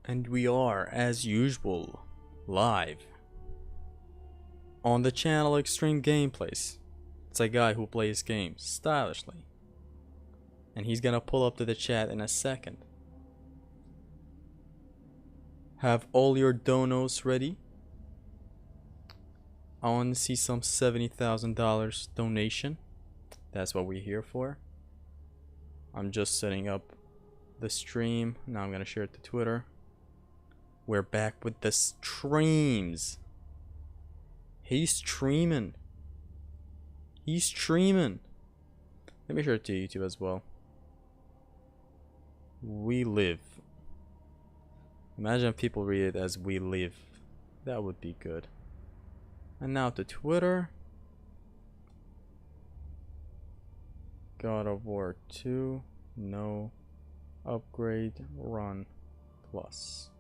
And we are, as usual, live on the channel Extreme Gameplays. It's a guy who plays games stylishly. And he's gonna pull up to the chat in a second. Have all your donos ready. I want to see some $70,000 donation. That's what we're here for. I'm just setting up the stream. Now I'm gonna share it to Twitter. We're back with the streams. He's streaming. He's streaming. Let me share it to YouTube as well. We live. Imagine if people read it as we live. That would be good. And now to Twitter. God of War 2. No upgrade run plus.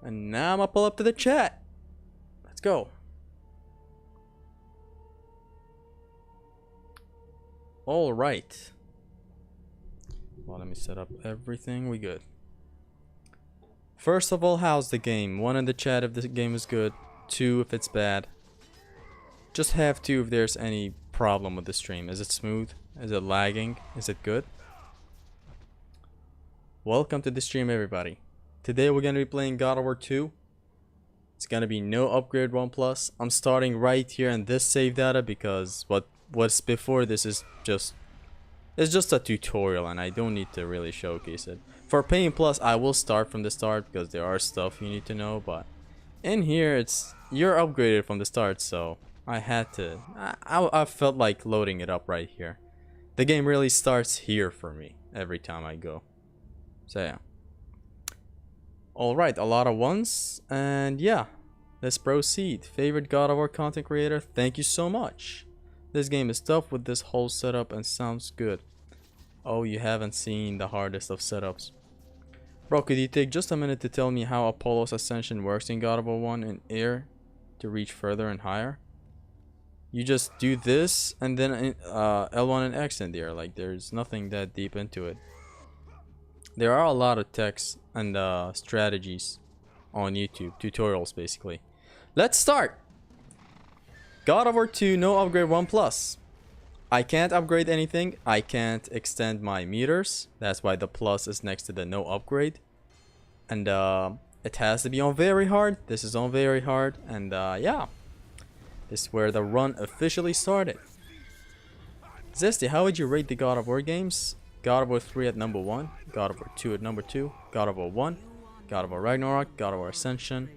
And now I'm gonna pull up to the chat. Let's go. All right. Well, let me set up everything. We good. First of all, how's the game? 1 in the chat if the game is good. 2 if it's bad. Just have 2 if there's any problem with the stream. Is it smooth? Is it lagging? Is it good? Welcome to the stream, everybody. Today we're going to be playing God of War 2. It's going to be no upgrade 1 plus. I'm starting right here in this save data because what's before this is just a tutorial and I don't need to really showcase it. For paying plus, I will start from the start because there are stuff you need to know, but in here you're upgraded from the start, so I had to I felt like loading it up right here. The game really starts here for me every time I go. So yeah. Alright, a lot of ones, and yeah, let's proceed. Favorite God of War content creator, thank you so much. This game is tough with this whole setup and sounds good. Oh, you haven't seen the hardest of setups. Bro, could you take just a minute to tell me how Apollo's Ascension works in God of War 1 in air to reach further and higher? You just do this and then L1 and X in there, like there's nothing that deep into it. There are a lot of texts and strategies on YouTube, tutorials basically. Let's start! God of War 2 no upgrade 1 plus. I can't upgrade anything. I can't extend my meters. That's why the plus is next to the no upgrade. And it has to be on very hard. This is on very hard. And yeah. This is where the run officially started. Zesty, how would you rate the God of War games? God of War 3 at number 1, God of War 2 at number 2, God of War 1, God of War Ragnarok, God of War Ascension.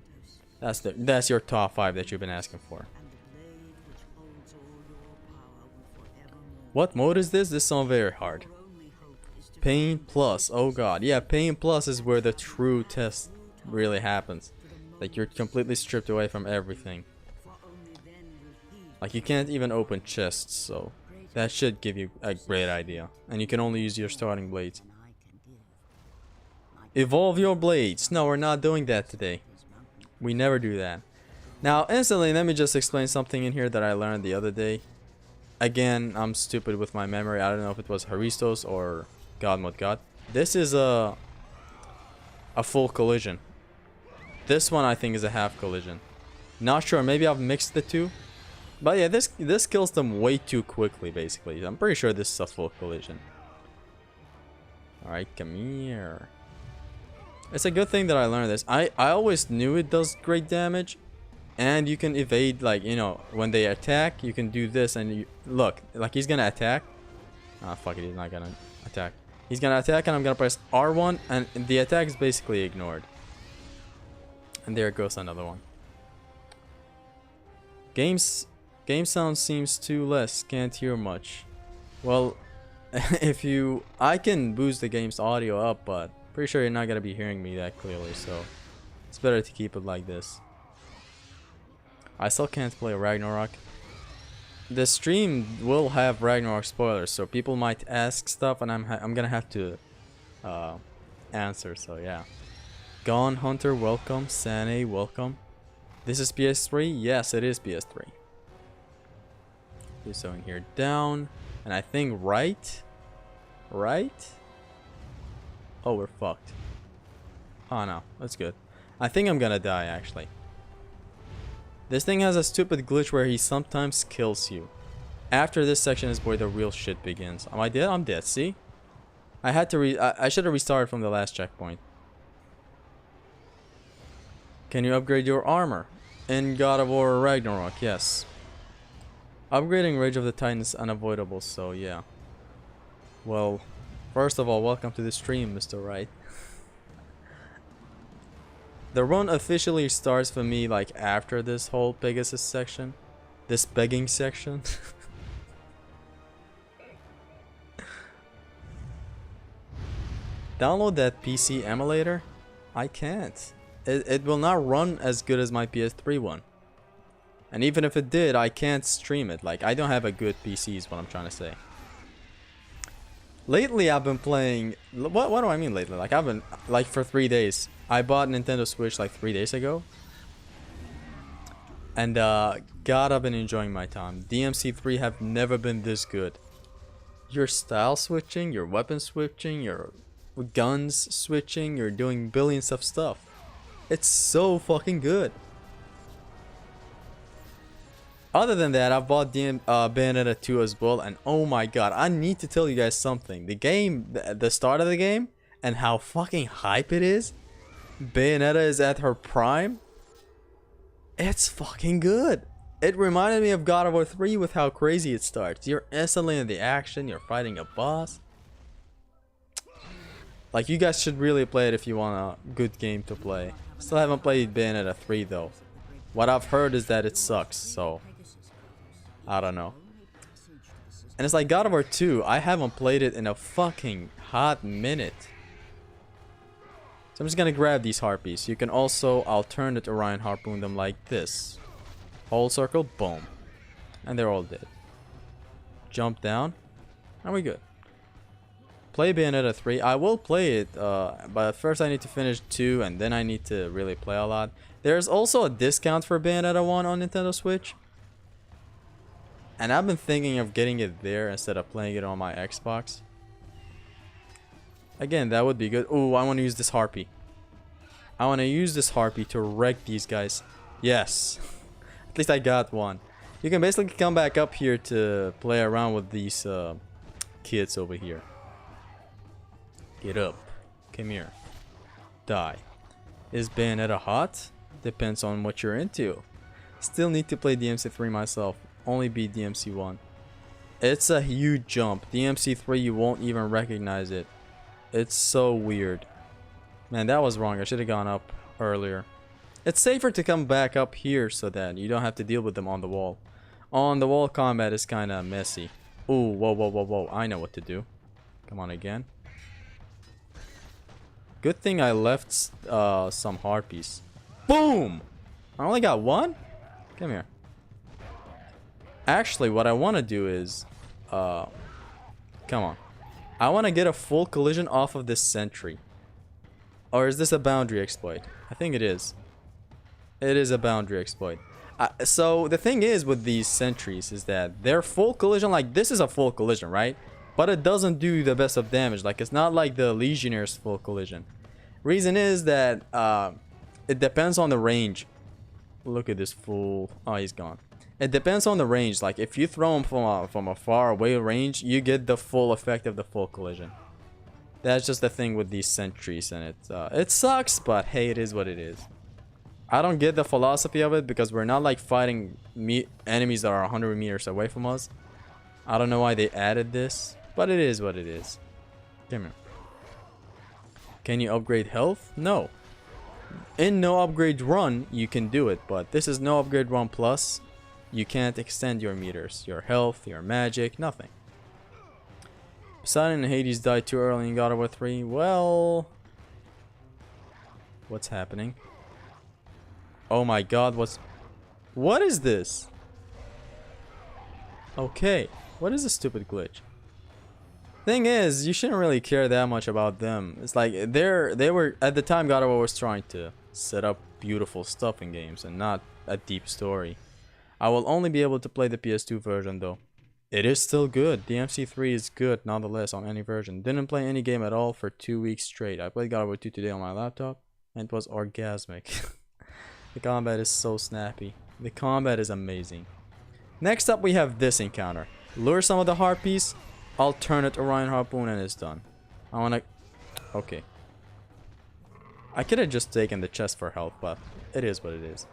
That's your top 5 that you've been asking for. What mode is this? This sounds very hard. Pain Plus. Oh god. Yeah, Pain Plus is where the true test really happens. Like you're completely stripped away from everything. Like you can't even open chests, so that should give you a great idea. And you can only use your starting blades. Evolve your blades. No, we're not doing that today. We never do that. Now, instantly, let me just explain something in here that I learned the other day. Again, I'm stupid with my memory. I don't know if it was Haristos or God Mod God. This is a full collision. This one I think is a half collision. Not sure. Maybe I've mixed the two. But yeah, this kills them way too quickly, basically. I'm pretty sure this is a full collision. Alright, come here. It's a good thing that I learned this. I always knew it does great damage. And you can evade, like, you know, when they attack, you can do this and you... Look, like he's gonna attack. Ah, fuck it, he's not gonna attack. He's gonna attack and I'm gonna press R1 and the attack is basically ignored. And there goes another one. Game sound seems too less, can't hear much. Well, I can boost the game's audio up, but pretty sure you're not gonna be hearing me that clearly, so it's better to keep it like this. I still can't play Ragnarok. The stream will have Ragnarok spoilers, so people might ask stuff and I'm gonna have to answer, so yeah. Gone Hunter, welcome. Sane, welcome. This is PS3? Yes, it is PS3. Okay, so in here down, and I think right? Oh, we're fucked. Oh no, that's good. I think I'm gonna die actually. This thing has a stupid glitch where he sometimes kills you. After this section is where the real shit begins. Am I dead? I'm dead, see? I had to I should have restarted from the last checkpoint. Can you upgrade your armor? In God of War Ragnarok, yes. Upgrading Rage of the Titan is unavoidable, so yeah. Well, first of all, welcome to the stream, Mr. Wright. The run officially starts for me like after this whole Pegasus section. This begging section. Download that PC emulator? I can't. It will not run as good as my PS3 one. And even if it did, I can't stream it. Like, I don't have a good PC is what I'm trying to say. Lately, I've been playing... What do I mean lately? Like, I've been... Like, for 3 days. I bought Nintendo Switch like 3 days ago. And, God, I've been enjoying my time. DMC3 have never been this good. Your style switching, your weapon switching, your guns switching, you're doing billions of stuff. It's so fucking good. Other than that, I've bought Bayonetta 2 as well, and oh my god, I need to tell you guys something. The game, the start of the game, and how fucking hype it is. Bayonetta is at her prime. It's fucking good. It reminded me of God of War 3 with how crazy it starts. You're instantly in the action, you're fighting a boss. Like, you guys should really play it if you want a good game to play. Still haven't played Bayonetta 3 though. What I've heard is that it sucks, so I don't know. And it's like God of War 2, I haven't played it in a fucking hot minute. So I'm just gonna grab these harpies. You can also alternate Orion harpoon them like this. Whole circle, boom. And they're all dead. Jump down, and we're good. Play Bayonetta 3. I will play it, but first I need to finish 2, and then I need to really play a lot. There's also a discount for Bayonetta 1 on Nintendo Switch. And I've been thinking of getting it there instead of playing it on my Xbox. Again, that would be good. Ooh, I want to use this harpy. I want to use this harpy to wreck these guys. Yes. At least I got one. You can basically come back up here to play around with these kids over here. Get up. Come here. Die. Is Bayonetta hot? Depends on what you're into. Still need to play DMC3 myself. Only beat DMC1. It's a huge jump. DMC3, you won't even recognize it. It's so weird. Man, that was wrong. I should have gone up earlier. It's safer to come back up here so that you don't have to deal with them on the wall. On the wall combat is kind of messy. Ooh, whoa, whoa, whoa, whoa. I know what to do. Come on again. Good thing I left some harpies. Boom! I only got one? Come here. Actually, what I want to do is... come on. I want to get a full collision off of this sentry. Or is this a boundary exploit? I think it is. It is a boundary exploit. So the thing is with these sentries is that they're full collision. Like, this is a full collision, right? But it doesn't do the best of damage. Like, it's not like the Legionnaires full collision. Reason is that it depends on the range. Look at this fool. Oh, he's gone. It depends on the range. Like, if you throw him from a far away range, you get the full effect of the full collision. That's just the thing with these sentries, and it sucks, but hey, it is what it is. I don't get the philosophy of it because we're not like fighting enemies that are 100 meters away from us. I don't know why they added this, but it is what it is. Come here. Can you upgrade health? No. In no upgrade run, you can do it, but this is no upgrade run plus. You can't extend your meters, your health, your magic, nothing. Poseidon and Hades died too early in God of War 3. Well, what's happening? Oh my god, what is this? Okay, what is this stupid glitch? Thing is, you shouldn't really care that much about them. It's like they were at the time God of War was trying to set up beautiful stuff in games and not a deep story. I will only be able to play the PS2 version though. It is still good. DMC3 is good nonetheless on any version. Didn't play any game at all for 2 weeks straight. I played God of War 2 today on my laptop, and it was orgasmic. The combat is so snappy. The combat is amazing. Next up we have this encounter. Lure some of the harpies, alternate Orion Harpoon, and it's done. I wanna... Okay. I could have just taken the chest for health, but it is what it is.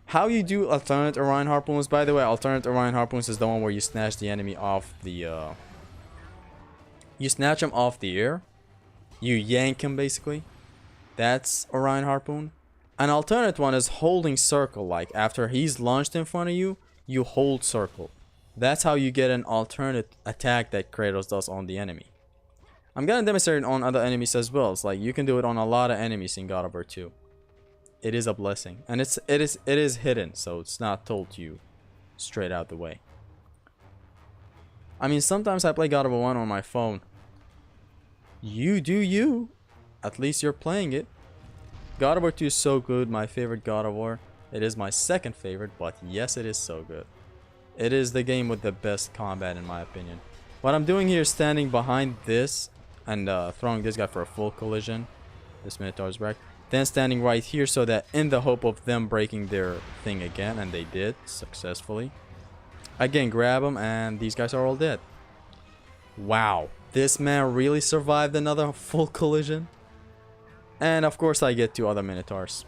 How you do alternate Orion Harpoons, by the way, alternate Orion Harpoons is the one where you snatch the enemy off the, you snatch him off the air. You yank him, basically. That's Orion Harpoon. An alternate one is holding circle, like after he's launched in front of you, you hold circle. That's how you get an alternate attack that Kratos does on the enemy. I'm gonna demonstrate it on other enemies as well. It's like you can do it on a lot of enemies in God of War 2. It is a blessing, and it is hidden, so it's not told to you straight out the way. I mean, sometimes I play God of War 1 on my phone. You do you. At least you're playing it. God of War 2 is so good, my favorite God of War. It is my second favorite, but yes, it is so good. It is the game with the best combat in my opinion. What I'm doing here is standing behind this and throwing this guy for a full collision. This Minotaur is wrecked. Then standing right here so that in the hope of them breaking their thing again, and they did successfully. Again, grab them and these guys are all dead. Wow, this man really survived another full collision. And of course I get 2 other Minotaurs.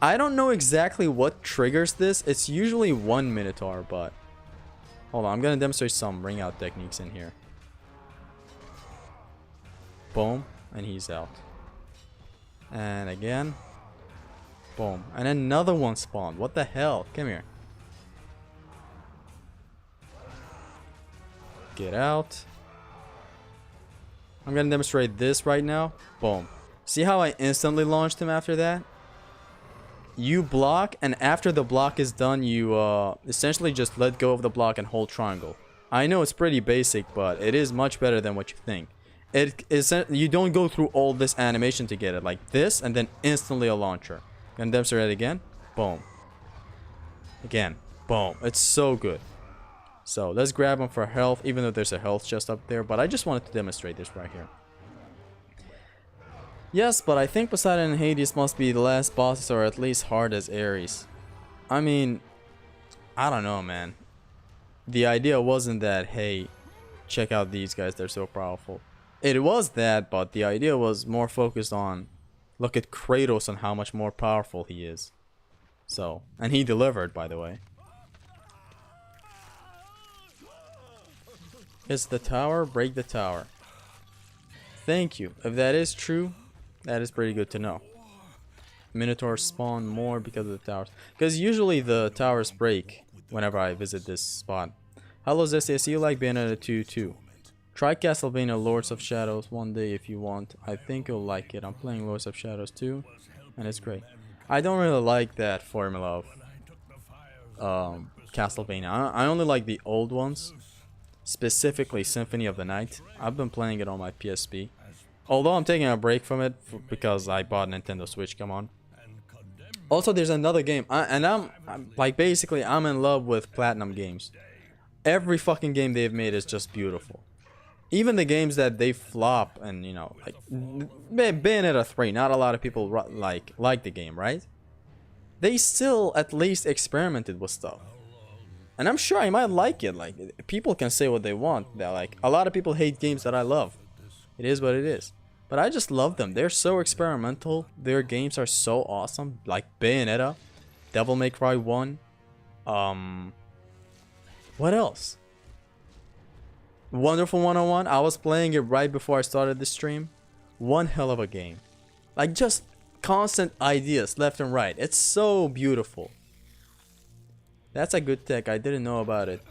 I don't know exactly what triggers this. It's usually 1 Minotaur, but hold on, I'm gonna demonstrate some ring out techniques in here. Boom, and he's out. And again. Boom. And another one spawned. What the hell? Come here. Get out. I'm gonna demonstrate this right now. Boom. See how I instantly launched him after that? You block, and after the block is done, you essentially just let go of the block and hold triangle. I know it's pretty basic, but it is much better than what you think. It is, you don't go through all this animation to get it like this and then instantly a launcher. Gonna demonstrate it again. Boom. Again. Boom. It's so good. So let's grab him for health, even though there's a health chest up there, but I just wanted to demonstrate this right here. Yes, but I think Poseidon and Hades must be the last bosses, or at least hard as Ares. I mean, I don't know, man. The idea wasn't that, hey, check out these guys, they're so powerful. It was that, but the idea was more focused on, look at Kratos and how much more powerful he is. So, and he delivered, by the way. It's the tower, break the tower. Thank you. If that is true, that is pretty good to know. Minotaurs spawn more because of the towers. Because usually the towers break whenever I visit this spot. Hello Zesty, I see you like Bayonetta 2 too. Try Castlevania Lords of Shadows one day if you want. I think you'll like it. I'm playing Lords of Shadows too, and it's great. I don't really like that formula of Castlevania. I only like the old ones, specifically Symphony of the Night. I've been playing it on my PSP. Although I'm taking a break from it because I bought Nintendo Switch, come on. Also, there's another game, I'm like, basically, I'm in love with Platinum Games. Every fucking game they've made is just beautiful. Even the games that they flop, and you know, like Bayonetta 3, not a lot of people like the game, right? They still at least experimented with stuff. And I'm sure I might like it. Like, people can say what they want. They're like, a lot of people hate games that I love. It is what it is. But I just love them. They're so experimental. Their games are so awesome. Like Bayonetta, Devil May Cry 1. What else? Wonderful 101. I was playing it right before I started the stream. One hell of a game. Like, just constant ideas left and right. It's so beautiful. That's a good tech. I didn't know about it.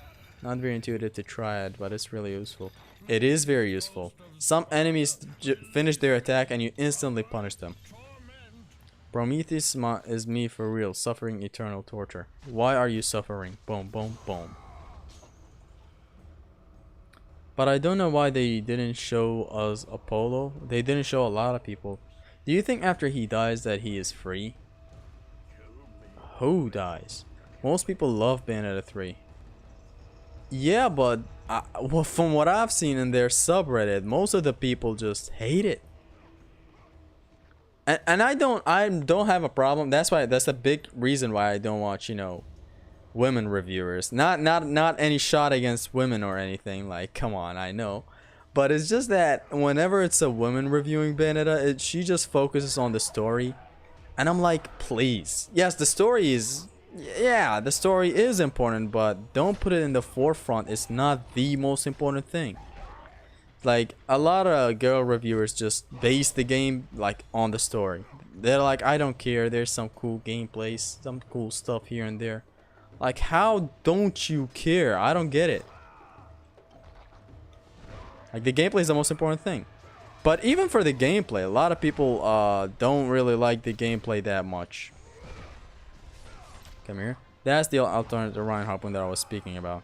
Not very intuitive to try it, but it's really useful. It is very useful. Some enemies finish their attack and you instantly punish them. Prometheus is me for real, suffering eternal torture. Why are you suffering? Boom, boom, boom. But I don't know why they didn't show us Apollo. They didn't show a lot of people. Do you think after he dies that he is free? Who dies? Most people love Bayonetta 3. Yeah, but well, from what I've seen in their subreddit, most of the people just hate it. And I don't have a problem. That's a big reason why I don't watch, women reviewers. Not any shot against women or anything. Like, come on, I know. But it's just that whenever it's a woman reviewing Bayonetta, she just focuses on the story. And I'm like, please. Yes, the story is... Yeah, the story is important, but don't put it in the forefront. It's not the most important thing. Like, a lot of girl reviewers just base the game, like, on the story. They're like, I don't care. There's some cool gameplays, some cool stuff here and there. Like, how don't you care? I don't get it. Like, the gameplay is the most important thing. But even for the gameplay, a lot of people don't really like the gameplay that much. Come here. That's the alternate Orion Harpoon that I was speaking about.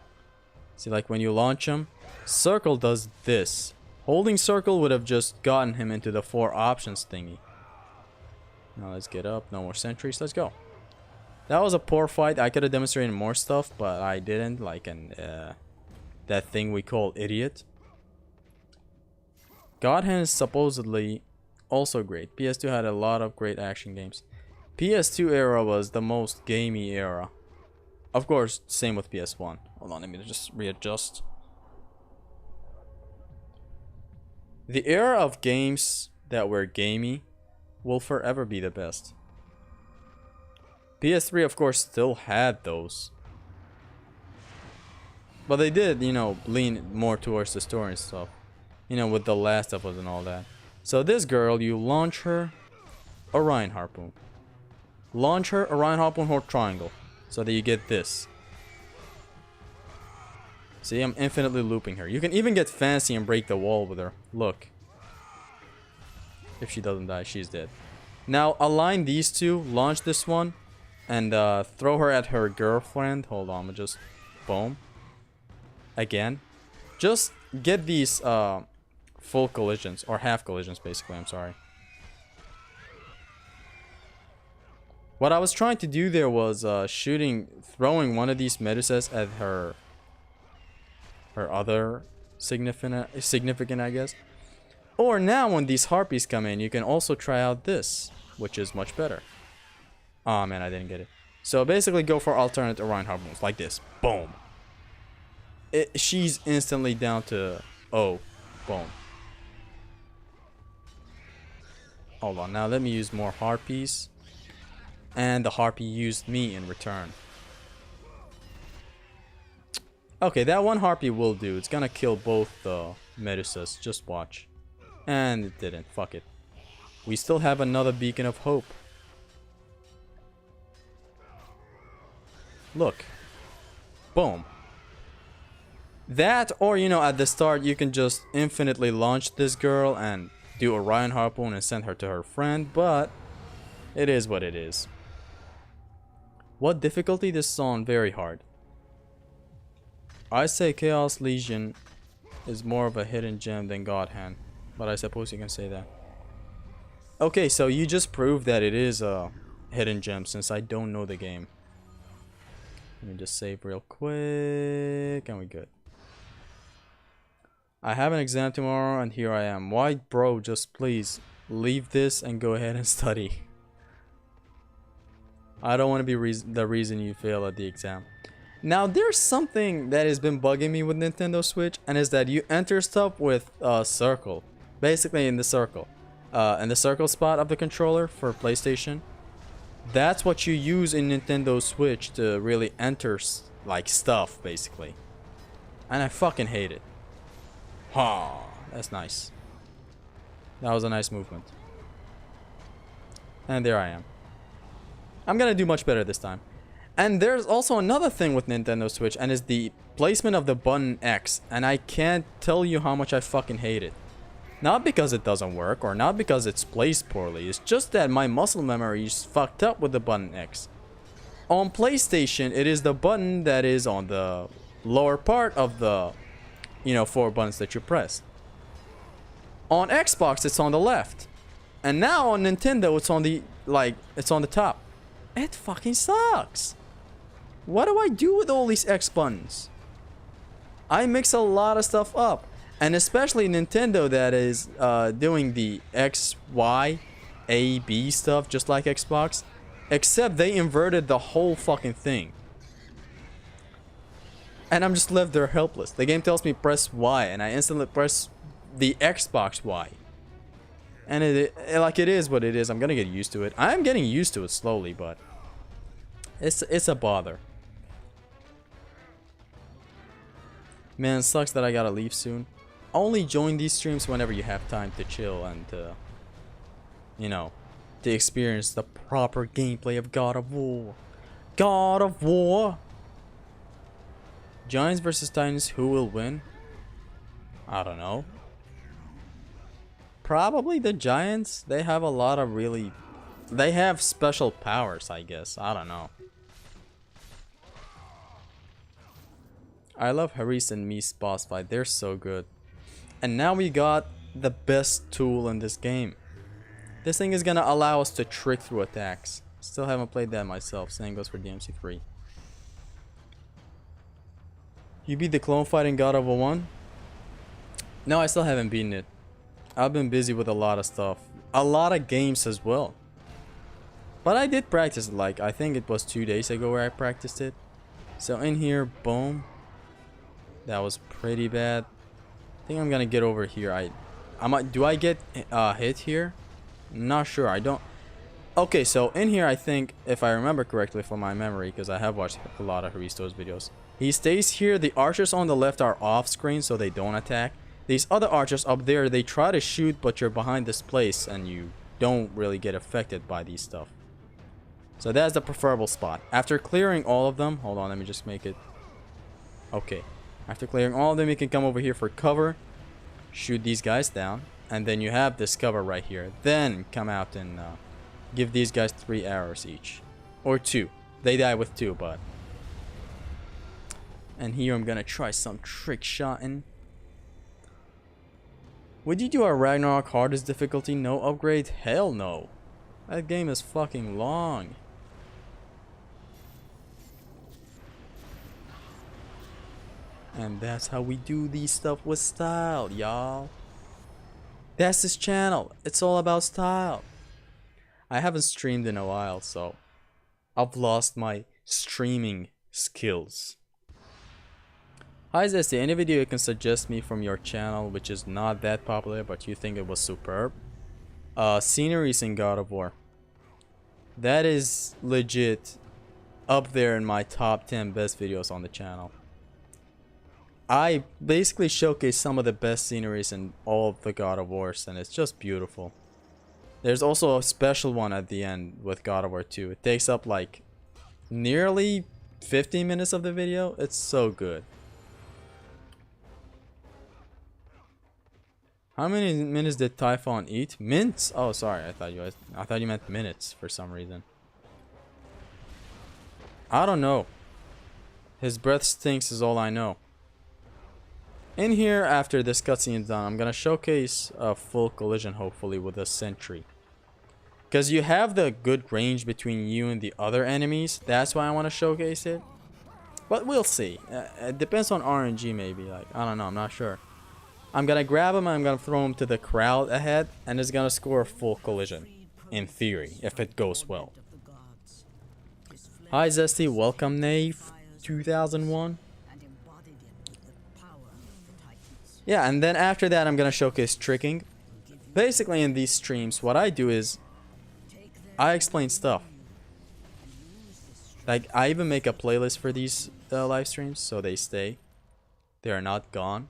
See, like when you launch him, circle does this. Holding circle would have just gotten him into the 4 options thingy. Now let's get up. No more sentries. Let's go. That was a poor fight. I could have demonstrated more stuff, but I didn't. Like that thing we call idiot. God Hand is supposedly also great. PS2 had a lot of great action games. PS2 era was the most gamey era. Of course, same with PS1. Hold on, let me just readjust. The era of games that were gamey will forever be the best. PS3, of course, still had those. But they did, lean more towards the story and stuff. With The Last of Us and all that. So this girl, you launch her Orion Harpoon. Launch her Orion Harpoon or triangle. So that you get this. See, I'm infinitely looping her. You can even get fancy and break the wall with her. Look. If she doesn't die, she's dead. Now, align these two. Launch this one. And throw her at her girlfriend. Hold on, just... Boom. Again. Just get these full collisions. Or half collisions, basically. I'm sorry. What I was trying to do there was throwing one of these Medusas at her other significant, I guess. Or now when these harpies come in, you can also try out this, which is much better. Oh man, I didn't get it. So basically go for alternate Orion Harpoons, like this. Boom. She's instantly down to O. Boom. Hold on, now let me use more harpies. And the harpy used me in return. Okay, that one harpy will do. It's gonna kill both the Medusas. Just watch. And it didn't. Fuck it. We still have another beacon of hope. Look. Boom. That, or at the start you can just infinitely launch this girl and do Orion Harpoon and send her to her friend, but it is what it is. What difficulty? This is on very hard. I say Chaos Legion is more of a hidden gem than God Hand, but I suppose you can say that. Okay, so you just proved that it is a hidden gem since I don't know the game. Let me just save real quick and we're good. I have an exam tomorrow and here I am. Why, bro, just please leave this and go ahead and study. I don't want to be the reason you fail at the exam. Now, there's something that has been bugging me with Nintendo Switch, and is that you enter stuff with circle. Basically in the circle. In the circle spot of the controller for PlayStation. That's what you use in Nintendo Switch to really enter, like, stuff, basically. And I fucking hate it. Ha, that's nice. That was a nice movement. And there I am. I'm gonna do much better this time. And there's also another thing with Nintendo Switch, and is the placement of the button X. And I can't tell you how much I fucking hate it. Not because it doesn't work, or not because it's placed poorly. It's just that my muscle memory is fucked up with the button X. On PlayStation, it is the button that is on the lower part of the, 4 buttons that you press. On Xbox, it's on the left. And now on Nintendo, it's on the, it's on the top. It fucking sucks. What do I do with all these X buttons? I mix a lot of stuff up. And especially Nintendo that is doing the X, Y, A, B stuff just like Xbox. Except they inverted the whole fucking thing. And I'm just left there helpless. The game tells me press Y and I instantly press the Xbox Y. And like it is what it is. I'm gonna get used to it. I'm getting used to it slowly, but it's a bother. Man, it sucks that I gotta leave soon. Only join these streams whenever you have time to chill and you know, to experience the proper gameplay of God of War. God of War. Giants versus Titans, who will win? I don't know. Probably the Giants. They have a lot of really... They have special powers, I guess. I don't know. I love Haris and Mies boss fight. They're so good. And now we got the best tool in this game. This thing is gonna allow us to trick through attacks. Still haven't played that myself. Same goes for DMC3. You beat the clone fight in God of War 1? No, I still haven't beaten it. I've been busy with a lot of stuff. A lot of games as well. But I did practice it, like, I think it was 2 days ago where I practiced it. So in here, boom. That was pretty bad. I think I'm gonna get over here. Do I get hit here? Not sure. I don't. Okay, so in here, I think, if I remember correctly from my memory, because I have watched a lot of Haristo's videos, he stays here. The archers on the left are off screen, so they don't attack. These other archers up there, they try to shoot, but you're behind this place, and you don't really get affected by these stuff. So that's the preferable spot. After clearing all of them, hold on, let me just make it. Okay. After clearing all of them, you can come over here for cover, shoot these guys down, and then you have this cover right here. Then come out and give these guys 3 arrows each. Or 2. They die with 2, but... And here I'm gonna try some trick shotting. Would you do a Ragnarok hardest difficulty, no upgrade? Hell no. That game is fucking long. And that's how we do these stuff with style, y'all. That's this channel. It's all about style. I haven't streamed in a while, so I've lost my streaming skills. Hi Zesty, any video you can suggest me from your channel which is not that popular but you think it was superb? Sceneries in God of War. That is legit up there in my top 10 best videos on the channel. I basically showcase some of the best sceneries in all of the God of Wars and it's just beautiful. There's also a special one at the end with God of War 2. It takes up like nearly 15 minutes of the video. It's so good. How many minutes did Typhon eat? Mints? Oh, sorry. I thought you meant minutes for some reason. I don't know. His breath stinks is all I know. In here, after this cutscene is done, I'm gonna showcase a full collision, hopefully, with a sentry. Because you have the good range between you and the other enemies. That's why I want to showcase it. But we'll see. It depends on RNG, maybe. Like, I don't know. I'm not sure. I'm gonna grab him and I'm gonna throw him to the crowd ahead, and it's gonna score a full collision. In theory, if it goes well. Hi Zesty, welcome Nave 2001. Yeah, and then after that I'm gonna showcase tricking. Basically in these streams, what I do is I explain stuff. Like, I even make a playlist for these live streams, so they stay. They are not gone.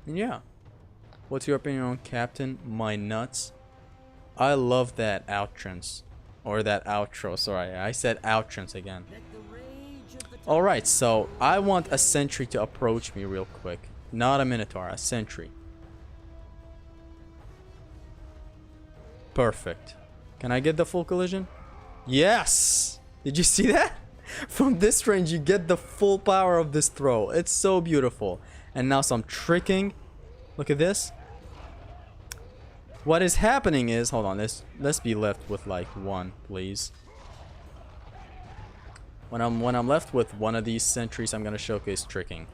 Yeah. What's your opinion on Captain My Nuts? I love that outrance. Or that outro, sorry. I said outrance again. Alright, so I want a sentry to approach me real quick. Not a Minotaur, a sentry. Perfect. Can I get the full collision? Yes! Did you see that? From this range you get the full power of this throw. It's so beautiful. And now some tricking. Look at this. What is happening is, hold on, let's be left with like 1, please. When I'm left with one of these sentries, I'm gonna showcase tricking.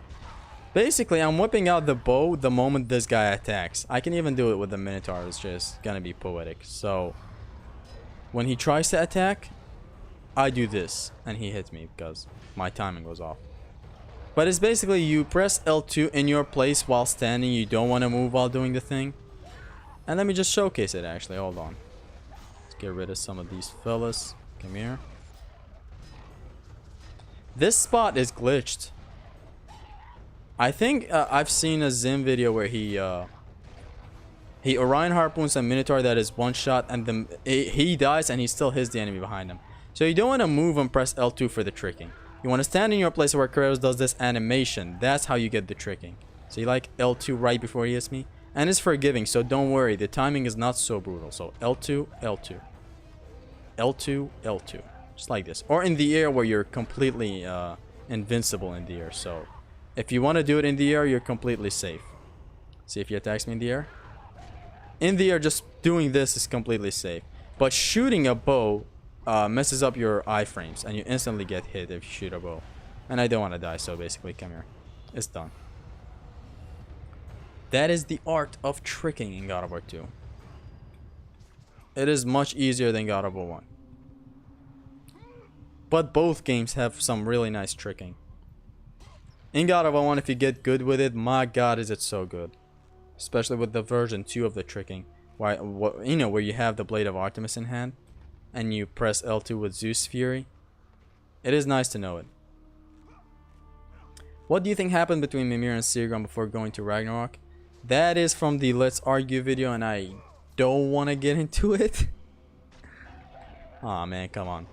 Basically, I'm whipping out the bow the moment this guy attacks. I can even do it with the Minotaur. It's just gonna be poetic. So when he tries to attack, I do this and he hits me because my timing was off. But it's basically you press L2 in your place while standing. You don't want to move while doing the thing. And let me just showcase it actually. Hold on. Let's get rid of some of these fellas. Come here. This spot is glitched. I think I've seen a Zim video where he Orion harpoons a Minotaur that is one shot and then he dies and he still hits the enemy behind him. So you don't want to move and press L2 for the tricking. You want to stand in your place where Kratos does this animation. That's how you get the tricking. So you like L2 right before he hits me. And it's forgiving, so don't worry. The timing is not so brutal. So L2, L2. L2, L2. Just like this. Or in the air where you're completely invincible in the air. So if you want to do it in the air, you're completely safe. See if he attacks me in the air. In the air, just doing this is completely safe. But shooting a bow messes up your iframes and you instantly get hit if you shoot a bow. And I don't want to die, so basically come here. It's done. That is the art of tricking in God of War 2. It is much easier than God of War 1. But both games have some really nice tricking. In God of War 1, if you get good with it, my god is it so good. Especially with the version 2 of the tricking. Where you have the Blade of Artemis in hand. And you press L2 with Zeus Fury. It is nice to know it. What do you think happened between Mimir and Sigrun before going to Ragnarok? That is from the Let's Argue video and I don't want to get into it. Aw man, come on.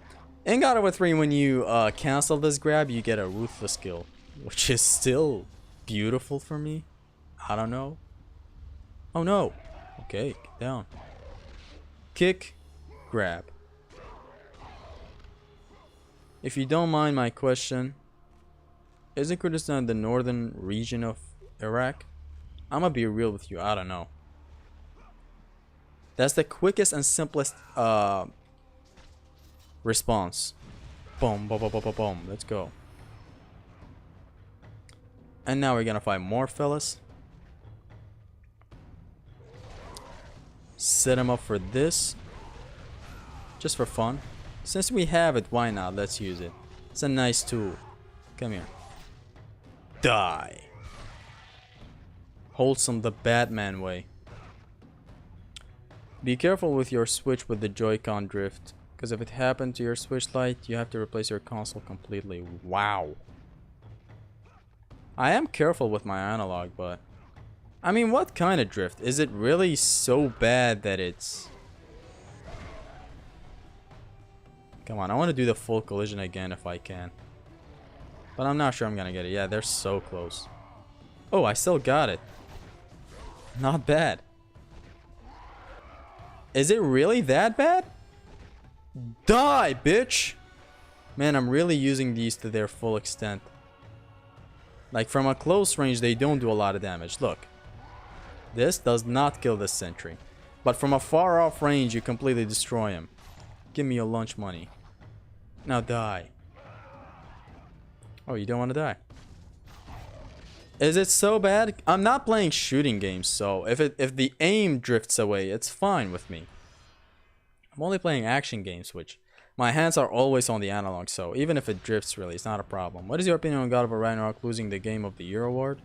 In God of War 3, when you cancel this grab, you get a Ruthless skill. Which is still beautiful for me. I don't know. Oh no. Okay, get down. Kick, grab. If you don't mind my question, isn't Kurdistan the northern region of Iraq? I'm gonna be real with you, I don't know. That's the quickest and simplest response. Boom, boom, boom, boom, boom, boom. Let's go. And now we're gonna fight more fellas. Set him up for this. Just for fun. Since we have it, why not? Let's use it. It's a nice tool. Come here. Die. Wholesome the Batman way. Be careful with your Switch with the Joy-Con drift. Because if it happened to your Switch Lite, you have to replace your console completely. Wow. I am careful with my analog, but... I mean, what kind of drift? Is it really so bad that it's... Come on, I want to do the full collision again if I can. But I'm not sure I'm gonna get it. Yeah, they're so close. Oh, I still got it. Not bad. Is it really that bad? Die, bitch! Man, I'm really using these to their full extent. Like, from a close range, they don't do a lot of damage. Look. This does not kill this sentry. But from a far off range, you completely destroy him. Give me your lunch money. Now die. Oh, you don't want to die. Is it so bad? I'm not playing shooting games, so if the aim drifts away, it's fine with me. I'm only playing action games, which my hands are always on the analog, so even if it drifts really, it's not a problem. What is your opinion on God of War Ragnarok losing the Game of the Year award?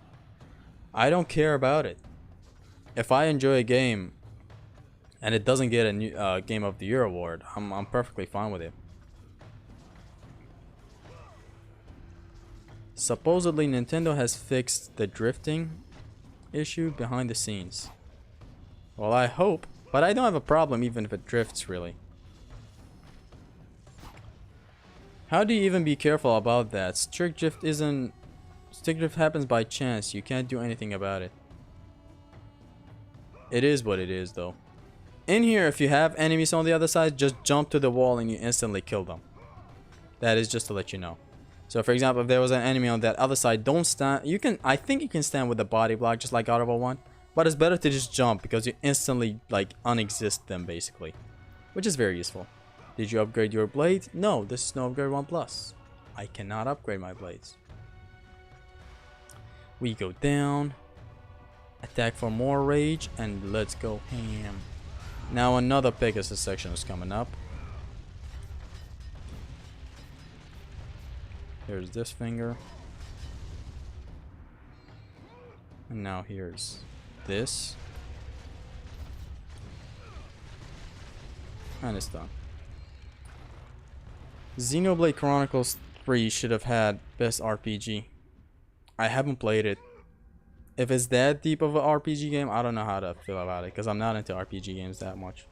I don't care about it. If I enjoy a game and it doesn't get a new Game of the Year award, I'm perfectly fine with it. Supposedly Nintendo has fixed the drifting issue behind the scenes. Well, I hope, but I don't have a problem even if it drifts really. How do you even be careful about that? Stick drift happens by chance. You can't do anything about it. It is what it is though. In here, if you have enemies on the other side, just jump to the wall and you instantly kill them. That is just to let you know. So for example, if there was an enemy on that other side, don't stand. You can, I think you can stand with the body block just like God of War 1. But it's better to just jump because you instantly like unexist them basically. Which is very useful. Did you upgrade your blade? No, this is no upgrade 1 Plus. I cannot upgrade my blades. We go down. Attack for more rage. And let's go ham. Now another Pegasus section is coming up. Here's this finger. And now here's this. And it's done. Xenoblade Chronicles 3 should have had best RPG. I haven't played it. If it's that deep of an RPG game, I don't know how to feel about it, because I'm not into RPG games that much.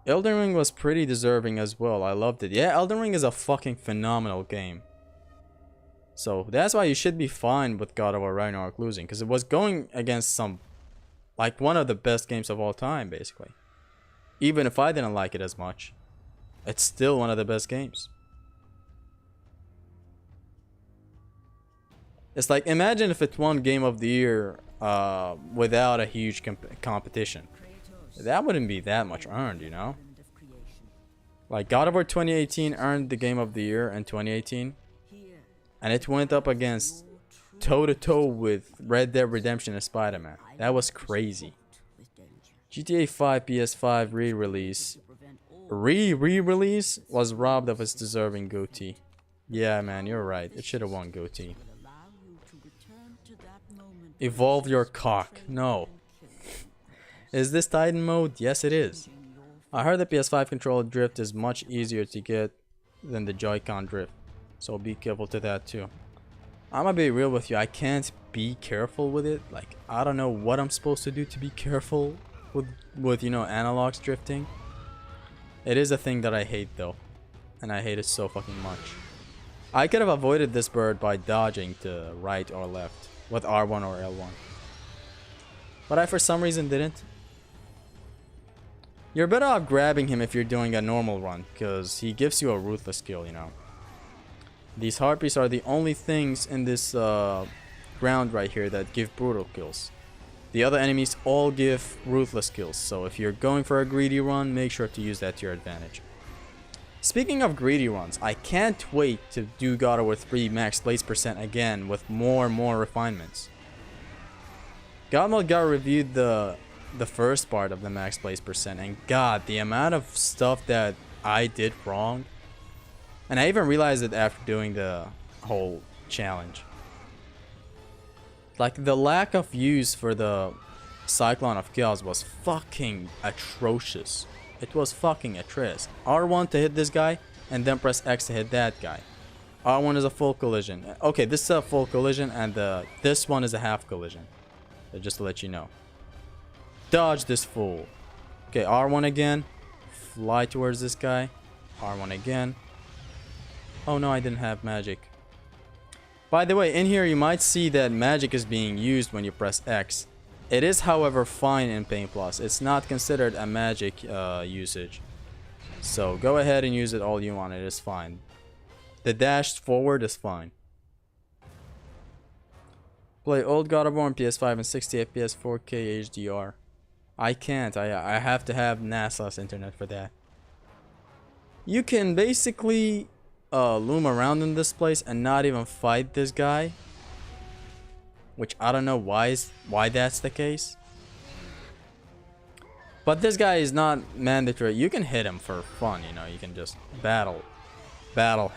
Elden Ring was pretty deserving as well. I loved it. Yeah, Elden Ring is a fucking phenomenal game. So that's why you should be fine with God of War Ragnarok losing, because it was going against some, like, one of the best games of all time, basically. Even if I didn't like it as much, it's still one of the best games. It's like, imagine if it won Game of the Year without a huge competition. That wouldn't be that much earned, you know? Like, God of War 2018 earned the Game of the Year in 2018. And it went up against toe-to-toe with Red Dead Redemption and Spider-Man. That was crazy. GTA 5 PS5 re-release was robbed of its deserving goatee. Yeah, man, you're right. It should have won goatee. Evolve your cock. No. Is this Titan mode? Yes, it is. I heard the PS5 controller drift is much easier to get than the Joy-Con drift. So be careful to that too. I'm gonna be real with you. I can't be careful with it. Like, I don't know what I'm supposed to do to be careful with you know, analogs drifting. It is a thing that I hate though. And I hate it so fucking much. I could have avoided this bird by dodging to right or left with R1 or L1. But I for some reason didn't. You're better off grabbing him if you're doing a normal run, because he gives you a ruthless kill, you know. These harpies are the only things in this ground right here that give brutal kills. The other enemies all give ruthless kills, so if you're going for a greedy run, make sure to use that to your advantage. Speaking of greedy runs, I can't wait to do God of War 3 max blades % again with more and more refinements. Godmode reviewed the first part of the max blades %, and god, the amount of stuff that I did wrong. And I even realized it after doing the whole challenge. Like, the lack of use for the Cyclone of Chaos was fucking atrocious. It was fucking atrocious. R1 to hit this guy, and then press X to hit that guy. R1 is a full collision. Okay, this is a full collision, and this one is a half collision. So just to let you know. Dodge this fool. Okay, R1 again. Fly towards this guy. R1 again. Oh no, I didn't have magic. By the way, in here you might see that magic is being used when you press X. It is, however, fine in Pain Plus. It's not considered a magic usage. So go ahead and use it all you want. It is fine. The dash forward is fine. Play old God of War on PS5 and 60 FPS 4K HDR. I can't. I have to have NASA's internet for that. You can basically loom around in this place and not even fight this guy, which I don't know why that's the case. But this guy is not mandatory. You can hit him for fun, you know. You can just battle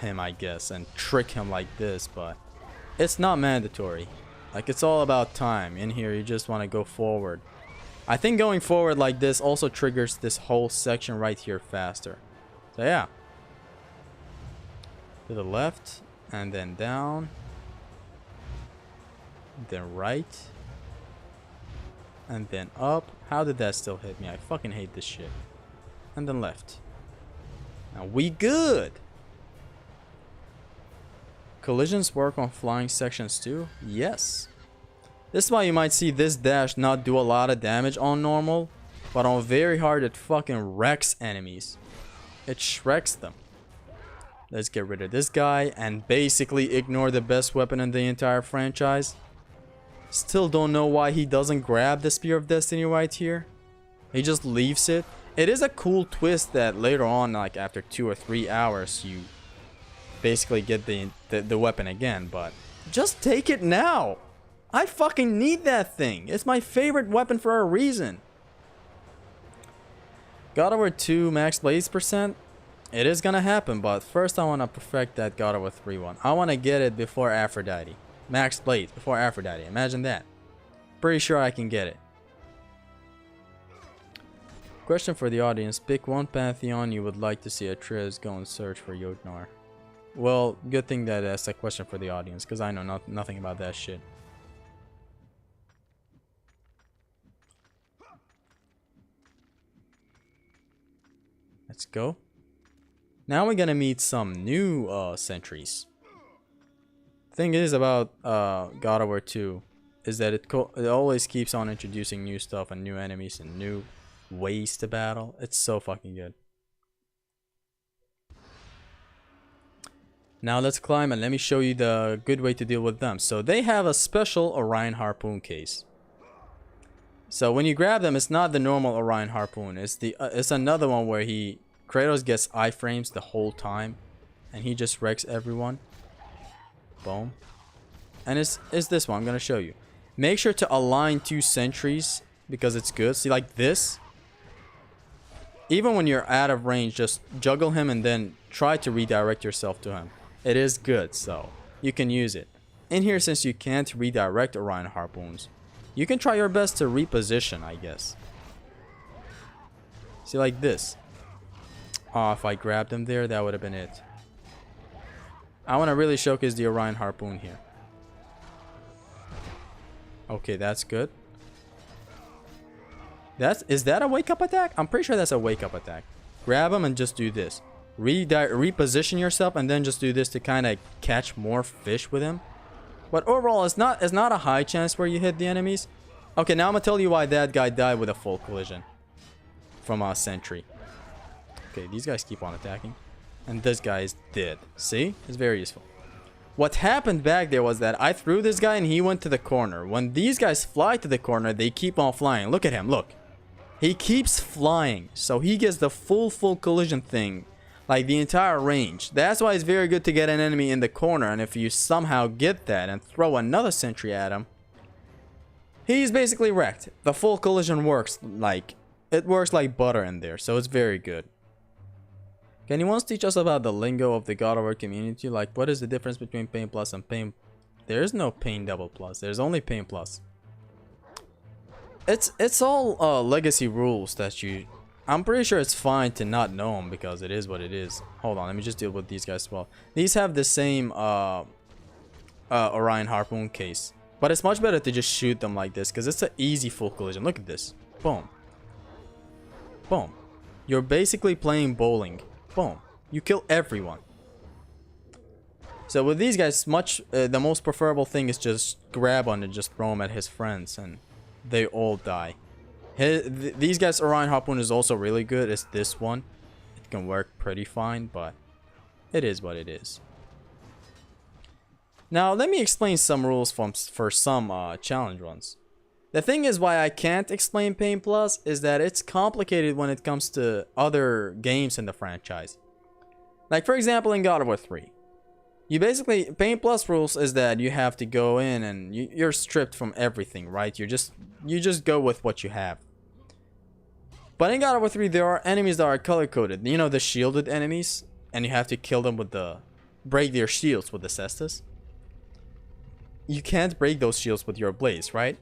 him, I guess, and trick him like this, but it's not mandatory. Like, it's all about time. In here you just want to go forward. I think going forward like this also triggers this whole section right here faster. So yeah. To the left, and then down, then right, and then up. How did that still hit me? I fucking hate this shit. And then left. Now we good. Collisions work on flying sections too? Yes. This is why you might see this dash not do a lot of damage on normal, but on very hard it fucking wrecks enemies. It shreks them. Let's get rid of this guy and basically ignore the best weapon in the entire franchise. Still don't know why he doesn't grab the Spear of Destiny right here. He just leaves it. It is a cool twist that later on, like after 2 or 3 hours, you basically get the weapon again, but just take it now. I fucking need that thing. It's my favorite weapon for a reason. God of War 2 max blades percent. It is gonna happen, but first I want to perfect that God of War 3 one. I want to get it before Aphrodite. Max blades before Aphrodite. Imagine that. Pretty sure I can get it. Question for the audience. Pick one pantheon you would like to see Atreus go and search for Jotnar. Well, good thing that that's a question for the audience, because I know nothing about that shit. Let's go. Now we're gonna meet some new sentries. Thing is about God of War 2 is that it always keeps on introducing new stuff and new enemies and new ways to battle. It's so fucking good. Now let's climb and let me show you the good way to deal with them. So they have a special Orion harpoon case. So when you grab them, it's not the normal Orion harpoon. It's another one where Kratos gets iframes the whole time, and he just wrecks everyone. Boom. And it's this one I'm gonna show you. Make sure to align 2 sentries because it's good. See, like this. Even when you're out of range, just juggle him and then try to redirect yourself to him. It is good, so you can use it. In here, since you can't redirect Orion harpoons, you can try your best to reposition, I guess. See, like this. Oh, if I grabbed him there, that would have been it. I want to really showcase the Orion harpoon here. Okay, that's good. Is that a wake-up attack? I'm pretty sure that's a wake-up attack. Grab him and just do this. Reposition yourself and then just do this to kind of catch more fish with him. But overall, it's not a high chance where you hit the enemies. Okay, now I'm gonna tell you why that guy died with a full collision from a sentry. Okay, these guys keep on attacking, and this guy is dead. See, it's very useful. What happened back there was that I threw this guy and he went to the corner. When these guys fly to the corner, they keep on flying. Look at him. Look, he keeps flying, so he gets the full collision thing. Like the entire range. That's why it's very good to get an enemy in the corner, and if you somehow get that and throw another sentry at him, he's basically wrecked. The full collision works like butter in there, so it's very good. Can anyone teach us about the lingo of the God of War community? Like, what is the difference between Pain Plus and Pain? There is no Pain Double Plus. There's only Pain Plus. It's all legacy rules that you. I'm pretty sure it's fine to not know them because it is what it is. Hold on, let me just deal with these guys as well. These have the same Orion harpoon case, but it's much better to just shoot them like this because it's an easy full collision. Look at this. Boom. Boom. You're basically playing bowling. Boom. You kill everyone. So with these guys, the most preferable thing is just grab on and just throw them at his friends, and they all die. These guys, Orion harpoon is also really good. It's this one. It can work pretty fine, but it is what it is. Now let me explain some rules for some challenge runs. The thing is why I can't explain Pain Plus is that it's complicated when it comes to other games in the franchise. Like for example in God of War 3. You basically, Pain Plus rules is that you have to go in and you're stripped from everything, right? You just go with what you have. But in God of War 3, there are enemies that are color-coded. You know, the shielded enemies? And you have to kill them with break their shields with the cestus. You can't break those shields with your blades, right?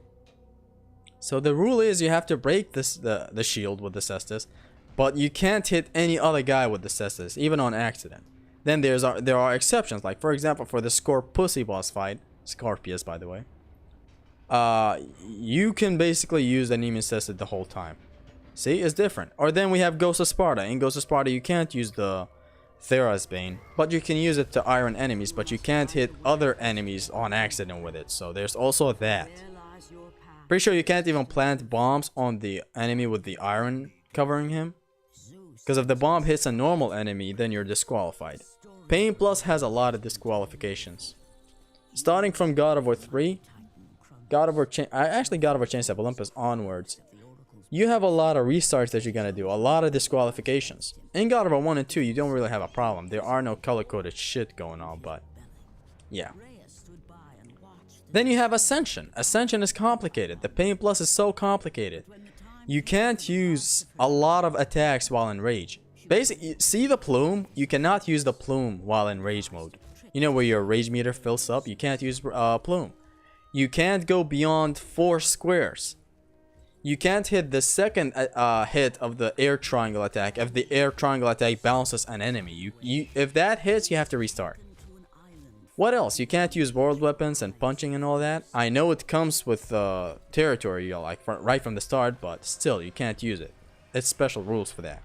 So the rule is you have to break the shield with the cestus, but you can't hit any other guy with the cestus, even on accident. Then there are exceptions, like for example for the Scorpussy boss fight, Scorpius by the way, you can basically use the Nemean cestus the whole time. See, it's different. Or then we have Ghost of Sparta. In Ghost of Sparta you can't use the Thera's Bane, but you can use it to iron enemies, but you can't hit other enemies on accident with it. So there's also that. Pretty sure you can't even plant bombs on the enemy with the iron covering him, because if the bomb hits a normal enemy, then you're disqualified. Pain Plus has a lot of disqualifications. Starting from God of War 3, God of War Chains of Olympus onwards, you have a lot of restarts that you're gonna do, a lot of disqualifications. In God of War 1 and 2, you don't really have a problem. There are no color-coded shit going on, but yeah. Then you have Ascension. Ascension is complicated. The Pain Plus is so complicated. You can't use a lot of attacks while in Rage. Basically, see the Plume? You cannot use the Plume while in Rage mode. You know where your Rage meter fills up? You can't use Plume. You can't go beyond 4 squares. You can't hit the second hit of the air triangle attack if the air triangle attack bounces an enemy. If that hits, you have to restart. What else? You can't use world weapons and punching and all that. I know it comes with territory, like right from the start, but still, you can't use it. It's special rules for that.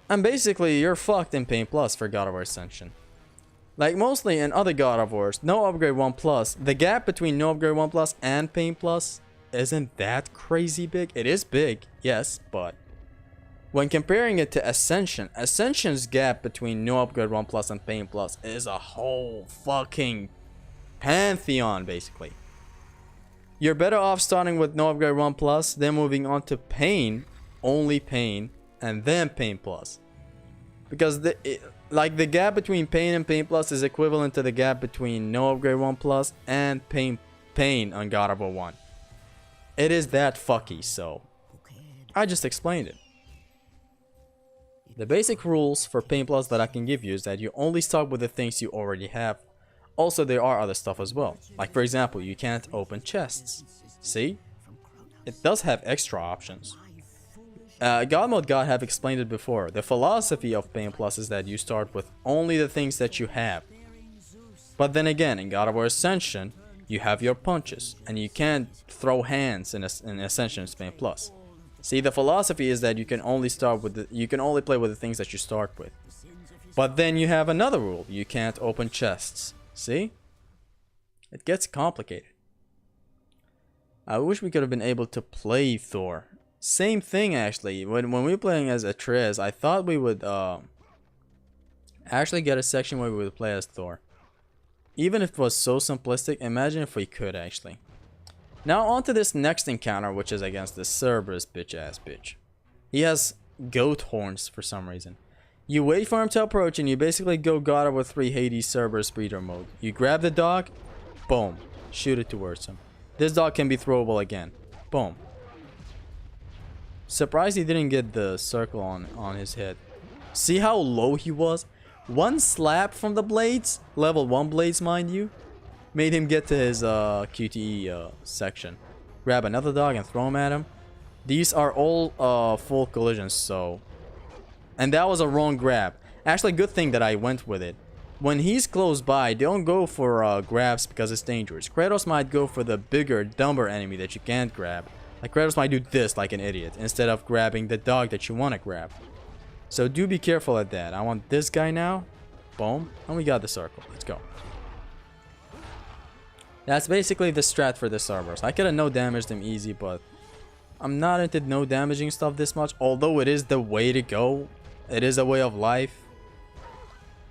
And basically, you're fucked in Pain Plus for God of War Ascension. Like mostly in other God of Wars, no upgrade 1 plus, the gap between no upgrade 1 plus and Pain Plus isn't that crazy big. It is big, yes, but when comparing it to Ascension, Ascension's gap between no upgrade 1 plus and Pain Plus is a whole fucking pantheon, basically. You're better off starting with no upgrade 1 plus, then moving on to Pain, only Pain, and then Pain Plus. Because the gap between Pain and Pain Plus is equivalent to the gap between no upgrade 1 plus and Pain on God of War 1. It is that fucky, so I just explained it. The basic rules for Pain Plus that I can give you is that you only start with the things you already have. Also, there are other stuff as well. Like for example, you can't open chests. See? It does have extra options. God Mode God have explained it before. The philosophy of Pain Plus is that you start with only the things that you have. But then again, in God of War Ascension, you have your punches, and you can't throw hands in Ascension Pain Plus. See, the philosophy is that you can only play with the things that you start with. But then you have another rule: you can't open chests. See? It gets complicated. I wish we could have been able to play Thor. Same thing actually. When we were playing as Atreus, I thought we would actually get a section where we would play as Thor. Even if it was so simplistic, imagine if we could actually. Now on to this next encounter, which is against this Cerberus bitch. He has goat horns for some reason. You wait for him to approach and you basically go God of War 3 Hades Cerberus breeder mode. You grab the dog, boom, shoot it towards him. This dog can be throwable again. Boom. Surprised he didn't get the circle on his head. See how low he was? One slap from the blades, level 1 blades mind you, made him get to his QTE section. Grab another dog and throw him at him. These are all full collisions, so... And that was a wrong grab. Actually, good thing that I went with it. When he's close by, don't go for grabs because it's dangerous. Kratos might go for the bigger, dumber enemy that you can't grab. Like Kratos might do this like an idiot, instead of grabbing the dog that you want to grab. So do be careful at that. I want this guy now. Boom. And we got the circle. Let's go. That's basically the strat for the Cerberus. I could have no damaged him easy, but I'm not into no damaging stuff this much. Although it is the way to go. It is a way of life.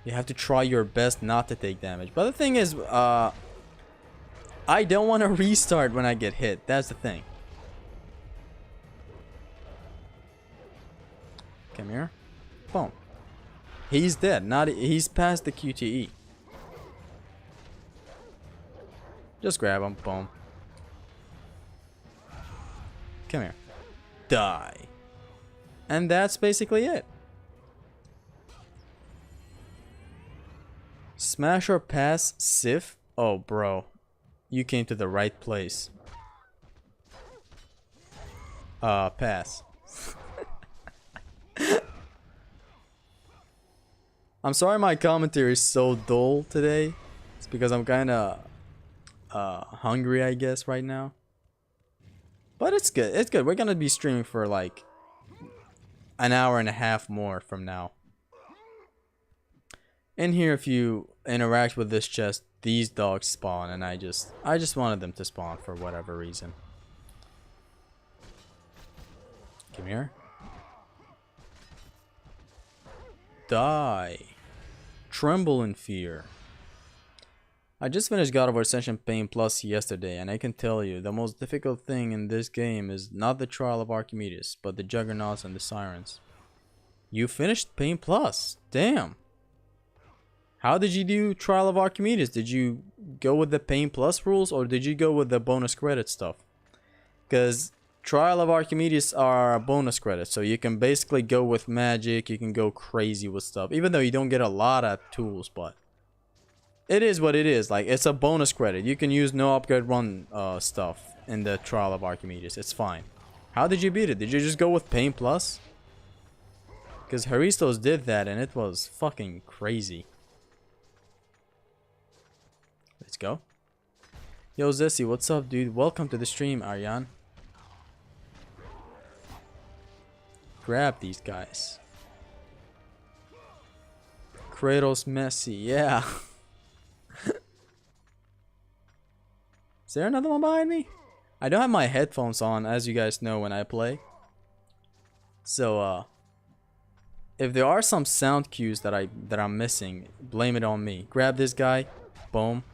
You have to try your best not to take damage. But the thing is, I don't want to restart when I get hit. That's the thing. Come here. Boom. He's dead. He's past the QTE. Just grab him. Boom. Come here. Die. And that's basically it. Smash or pass Sif? Oh, bro. You came to the right place. Pass. I'm sorry my commentary is so dull today. It's because I'm kind of hungry, I guess, right now. But it's good. It's good. We're going to be streaming for like an hour and a half more from now. In here, if you interact with this chest, these dogs spawn, and I just wanted them to spawn for whatever reason. Come here. Die. Tremble in fear. I just finished God of War Ascension Pain Plus yesterday, and I can tell you, the most difficult thing in this game is not the Trial of Archimedes, but the Juggernauts and the Sirens. You finished Pain Plus? Damn! How did you do Trial of Archimedes? Did you go with the Pain Plus rules, or did you go with the bonus credit stuff? Because Trial of Archimedes are bonus credits, so you can basically go with magic, you can go crazy with stuff, even though you don't get a lot of tools, but it is what it is. Like, it's a bonus credit. You can use no upgrade run stuff in the Trial of Archimedes. It's fine. How did you beat it? Did you just go with Pain Plus? Because Haristos did that and it was fucking crazy. Let's go. Yo, Zessie, what's up, dude? Welcome to the stream, Aryan. Grab these guys. Kratos Messi, yeah. Is there another one behind me? I don't have my headphones on, as you guys know, when I play. So, if there are some sound cues that I'm missing, blame it on me. Grab this guy. Boom.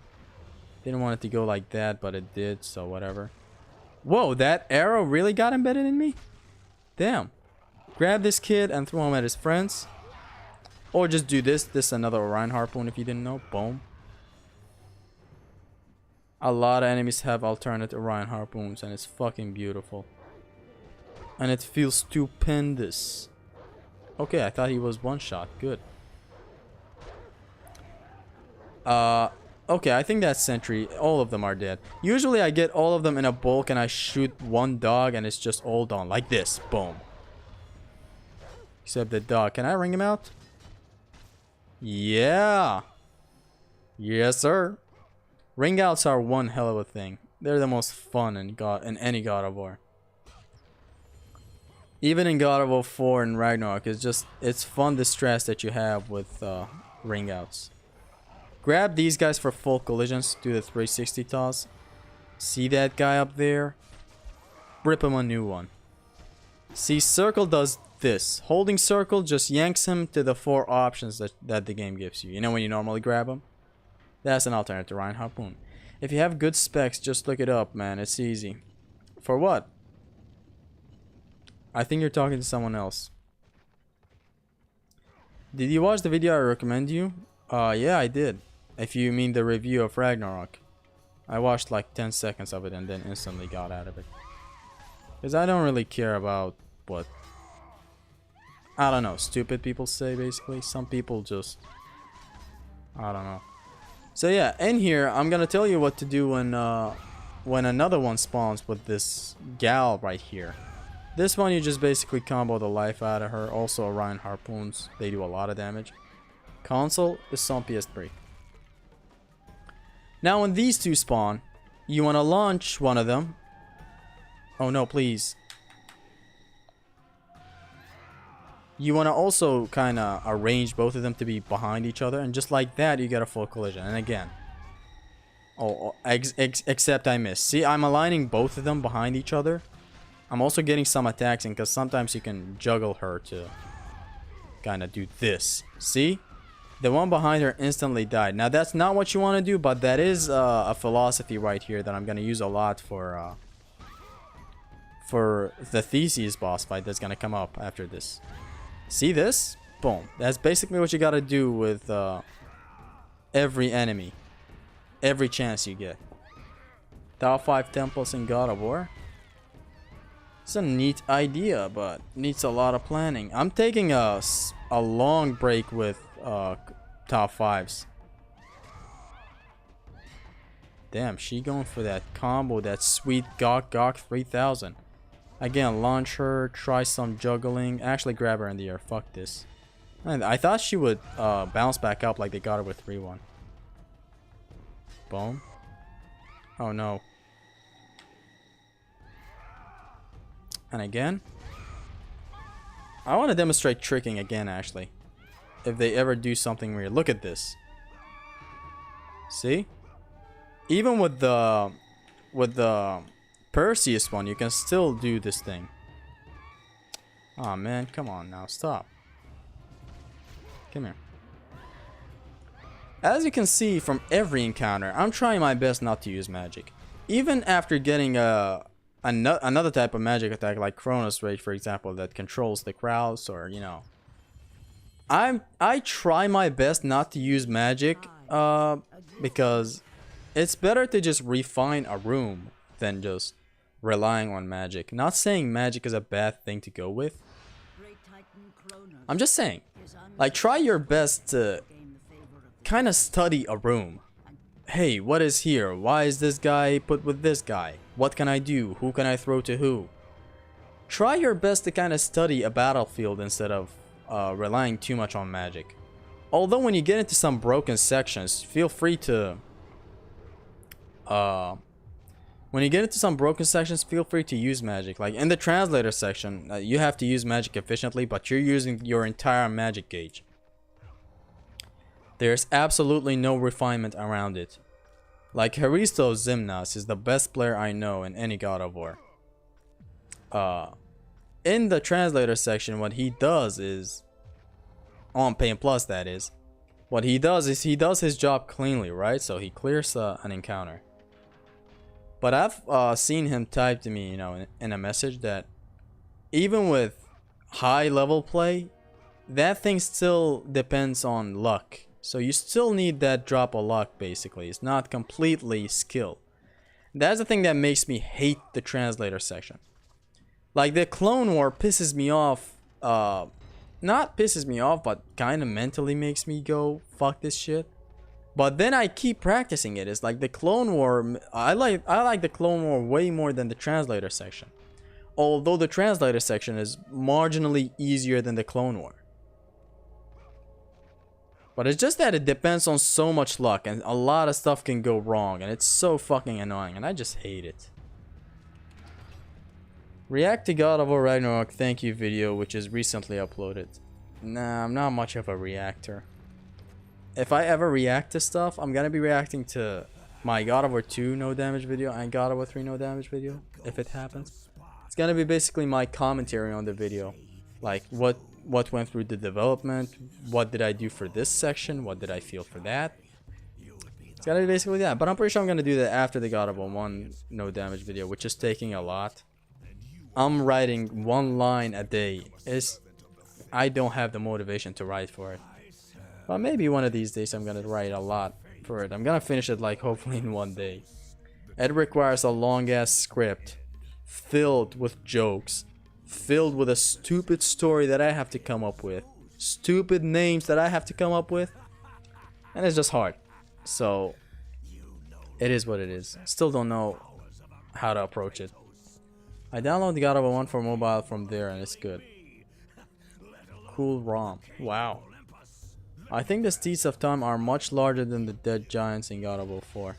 Didn't want it to go like that, but it did, so whatever. Whoa, that arrow really got embedded in me? Damn. Grab this kid and throw him at his friends. Or just do this. This is another Orion Harpoon if you didn't know. Boom. A lot of enemies have alternate Orion Harpoons and it's fucking beautiful. And it feels stupendous. Okay, I thought he was one shot. Good. Okay, I think that's Sentry. All of them are dead. Usually I get all of them in a bulk and I shoot one dog and it's just all done. Like this. Boom. Except the dog. Can I ring him out? Yeah. Yes, sir. Ring outs are one hell of a thing. They're the most fun in any God of War. Even in God of War 4 and Ragnarok, it's fun the stress that you have with ring outs. Grab these guys for full collisions. Do the 360 toss. See that guy up there? Rip him a new one. See, circle does this. Holding circle just yanks him to the 4 options that the game gives you. You know when you normally grab him? That's an alternate to Orion Harpoon. If you have good specs, just look it up, man. It's easy. For what? I think you're talking to someone else. Did you watch the video I recommend you? Yeah, I did. If you mean the review of Ragnarok. I watched like 10 seconds of it and then instantly got out of it. Because I don't really care about what, I don't know, stupid people say, basically. Some people just, I don't know. So yeah, in here, I'm gonna tell you what to do when another one spawns with this gal right here. This one, you just basically combo the life out of her. Also, Orion Harpoons, they do a lot of damage. Console is some PS3. Now, when these two spawn, you want to launch one of them. Oh no, please. You want to also kind of arrange both of them to be behind each other. And just like that, you get a full collision. And again. Oh, except I missed. See, I'm aligning both of them behind each other. I'm also getting some attacks in because sometimes you can juggle her to kind of do this. See? The one behind her instantly died. Now, that's not what you want to do, but that is a philosophy right here that I'm going to use a lot for the Theseus boss fight that's going to come up after this. See this? Boom. That's basically what you got to do with every enemy. Every chance you get. Top 5 temples in God of War. It's a neat idea, but needs a lot of planning. I'm taking a long break with top 5s. Damn, she going for that combo, that sweet Gok 3000. Again, launch her, try some juggling. Actually, grab her in the air. Fuck this. And I thought she would bounce back up like they got her with 3-1. Boom. Oh no. And again. I want to demonstrate tricking again, actually. If they ever do something weird. Look at this. See? Even with the Perseus one, you can still do this thing. Aw, man, come on now, stop. Come here. As you can see from every encounter, I'm trying my best not to use magic. Even after getting another type of magic attack like Chronos Rage, for example, that controls the crowds, or you know, I try my best not to use magic because it's better to just refine a room than just relying on magic. Not saying magic is a bad thing to go with. I'm just saying, like, try your best to kind of study a room. Hey, what is here? Why is this guy put with this guy? What can I do? Who can I throw to who? Try your best to kind of study a battlefield instead of relying too much on magic. Although when you get into some broken sections, feel free to use magic. Like in the translator section, you have to use magic efficiently, but you're using your entire magic gauge. There's absolutely no refinement around it. Like Haristo Zimnas is the best player I know in any God of War. In the translator section, what he does is, on Pain Plus that is, what he does is he does his job cleanly, right? So he clears an encounter. But I've seen him type to me, you know, in a message that even with high level play, that thing still depends on luck. So you still need that drop of luck, basically. It's not completely skill. That's the thing that makes me hate the translator section. Like the Clone War pisses me off, not pisses me off, but kind of mentally makes me go, fuck this shit. But then I keep practicing it. It's like the Clone War, I like the Clone War way more than the translator section. Although the translator section is marginally easier than the Clone War. But it's just that it depends on so much luck and a lot of stuff can go wrong and it's so fucking annoying and I just hate it. React to God of War Ragnarok thank you video which is recently uploaded. Nah, I'm not much of a reactor. If I ever react to stuff, I'm gonna be reacting to my God of War 2 no damage video and God of War 3 no damage video, if it happens. It's gonna be basically my commentary on the video. Like what went through the development, what did I do for this section, what did I feel for that. It's gonna be basically that, but I'm pretty sure I'm gonna do that after the God of War 1 no damage video, which is taking a lot. I'm writing one line a day. I don't have the motivation to write for it. But maybe one of these days I'm gonna write a lot for it. I'm gonna finish it like hopefully in one day. It requires a long ass script filled with jokes, filled with a stupid story that I have to come up with, stupid names that I have to come up with, and it's just hard. So it is what it is. Still don't know how to approach it. I downloaded the God of War 1 for mobile from there and it's good. Cool ROM. Wow. I think the Steeds of Time are much larger than the dead giants in God of War 4.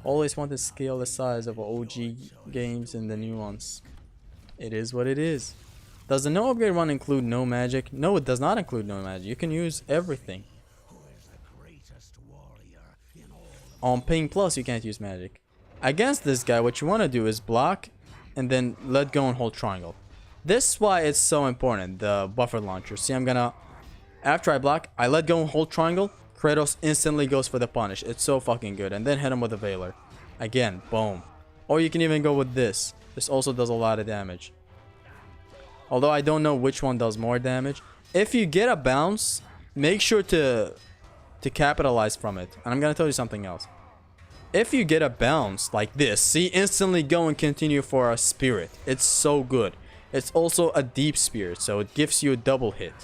Always want to scale the size of OG games in the new ones. It is what it is. Does the no upgrade one include no magic? No, it does not include no magic. You can use everything. On Pain Plus, you can't use magic. Against this guy, what you want to do is block and then let go and hold triangle. This is why it's so important, the buffer launcher. See, I'm gonna... After I block, I let go and hold triangle. Kratos instantly goes for the punish. It's so fucking good. And then hit him with a Veiler. Again, boom. Or you can even go with this. This also does a lot of damage. Although I don't know which one does more damage. If you get a bounce, make sure to capitalize from it. And I'm gonna tell you something else. If you get a bounce like this, see, instantly go and continue for a spirit. It's so good. It's also a deep spirit, so it gives you a double hit.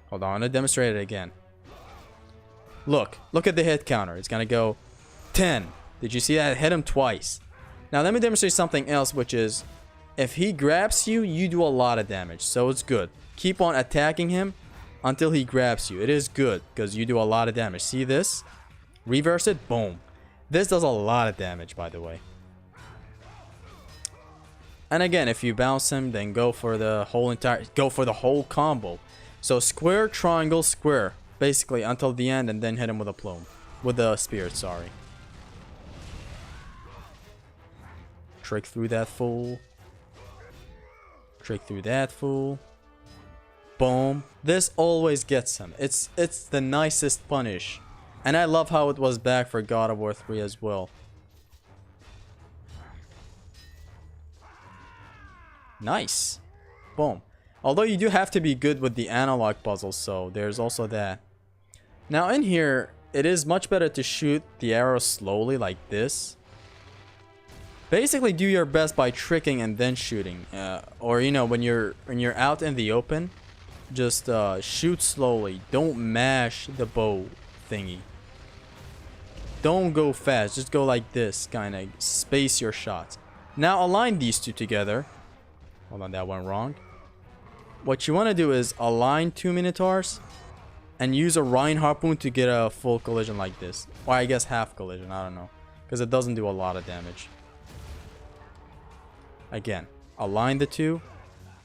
Hold on, I'm gonna demonstrate it again. Look at the hit counter. It's gonna go 10. Did you see that? Hit him twice. Now let me demonstrate something else, which is if he grabs you, you do a lot of damage. So it's good. Keep on attacking him until he grabs you. It is good because you do a lot of damage. See this? Reverse it. Boom. This does a lot of damage, by the way. And again, if you bounce him, then go for the whole combo. So square, triangle, square, basically until the end, and then hit him with a plume, with the spirit. Sorry. Trick through that fool. Trick through that fool. Boom. This always gets him. It's the nicest punish And I love how it was back for God of War 3 as well. Nice. Boom. Although you do have to be good with the analog puzzles, so there's also that. Now in here, it is much better to shoot the arrows slowly like this. Basically do your best by tricking and then shooting. Or you know, when you're out in the open, just shoot slowly. Don't mash the bow thingy. Don't go fast, just go like this, kind of space your shots. Now align these two together. Hold on, that went wrong. What you want to do is align 2 Minotaurs and use a Rhine Harpoon to get a full collision like this. Or I guess half collision, I don't know. Because it doesn't do a lot of damage. Again, align the two.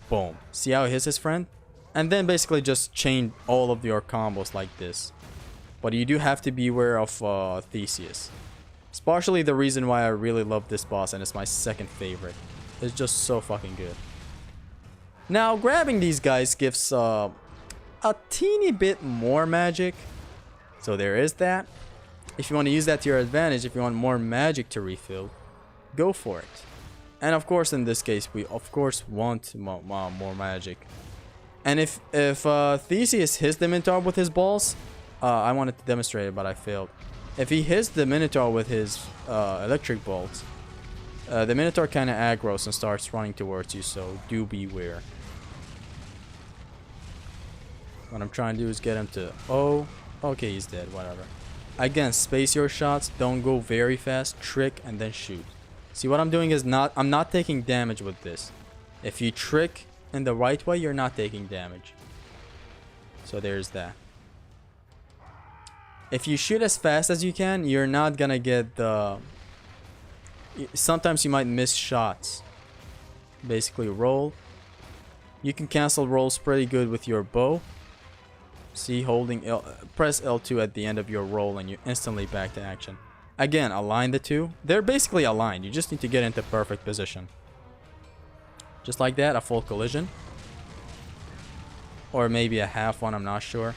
Boom. See how it hits his friend? And then basically just chain all of your combos like this. But you do have to be aware of Theseus. It's partially the reason why I really love this boss and it's my second favorite. It's just so fucking good. Now, grabbing these guys gives a teeny bit more magic. So there is that. If you want to use that to your advantage, if you want more magic to refill, go for it. And of course, in this case, we of course want more magic. And if Theseus hits the Minotaur with his balls, I wanted to demonstrate it, but I failed. If he hits the Minotaur with his electric bolts, the Minotaur kind of aggroes and starts running towards you, so do beware. What I'm trying to do is get him to... Oh, okay, he's dead, whatever. Again, space your shots, don't go very fast, trick, and then shoot. See, what I'm doing is I'm not taking damage with this. If you trick in the right way, you're not taking damage. So there's that. If you shoot as fast as you can, you're not gonna get the... Sometimes you might miss shots. Basically, roll. You can cancel rolls pretty good with your bow. See, press L2 at the end of your roll and you're instantly back to action. Again, align the two. They're basically aligned. You just need to get into perfect position. Just like that, a full collision. Or maybe a half one, I'm not sure.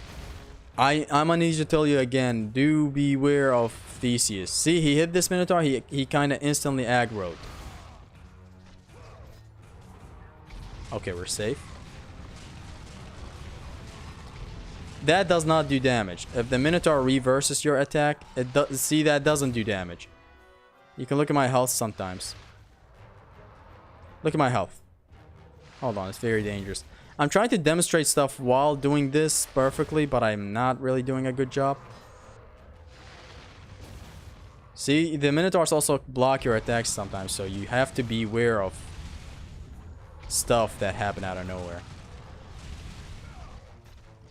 I'm gonna need to tell you again, do beware of Theseus. See, he hit this Minotaur, he kind of instantly aggroed. Okay, we're safe. That does not do damage. If the Minotaur reverses your attack, see, that doesn't do damage. You can look at my health sometimes. Look at my health. Hold on, it's very dangerous. I'm trying to demonstrate stuff while doing this perfectly, but I'm not really doing a good job. See, the Minotaurs also block your attacks sometimes, so you have to be aware of stuff that happen out of nowhere.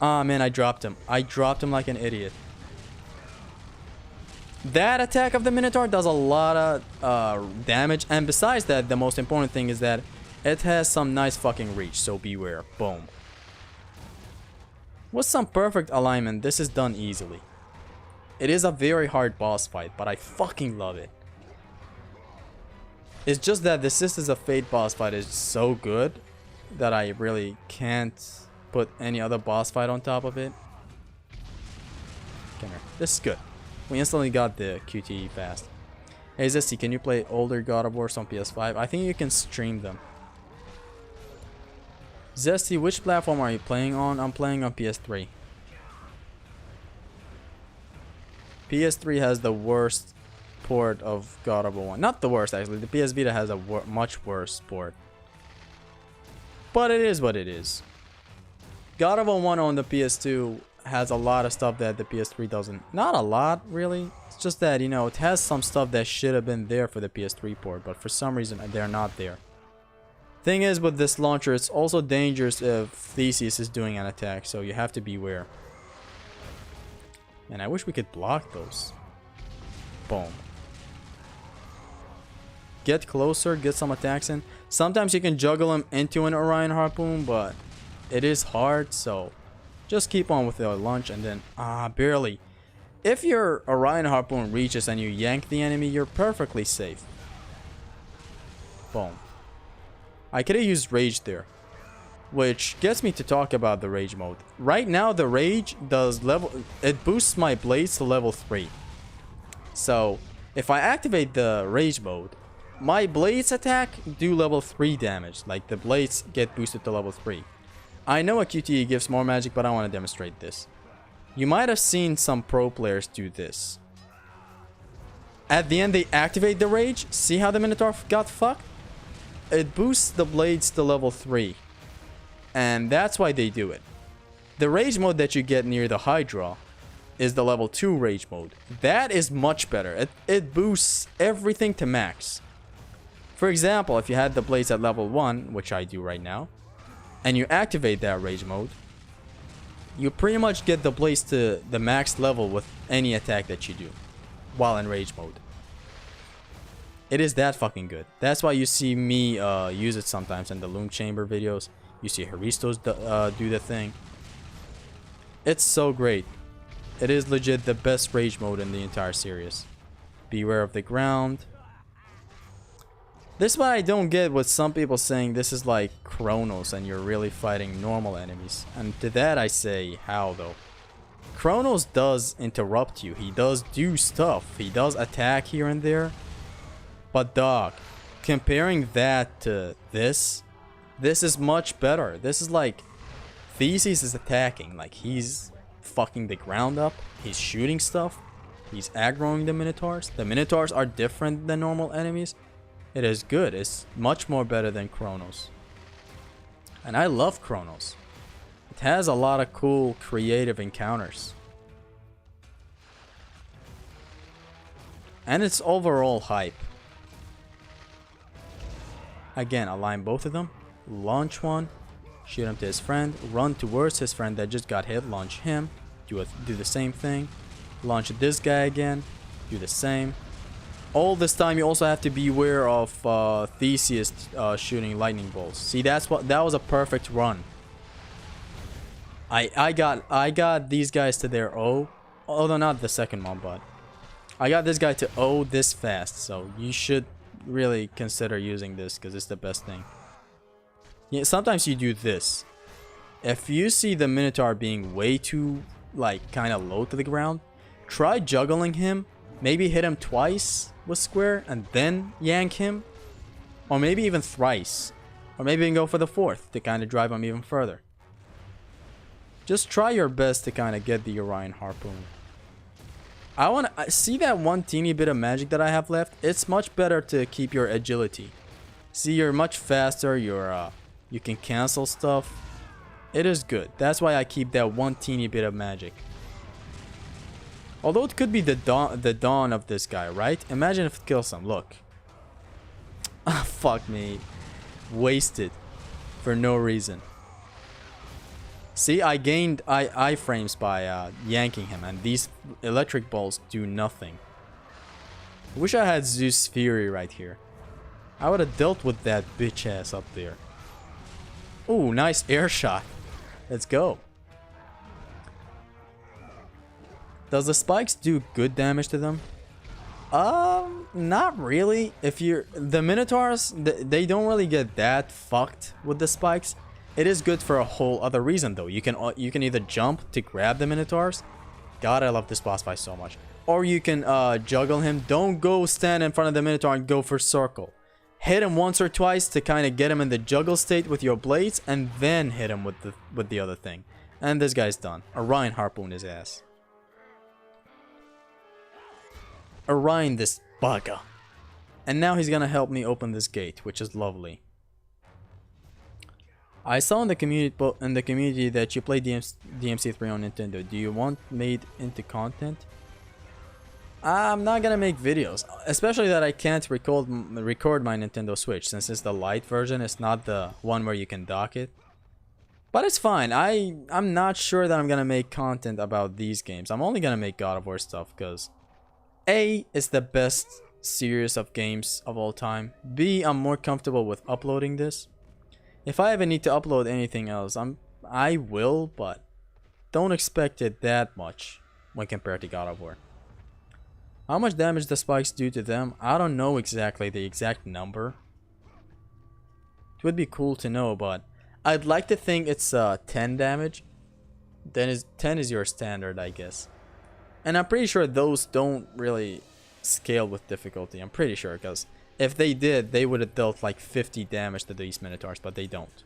Ah, man, I dropped him. I dropped him like an idiot. That attack of the Minotaur does a lot of damage, and besides that, the most important thing is that it has some nice fucking reach, so beware. Boom. With some perfect alignment, this is done easily. It is a very hard boss fight, but I fucking love it. It's just that the Sisters of Fate boss fight is so good that I really can't put any other boss fight on top of it. Come here. This is good. We instantly got the QTE fast. Hey Zesty, can you play older God of Wars on PS5? I think you can stream them. Zesty, which platform are you playing on? I'm playing on PS3. PS3 has the worst port of God of War 1. Not the worst, actually. The PS Vita has a much worse port. But it is what it is. God of War 1 on the PS2 has a lot of stuff that the PS3 doesn't. Not a lot, really. It's just that, you know, it has some stuff that should have been there for the PS3 port, but for some reason they're not there. Thing is, with this launcher, it's also dangerous if Theseus is doing an attack, so you have to beware. And I wish we could block those. Boom. Get closer, get some attacks in. Sometimes you can juggle him into an Orion Harpoon, but it is hard, so just keep on with the launch and then... barely. If your Orion Harpoon reaches and you yank the enemy, you're perfectly safe. Boom. I could have used Rage there. which gets me to talk about the rage mode. Right now, the rage does it boosts my blades to level 3. So, if I activate the rage mode, my blades attack do level 3 damage. Like, the blades get boosted to level 3. I know a QTE gives more magic, but I want to demonstrate this. You might have seen some pro players do this. At the end, they activate the rage. See how the Minotaur got fucked? It boosts the blades to level 3. And that's why they do it. The rage mode that you get near the Hydra is the level 2 rage mode. That is much better. It boosts everything to max. For example, if you had the blades at level 1, which I do right now, and you activate that rage mode, you pretty much get the blades to the max level with any attack that you do while in rage mode. It is that fucking good. That's why you see me use it sometimes in the Loom Chamber videos. You see Haristos do the thing. It's so great. It is legit the best rage mode in the entire series. Beware of the ground. This is what I don't get with some people saying this is like Chronos and you're really fighting normal enemies. And to that I say, how though? Chronos does interrupt you. He does do stuff. He does attack here and there. But dog, comparing that to this is much better. This is like Theseus is attacking. Like he's fucking the ground up. He's shooting stuff. He's aggroing the Minotaurs. The Minotaurs are different than normal enemies. It is good. It's much more better than Chronos. And I love Chronos. It has a lot of cool creative encounters. And it's overall hype. Again, align both of them. Launch one. Shoot him to his friend. Run towards his friend that just got hit. Launch him. Do the same thing. Launch this guy again. Do the same. All this time you also have to beware of Theseus shooting lightning bolts. See, that was a perfect run. I got these guys to their O. Although not the second one, but I got this guy to O this fast. So you should really consider using this because it's the best thing. Yeah, sometimes you do this. If you see the Minotaur being way too like kind of low to the ground, try juggling him. Maybe hit him twice with square and then yank him. Or maybe even thrice. Or maybe even go for the fourth to kind of drive him even further. Just try your best to kind of get the Orion Harpoon. I see that one teeny bit of magic that I have left. It's much better to keep your agility. See, you're much faster. You can cancel stuff. It is good. That's why I keep that one teeny bit of magic. Although it could be the dawn of this guy, right? Imagine if it kills him. Look. Ah, fuck me. Wasted. For no reason. See, I gained iframes by yanking him. And these electric balls do nothing. I wish I had Zeus Fury right here. I would have dealt with that bitch ass up there. Ooh, nice air shot. Let's go. Does the spikes do good damage to them? Not really. If you're the Minotaurs, they don't really get that fucked with the spikes. It is good for a whole other reason though. You can either jump to grab the Minotaurs. God, I love this boss fight so much. Or you can juggle him. Don't go stand in front of the Minotaur and go for circle. Hit him once or twice to kind of get him in the juggle state with your blades, and then hit him with the other thing. And this guy's done. Orion Harpoon his ass. Orion this bugger. And now he's gonna help me open this gate, which is lovely. I saw in the community that you play DMC3 on Nintendo. Do you want made into content? I'm not gonna make videos, especially that I can't record my Nintendo Switch since it's the Lite version. It's not the one where you can dock it. But it's fine. I'm not sure that I'm gonna make content about these games. I'm only gonna make God of War stuff because A, it's the best series of games of all time. B, I'm more comfortable with uploading this. If I ever need to upload anything else, I will, but don't expect it that much when compared to God of War. How much damage the spikes do to them? I don't know exactly the exact number. It would be cool to know, but I'd like to think it's 10 damage. Then 10 is your standard, I guess. And I'm pretty sure those don't really scale with difficulty. I'm pretty sure, because if they did, they would have dealt like 50 damage to these Minotaurs, but they don't.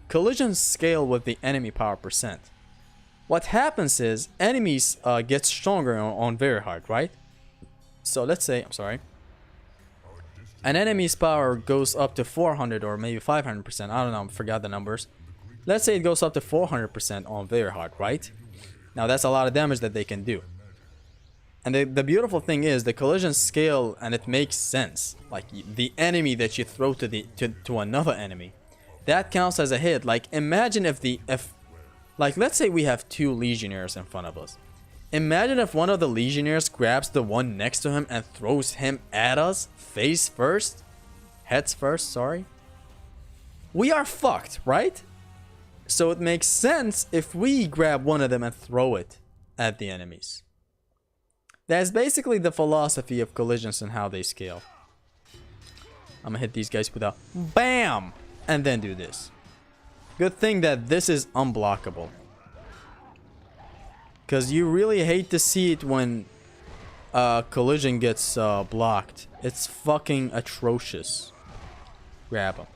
Collisions scale with the enemy power percent. What happens is enemies get stronger on very hard, right? So let's say, I'm sorry, an enemy's power goes up to 400 or maybe 500%. I don't know, I forgot the numbers. Let's say it goes up to 400% on very hard, right? Now that's a lot of damage that they can do. And the beautiful thing is the collision scale, and it makes sense. Like the enemy that you throw to another enemy, that counts as a hit. Like imagine if like let's say we have 2 legionnaires in front of us. Imagine if one of the legionnaires grabs the one next to him and throws him at us face first, heads first, sorry. We are fucked, right? So it makes sense if we grab one of them and throw it at the enemies. That's basically the philosophy of collisions and how they scale. I'm gonna hit these guys with a BAM! And then do this. Good thing that this is unblockable. Because you really hate to see it when collision gets blocked. It's fucking atrocious. Grab him.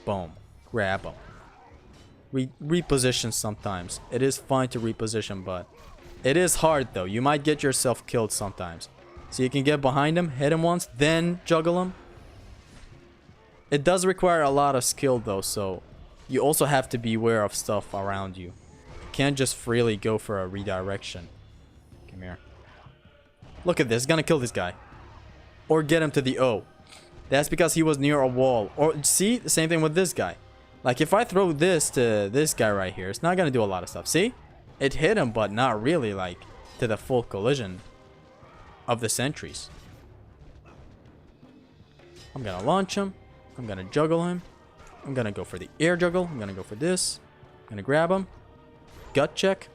Boom. Grab him. Reposition sometimes. It is fine to reposition, but it is hard though. You might get yourself killed sometimes. So you can get behind him, hit him once, then juggle him. It does require a lot of skill though, so you also have to be aware of stuff around you. You can't just freely go for a redirection. Come here. Look at this. Gonna kill this guy. Or get him to the O. That's because he was near a wall. Or see, the same thing with this guy. Like if I throw this to this guy right here, it's not gonna do a lot of stuff. See? It hit him, but not really like to the full collision of the sentries. I'm gonna launch him. I'm gonna juggle him. I'm gonna go for the air juggle. I'm gonna go for this. I'm gonna grab him. Gut check.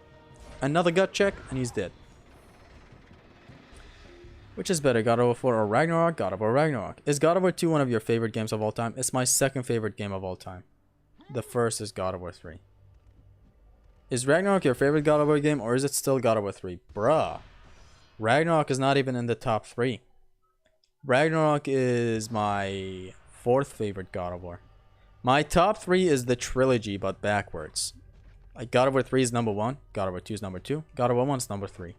Another gut check, and he's dead. Which is better, God of War 4 or Ragnarok? God of War Ragnarok. Is God of War 2 one of your favorite games of all time? It's my second favorite game of all time. The first is God of War 3. Is Ragnarok your favorite God of War game, or is it still God of War 3? Bruh. Ragnarok is not even in the top 3. Ragnarok is my 4th favorite God of War. My top 3 is the trilogy, but backwards. Like God of War 3 is number 1, God of War 2 is number 2, God of War 1 is number 3.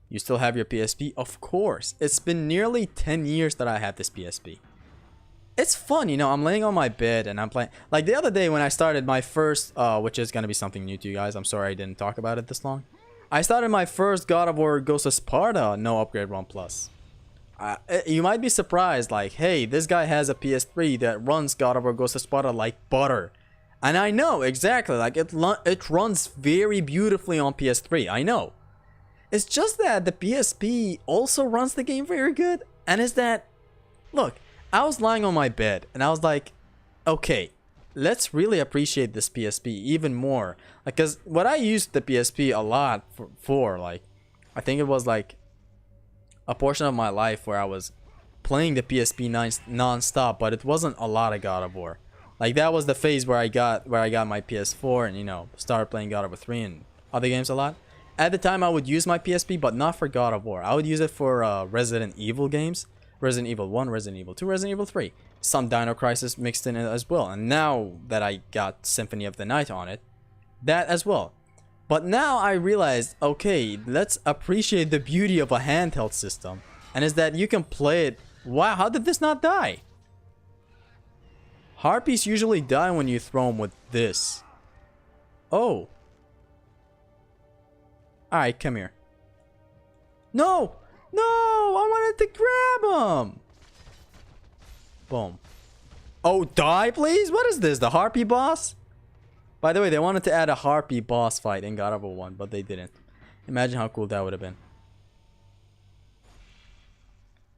You still have your PSP? Of course. It's been nearly 10 years that I had this PSP. It's fun, you know, I'm laying on my bed and I'm playing. Like the other day when I started my first, which is going to be something new to you guys. I'm sorry I didn't talk about it this long. I started my first God of War Ghost of Sparta, no upgrade 1 plus. You might be surprised, like, hey, this guy has a PS3 that runs God of War Ghost of Sparta like butter. And I know, exactly, like it runs very beautifully on PS3, I know. It's just that the PSP also runs the game very good. And is that, look, I was lying on my bed and I was like, okay, let's really appreciate this PSP even more. Like, cause what I used the PSP a lot for like, I think it was like a portion of my life where I was playing the PSP non-stop, but it wasn't a lot of God of War. Like that was the phase where I got my PS4 and, you know, started playing God of War 3 and other games a lot. At the time I would use my PSP, but not for God of War. I would use it for Resident Evil games. Resident Evil 1, Resident Evil 2, Resident Evil 3. Some Dino Crisis mixed in it as well. And now that I got Symphony of the Night on it, that as well. But now I realized, okay, let's appreciate the beauty of a handheld system. And is that you can play it. Wow, how did this not die? Harpies usually die when you throw them with this. Oh. Alright, come here. No! No! I wanted to grab him! Boom. Oh, die, please? What is this? The Harpy boss? By the way, they wanted to add a Harpy boss fight in God of War 1, but they didn't. Imagine how cool that would have been.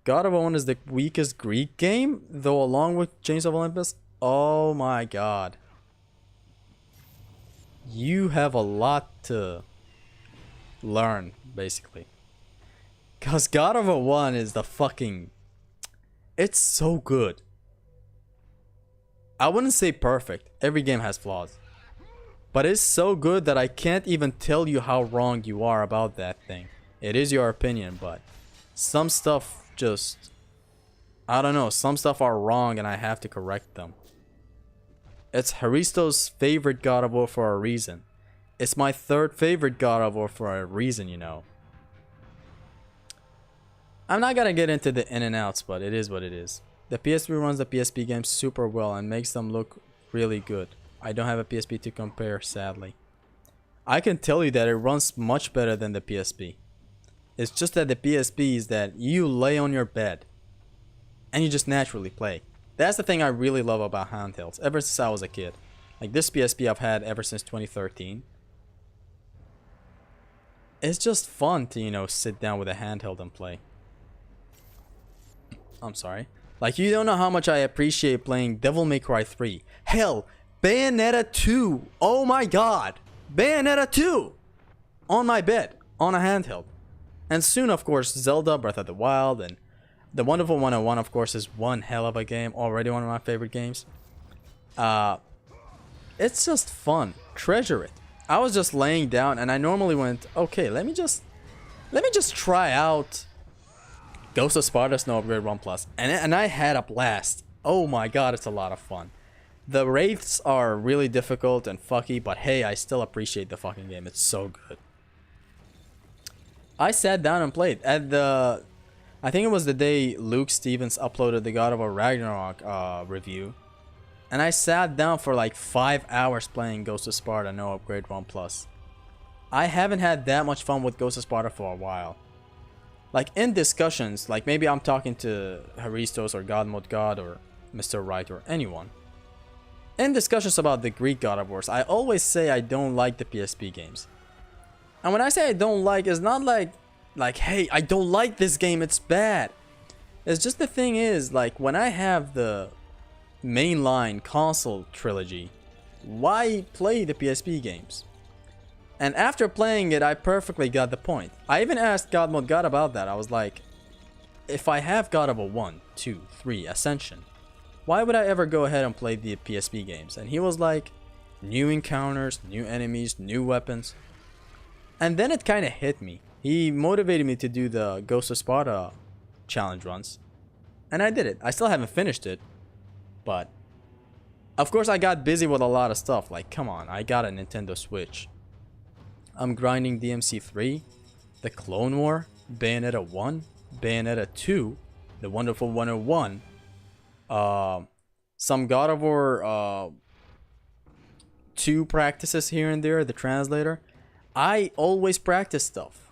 God of War 1 is the weakest Greek game, though along with Chains of Olympus. Oh my god. You have a lot to learn, basically. Because God of War 1 is the fucking... It's so good. I wouldn't say perfect. Every game has flaws. But it's so good that I can't even tell you how wrong you are about that thing. It is your opinion, but some stuff just... I don't know. Some stuff are wrong and I have to correct them. It's Haristo's favorite God of War for a reason. It's my third favorite God of War for a reason, you know. I'm not gonna get into the in and outs, but it is what it is. The PSP runs the PSP games super well and makes them look really good. I don't have a PSP to compare, sadly. I can tell you that it runs much better than the PSP. It's just that the PSP is that you lay on your bed and you just naturally play. That's the thing I really love about handhelds ever since I was a kid. Like this PSP I've had ever since 2013. It's just fun to, you know, sit down with a handheld and play. I'm sorry. Like, you don't know how much I appreciate playing Devil May Cry 3. Hell, Bayonetta 2. Oh my god. Bayonetta 2. On my bed. On a handheld. And soon, of course, Zelda Breath of the Wild. And The Wonderful 101, of course, is one hell of a game. Already one of my favorite games. It's just fun. Treasure it. I was just laying down and I normally went, okay, let me just try out Ghost of Sparta Snow Upgrade 1 Plus. And I had a blast. Oh my god, it's a lot of fun. The wraiths are really difficult and fucky, but hey, I still appreciate the fucking game. It's so good. I sat down and played. At the... I think it was the day Luke Stevens uploaded the God of War Ragnarok review. And I sat down for like 5 hours playing Ghost of Sparta No Upgrade 1 Plus. I haven't had that much fun with Ghost of Sparta for a while. Like in discussions, like maybe I'm talking to Haristos or God Mode God or Mr. Wright or anyone. In discussions about the Greek God of Wars, I always say I don't like the PSP games. And when I say I don't like, it's not like hey, I don't like this game, it's bad. It's just the thing is, like when I have the mainline console trilogy, why play the PSP games? And after playing it, I perfectly got the point. I even asked God Mode God about that. I was like, if I have God of War 1, 2, 3, Ascension, why would I ever go ahead and play the PSP games? And he was like, new encounters, new enemies, new weapons. And then it kind of hit me. He motivated me to do the Ghost of Sparta challenge runs. And I did it. I still haven't finished it. But, of course I got busy with a lot of stuff. Like, come on, I got a Nintendo Switch. I'm grinding DMC 3, the Clone War, Bayonetta 1, Bayonetta 2, the Wonderful 101, some God of War 2 practices here and there, the translator. I always practice stuff.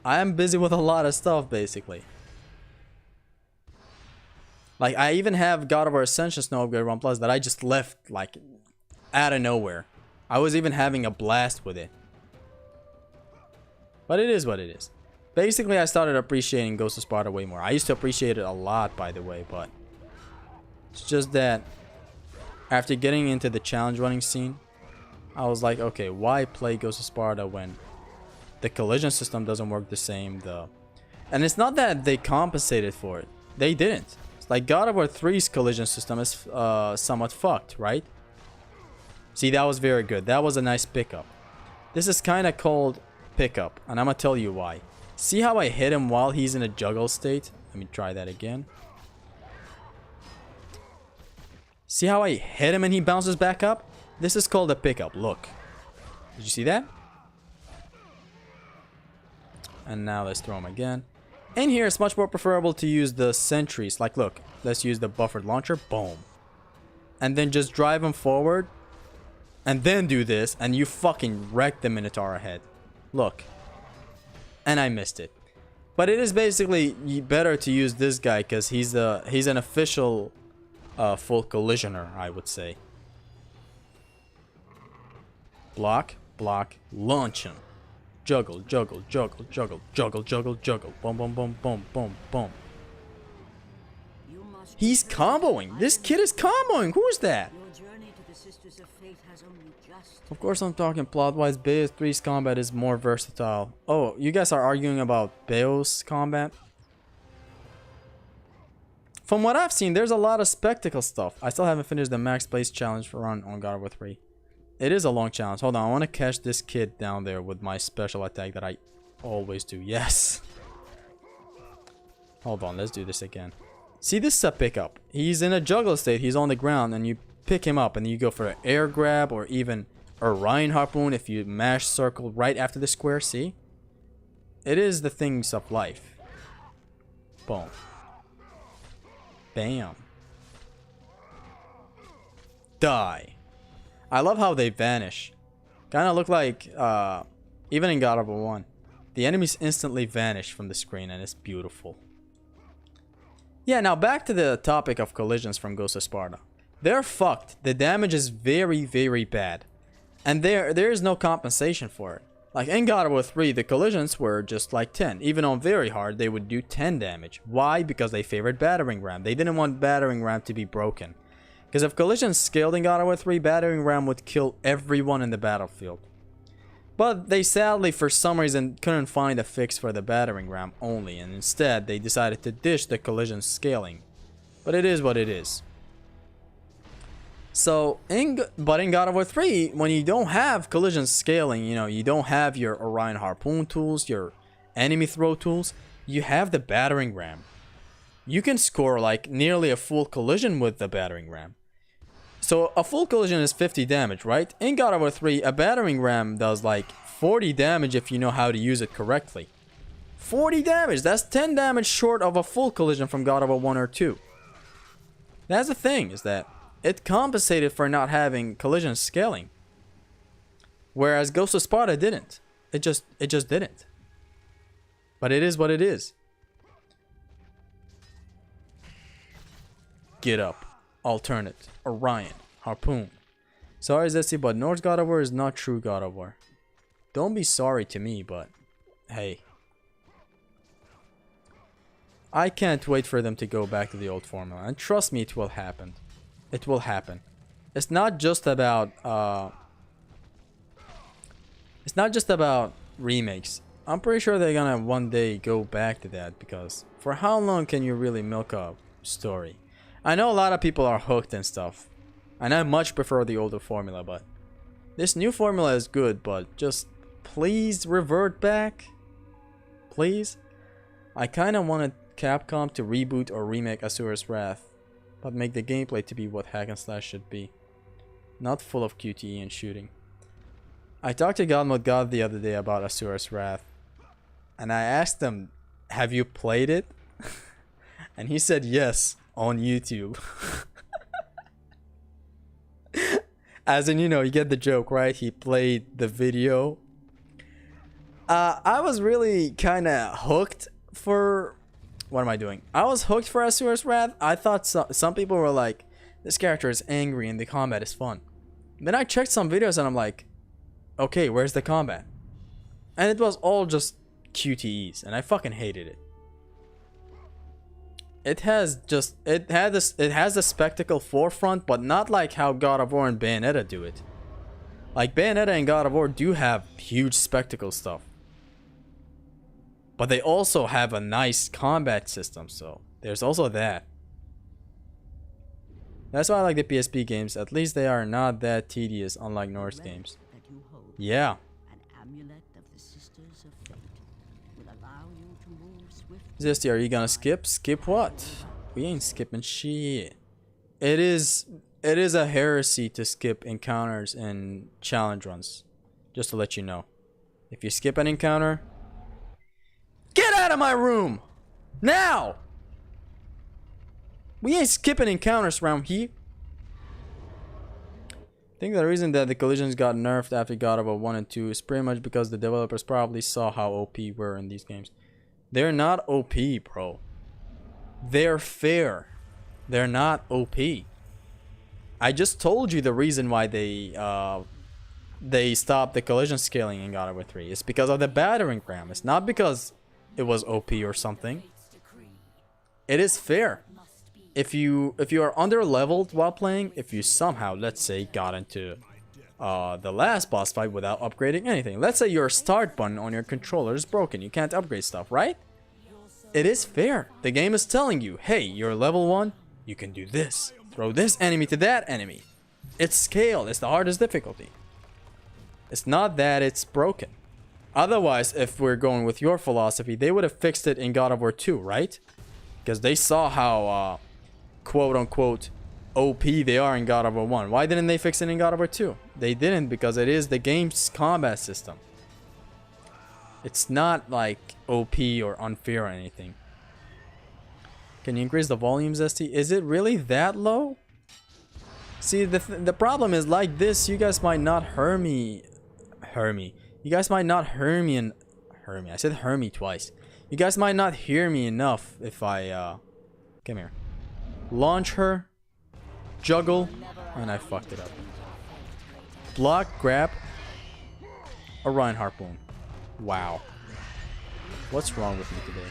I am busy with a lot of stuff, basically. Like, I even have God of War Ascension Snow Upgrade 1 Plus that I just left, like, out of nowhere. I was even having a blast with it. But it is what it is. Basically, I started appreciating Ghost of Sparta way more. I used to appreciate it a lot, by the way, but... it's just that... after getting into the challenge running scene, I was like, okay, why play Ghost of Sparta when the collision system doesn't work the same? And it's not that they compensated for it. They didn't. It's like God of War 3's collision system is somewhat fucked, right? See, that was very good. That was a nice pickup. This is kind of called pickup, and I'm gonna tell you why. See how I hit him while he's in a juggle state? Let me try that again. See how I hit him and he bounces back up? This is called a pickup. Look. Did you see that? And now let's throw him again. In here, it's much more preferable to use the sentries. Like, look. Let's use the buffered launcher. Boom. And then just drive him forward. And then do this. And you fucking wreck the Minotaur head. Look. And I missed it. But it is basically better to use this guy because he's an official full collisioner, I would say. Block, block, launch him. Juggle, juggle, juggle, juggle, juggle, juggle, juggle. Boom, boom, boom, boom, boom, boom. He's comboing. This kid is comboing. Who is that? Of course I'm talking plot-wise. Bayo 3's combat is more versatile. Oh, you guys are arguing about Bayo's combat? from what I've seen, there's a lot of spectacle stuff. I still haven't finished the max place challenge run on God of War 3. It is a long challenge. Hold on, I want to catch this kid down there with my special attack that I always do. Yes. Hold on, let's do this again. See, this is a pickup. He's in a juggle state. He's on the ground, and you pick him up, and you go for an air grab or even Orion harpoon if you mash circle right after the square. See? It is the things of life. Boom. Bam. Die. I love how they vanish. Kind of look like, even in God of War 1. The enemies instantly vanish from the screen, and it's beautiful. Yeah, now back to the topic of collisions from Ghost of Sparta. They're fucked. The damage is very, very bad. And there is no compensation for it. Like in God of War 3, the collisions were just like 10. Even on very hard, they would do 10 damage. Why? Because they favored battering ram. They didn't want battering ram to be broken. Because if collisions scaled in God of War 3, battering ram would kill everyone in the battlefield. But they sadly, for some reason, couldn't find a fix for the battering ram only, and instead they decided to ditch the collision scaling. But it is what it is. So, in God of War 3, when you don't have collision scaling, you know, you don't have your Orion harpoon tools, your enemy throw tools, you have the battering ram. You can score like nearly a full collision with the battering ram. So a full collision is 50 damage, right? In God of War 3, a battering ram does like 40 damage if you know how to use it correctly. 40 damage! That's 10 damage short of a full collision from God of War 1 or 2. That's the thing, is that it compensated for not having collision scaling. Whereas Ghost of Sparta didn't. It just didn't. But it is what it is. Get up. Alternate. Orion. Harpoon. Sorry, Zesty, but Norse God of War is not true God of War. Don't be sorry to me, but hey. I can't wait for them to go back to the old formula. And trust me, it will happen. It will happen. It's not just about remakes. I'm pretty sure they're gonna one day go back to that, because for how long can you really milk a story? I know a lot of people are hooked and stuff, and I much prefer the older formula, but this new formula is good, but just please revert back. Please. I kind of wanted Capcom to reboot or remake Asura's Wrath, but make the gameplay to be what hack and slash should be, not full of QTE and shooting. I talked to Godmode God the other day about Asura's Wrath, and I asked him, have you played it? And he said yes, on YouTube. As in, you know, you get the joke, right? He played the video. I was really kind of hooked for... What am I doing? I was hooked for Asura's Wrath. I thought some people were like, this character is angry and the combat is fun. Then I checked some videos and I'm like, okay, where's the combat? And it was all just QTEs, and I fucking hated it. It has a spectacle forefront, but not like how God of War and Bayonetta do it. Like Bayonetta and God of War do have huge spectacle stuff, but they also have a nice combat system, so there's also that. That's why I like the PSP games. At least they are not that tedious, unlike Norse games. Yeah. Zesty, are you gonna skip? Skip what? We ain't skipping shit. It is a heresy to skip encounters in challenge runs. Just to let you know. If you skip an encounter, get out of my room! Now! We ain't skipping encounters around here. I think the reason that the collisions got nerfed after God of War 1 and 2 is pretty much because the developers probably saw how OP were in these games. They're not OP, bro. They're fair. They're not OP. I just told you the reason why they stopped the collision scaling in God of War 3. It's because of the battering ram. It's not because it was OP or something. It is fair. If you are under leveled while playing, if you somehow, let's say, got into the last boss fight without upgrading anything. Let's say your start button on your controller is broken. You can't upgrade stuff, right? it is fair. The game is telling you, hey, you're level 1, you can do this. Throw this enemy to that enemy. It's scaled. It's the hardest difficulty. It's not that it's broken. Otherwise, if we're going with your philosophy, they would have fixed it in God of War 2, right? Because they saw how, quote-unquote, OP they are in God of War 1. Why didn't they fix it in God of War 2? They didn't because it is the game's combat system. It's not like OP or unfair or anything. Can you increase the volume, Zesty? Is it really that low? See, the problem is like this, you guys might not hear me. You guys might not hear me and hear me. I said hear me twice. You guys might not hear me enough if I come here. Launch her, juggle, and I fucked it up. Block, grab, Orion Harpoon. Wow. What's wrong with me today?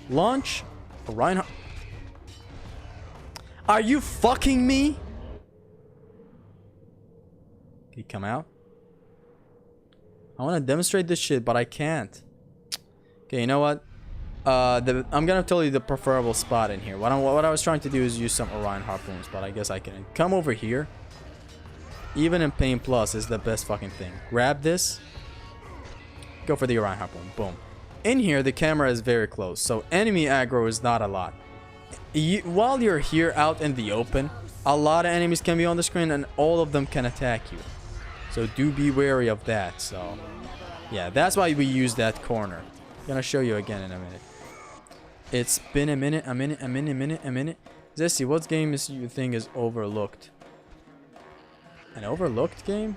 Launch, Orion Are you fucking me? Can you come out? I want to demonstrate this shit, but I can't. Okay, you know what? I'm gonna tell you the preferable spot in here. What I was trying to do is use some Orion Harpoons, but I guess I can come over here. Even in Pain Plus is the best fucking thing. Grab this. Go for the Orion Harpoon. Boom. In here, the camera is very close, so enemy aggro is not a lot. While you're here out in the open, a lot of enemies can be on the screen and all of them can attack you. So do be wary of that. So yeah, that's why we use that corner. I'm gonna show you again in a minute. It's been a minute. Zesty, what game is you think is overlooked? An overlooked game?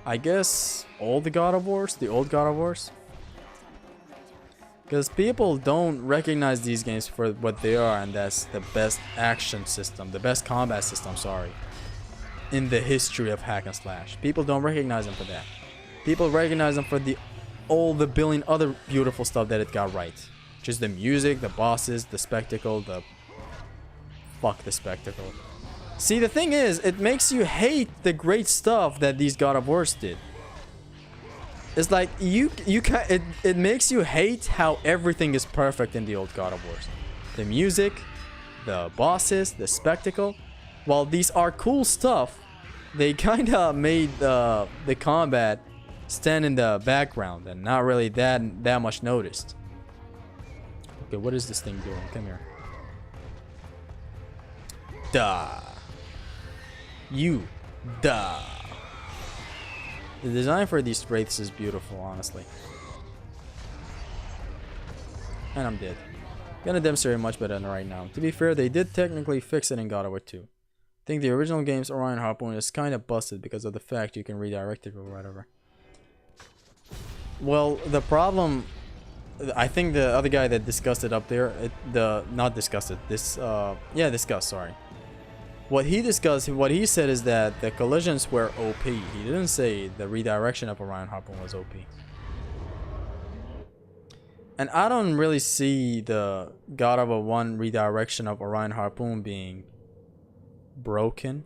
I guess all the God of Wars, the old God of Wars. Because people don't recognize these games for what they are, and that's the best action system, the best combat system, sorry, in the history of hack and slash. People don't recognize them for that. People recognize them for all the billion other beautiful stuff that it got right. Just the music, the bosses, the spectacle, fuck the spectacle. See, the thing is, it makes you hate the great stuff that these God of Wars did. It's like it makes you hate how everything is perfect in the old God of Wars. The music, the bosses, the spectacle. While these are cool stuff, they kind of made the combat stand in the background and not really that much noticed. Okay, what is this thing doing? Come here. Duh. You. Duh. The design for these wraiths is beautiful, honestly. And I'm dead. Gonna demonstrate much better than right now. To be fair, they did technically fix it in God of War 2. I think the original game's Orion Harpoon is kind of busted because of the fact you can redirect it or whatever. Well, the problem, I think the other guy that discussed it up there, discussed, sorry. What he said is that the collisions were OP. He didn't say the redirection of Orion Harpoon was OP. And I don't really see the God of War 1 redirection of Orion Harpoon being broken.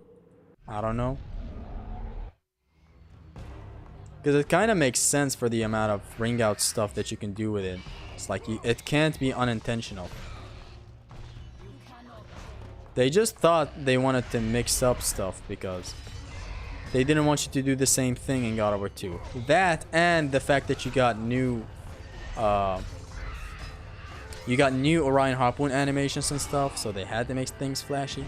I don't know. Because it kind of makes sense for the amount of ring out stuff that you can do with it. It's like it can't be unintentional. They just thought they wanted to mix up stuff because they didn't want you to do the same thing in God of War 2. That and the fact that you got new Orion Harpoon animations and stuff, so they had to make things flashy.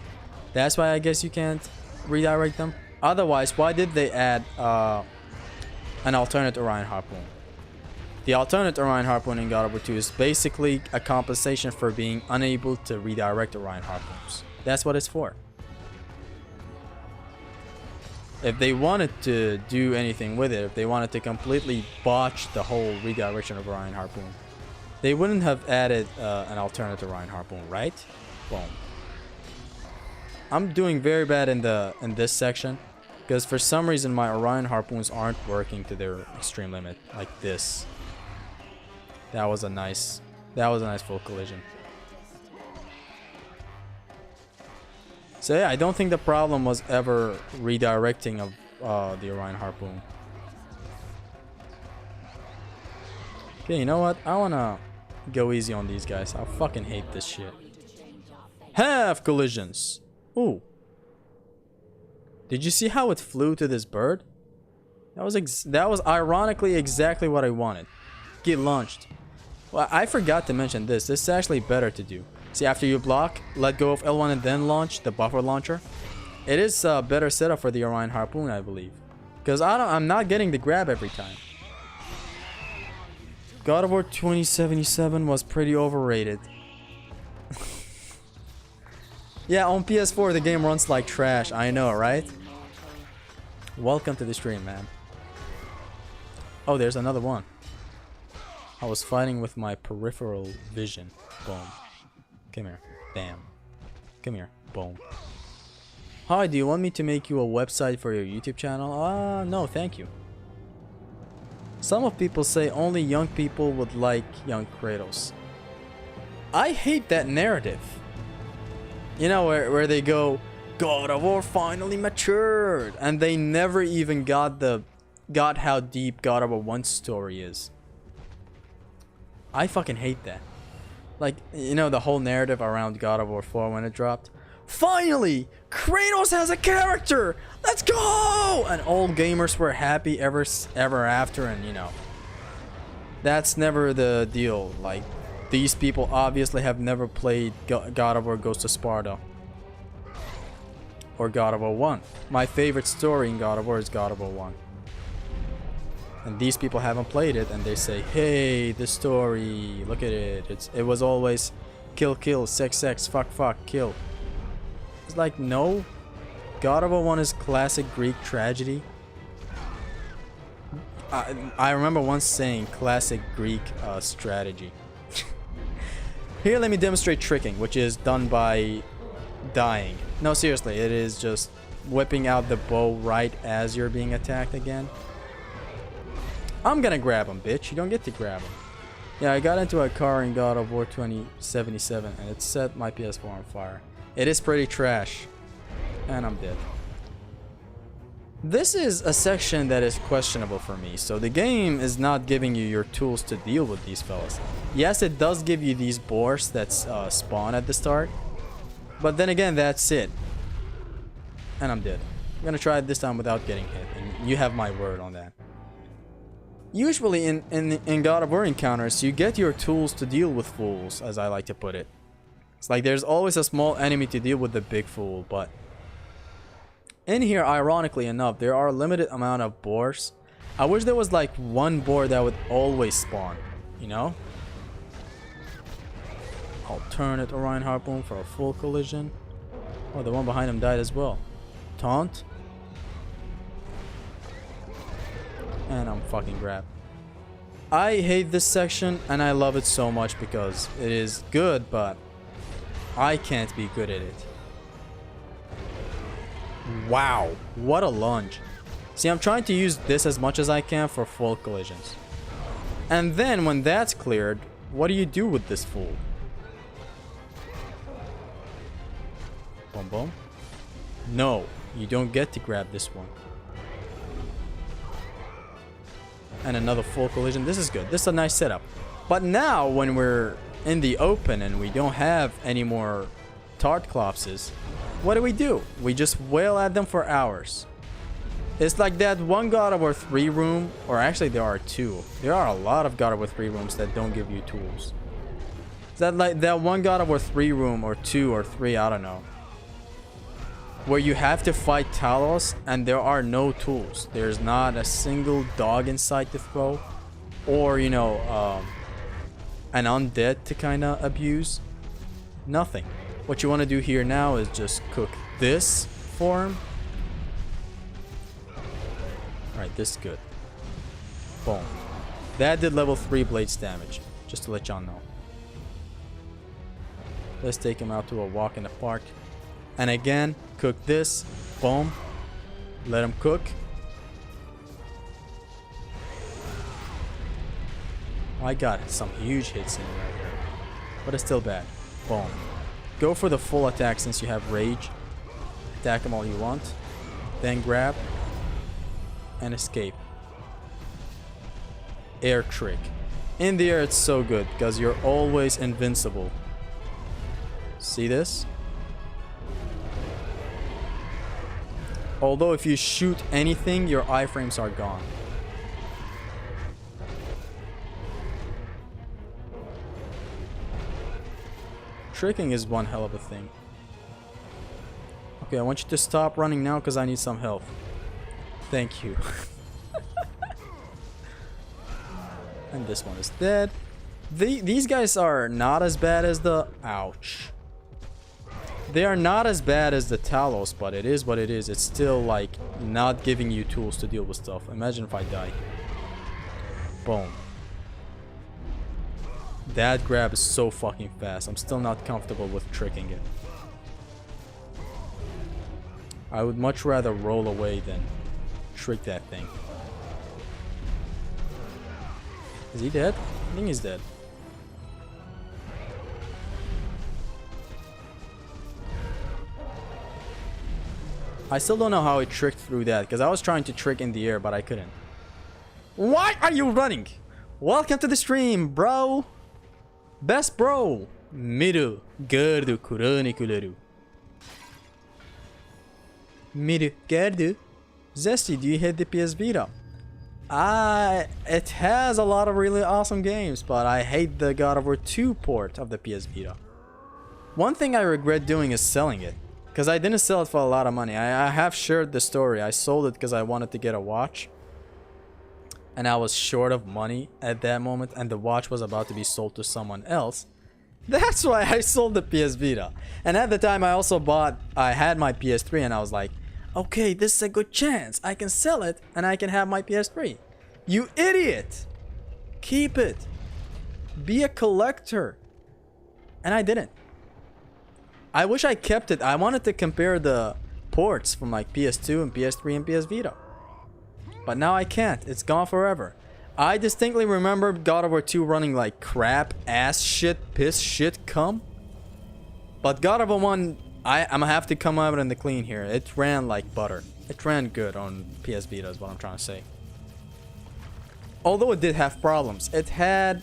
That's why I guess you can't redirect them. Otherwise, why did they add an alternate Orion Harpoon? The alternate Orion Harpoon in God of War 2 is basically a compensation for being unable to redirect Orion Harpoons. That's what it's for. If they wanted to do anything with it, if they wanted to completely botch the whole redirection of Orion Harpoon, they wouldn't have added an alternate Orion Harpoon, right? Boom. I'm doing very bad in this section because for some reason my Orion Harpoons aren't working to their extreme limit like this. That was a nice full collision. So yeah, I don't think the problem was ever redirecting of the Orion Harpoon. Okay, you know what? I wanna go easy on these guys. I fucking hate this shit. Half collisions. Ooh. Did you see how it flew to this bird? That was ironically exactly what I wanted. Get launched. Well, I forgot to mention this. This is actually better to do. See, after you block, let go of L1 and then launch the buffer launcher. It is a better setup for the Orion Harpoon, I believe. Because I'm not getting the grab every time. God of War 2077 was pretty overrated. Yeah, on PS4 the game runs like trash. I know, right? Welcome to the stream, man. Oh, there's another one. I was fighting with my peripheral vision. Boom. Come here. Bam. Come here. Boom. Hi, do you want me to make you a website for your YouTube channel? No, thank you. Some of people say only young people would like young Kratos. I hate that narrative. You know, where they go, God of War finally matured, and they never even got how deep God of War 1's story is. I fucking hate that. Like, you know, the whole narrative around God of War 4 when it dropped. Finally, Kratos has a character. Let's go! And all gamers were happy ever after, and you know, that's never the deal. Like, these people obviously have never played God of War Ghost of Sparta or God of War 1. My favorite story in God of War is God of War 1. And these people haven't played it, and they say, hey, the story, look at it. It was always kill, kill, sex, sex, fuck, fuck, kill. It's like, no. God of War 1 is classic Greek tragedy. I remember once saying classic Greek strategy. Here, let me demonstrate tricking, which is done by dying. No, seriously, it is just whipping out the bow right as you're being attacked again. I'm gonna grab him, bitch. You don't get to grab him. Yeah, I got into a car in God of War 2077 and it set my PS4 on fire. It is pretty trash. And I'm dead. This is a section that is questionable for me. So the game is not giving you your tools to deal with these fellas. Yes, it does give you these boars that spawn at the start. But then again, that's it. And I'm dead. I'm gonna try it this time without getting hit. And you have my word on that. Usually in God of War encounters, you get your tools to deal with fools, as I like to put it. It's like there's always a small enemy to deal with the big fool, but in here, ironically enough, there are a limited amount of boars. I wish there was like one boar that would always spawn, you know? Alternate Orion Harpoon for a full collision. Oh, the one behind him died as well. Taunt. And I'm fucking grabbed. I hate this section and I love it so much because it is good, but I can't be good at it. Wow, what a lunge. See, I'm trying to use this as much as I can for full collisions. And then when that's cleared, what do you do with this fool? Boom, boom. No, you don't get to grab this one. And another full collision. This is good. This is a nice setup. But now when we're in the open and we don't have any more Tartklopses, what do? We just wail at them for hours. It's like that one God of War 3 room, or actually there are two. There are a lot of God of War 3 rooms that don't give you tools. Is that like that one God of War 3 room, or 2 or 3, I don't know, where you have to fight Talos and there are no tools. There's not a single dog in sight to throw, or you know, an undead to kind of abuse. Nothing. What you want to do here now is just cook this for him. Alright, this is good. Boom. That did level 3 blades damage, just to let y'all know. Let's take him out to a walk in the park. And again, cook this. Boom. Let him cook. I got some huge hits in right here. But it's still bad. Boom. Go for the full attack since you have rage. Attack him all you want. Then grab. And escape. Air trick. In the air, it's so good because you're always invincible. See this? Although if you shoot anything, your iframes are gone. Tricking is one hell of a thing. Okay, I want you to stop running now because I need some health. Thank you. And this one is dead. These guys are not as bad as the... Ouch. They are not as bad as the Talos, but it is what it is. It's still like not giving you tools to deal with stuff. Imagine if I die. Boom. That grab is so fucking fast. I'm still not comfortable with tricking it. I would much rather roll away than trick that thing. Is he dead? I think he's dead. I still don't know how I tricked through that, because I was trying to trick in the air, but I couldn't. Why are you running? Welcome to the stream, bro. Best bro. Miru, gardu, kurani kuleru. Miru, gardu. Zesty, do you hate the PS Vita? It has a lot of really awesome games, but I hate the God of War 2 port of the PS Vita. One thing I regret doing is selling it. Because I didn't sell it for a lot of money. I have shared the story. I sold it because I wanted to get a watch. And I was short of money at that moment. And the watch was about to be sold to someone else. That's why I sold the PS Vita. And at the time I also I had my PS3 and I was like, okay, this is a good chance. I can sell it and I can have my PS3. You idiot! Keep it. Be a collector. And I didn't. I wish I kept it. I wanted to compare the ports from like PS2 and PS3 and PS Vita. But now I can't. It's gone forever. I distinctly remember God of War 2 running like crap, ass shit, piss shit, cum. But God of War 1, I'm gonna have to come out in the clean here. It ran like butter. It ran good on PS Vita is what I'm trying to say. Although it did have problems. It had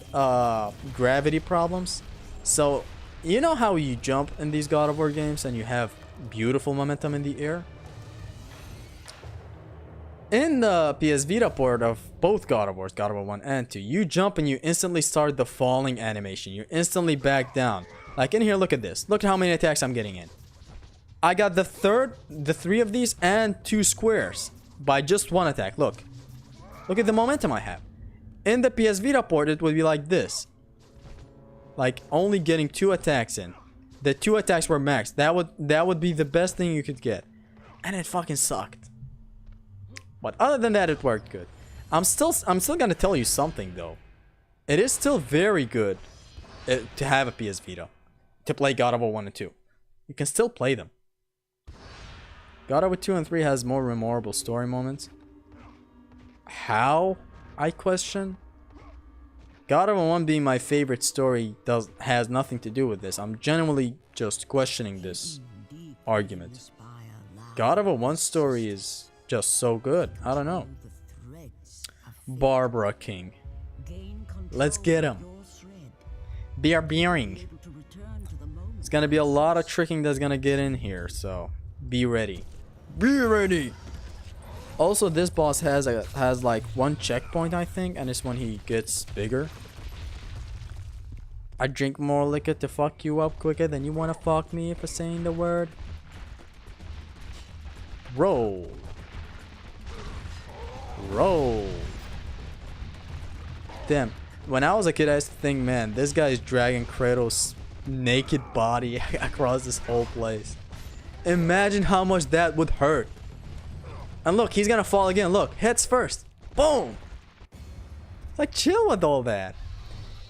gravity problems. So... you know how you jump in these God of War games and you have beautiful momentum in the air? In the PS Vita port of both God of Wars, God of War 1 and 2, you jump and you instantly start the falling animation. You instantly back down. Like in here, look at this. Look at how many attacks I'm getting in. I got the three of these and 2 squares by just 1 attack. Look. Look at the momentum I have. In the PS Vita port, it would be like this. Like only getting 2 attacks in. The 2 attacks were max. That would be the best thing you could get. And it fucking sucked. But other than that, it worked good. I'm still gonna tell you something though. It is still very good to have a PS Vita. To play God of War 1 and 2. You can still play them. God of War 2 and 3 has more memorable story moments. How? I question. God of War 1 being my favorite story has nothing to do with this. I'm genuinely just questioning this argument. God of War 1 story is just so good. I don't know. Barbara King. Let's get him. Bearing. It's gonna be a lot of tricking that's gonna get in here, so be ready. Be ready! Also, this boss has like 1 checkpoint, I think, and it's when he gets bigger. I drink more liquor to fuck you up quicker than you wanna fuck me for saying the word. Roll. Roll. Damn. When I was a kid, I used to think, man, this guy is dragging Kratos' naked body across this whole place. Imagine how much that would hurt. And look, he's gonna fall again. Look, heads first. Boom! Like, chill with all that.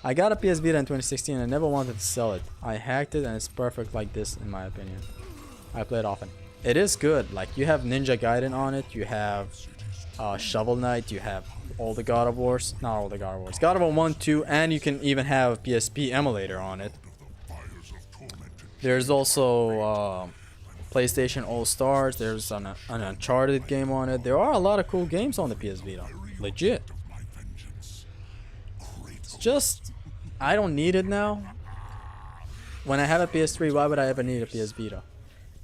I got a PS Vita in 2016 and I never wanted to sell it. I hacked it and it's perfect like this, in my opinion. I play it often. It is good. Like, you have Ninja Gaiden on it. You have Shovel Knight. You have all the God of Wars. Not all the God of Wars. God of War 1, 2, and you can even have PSP emulator on it. There's also... PlayStation All Stars. There's an Uncharted game on it. There are a lot of cool games on the PS Vita. Legit. just... I don't need it now. When I have a PS3, why would I ever need a PS Vita?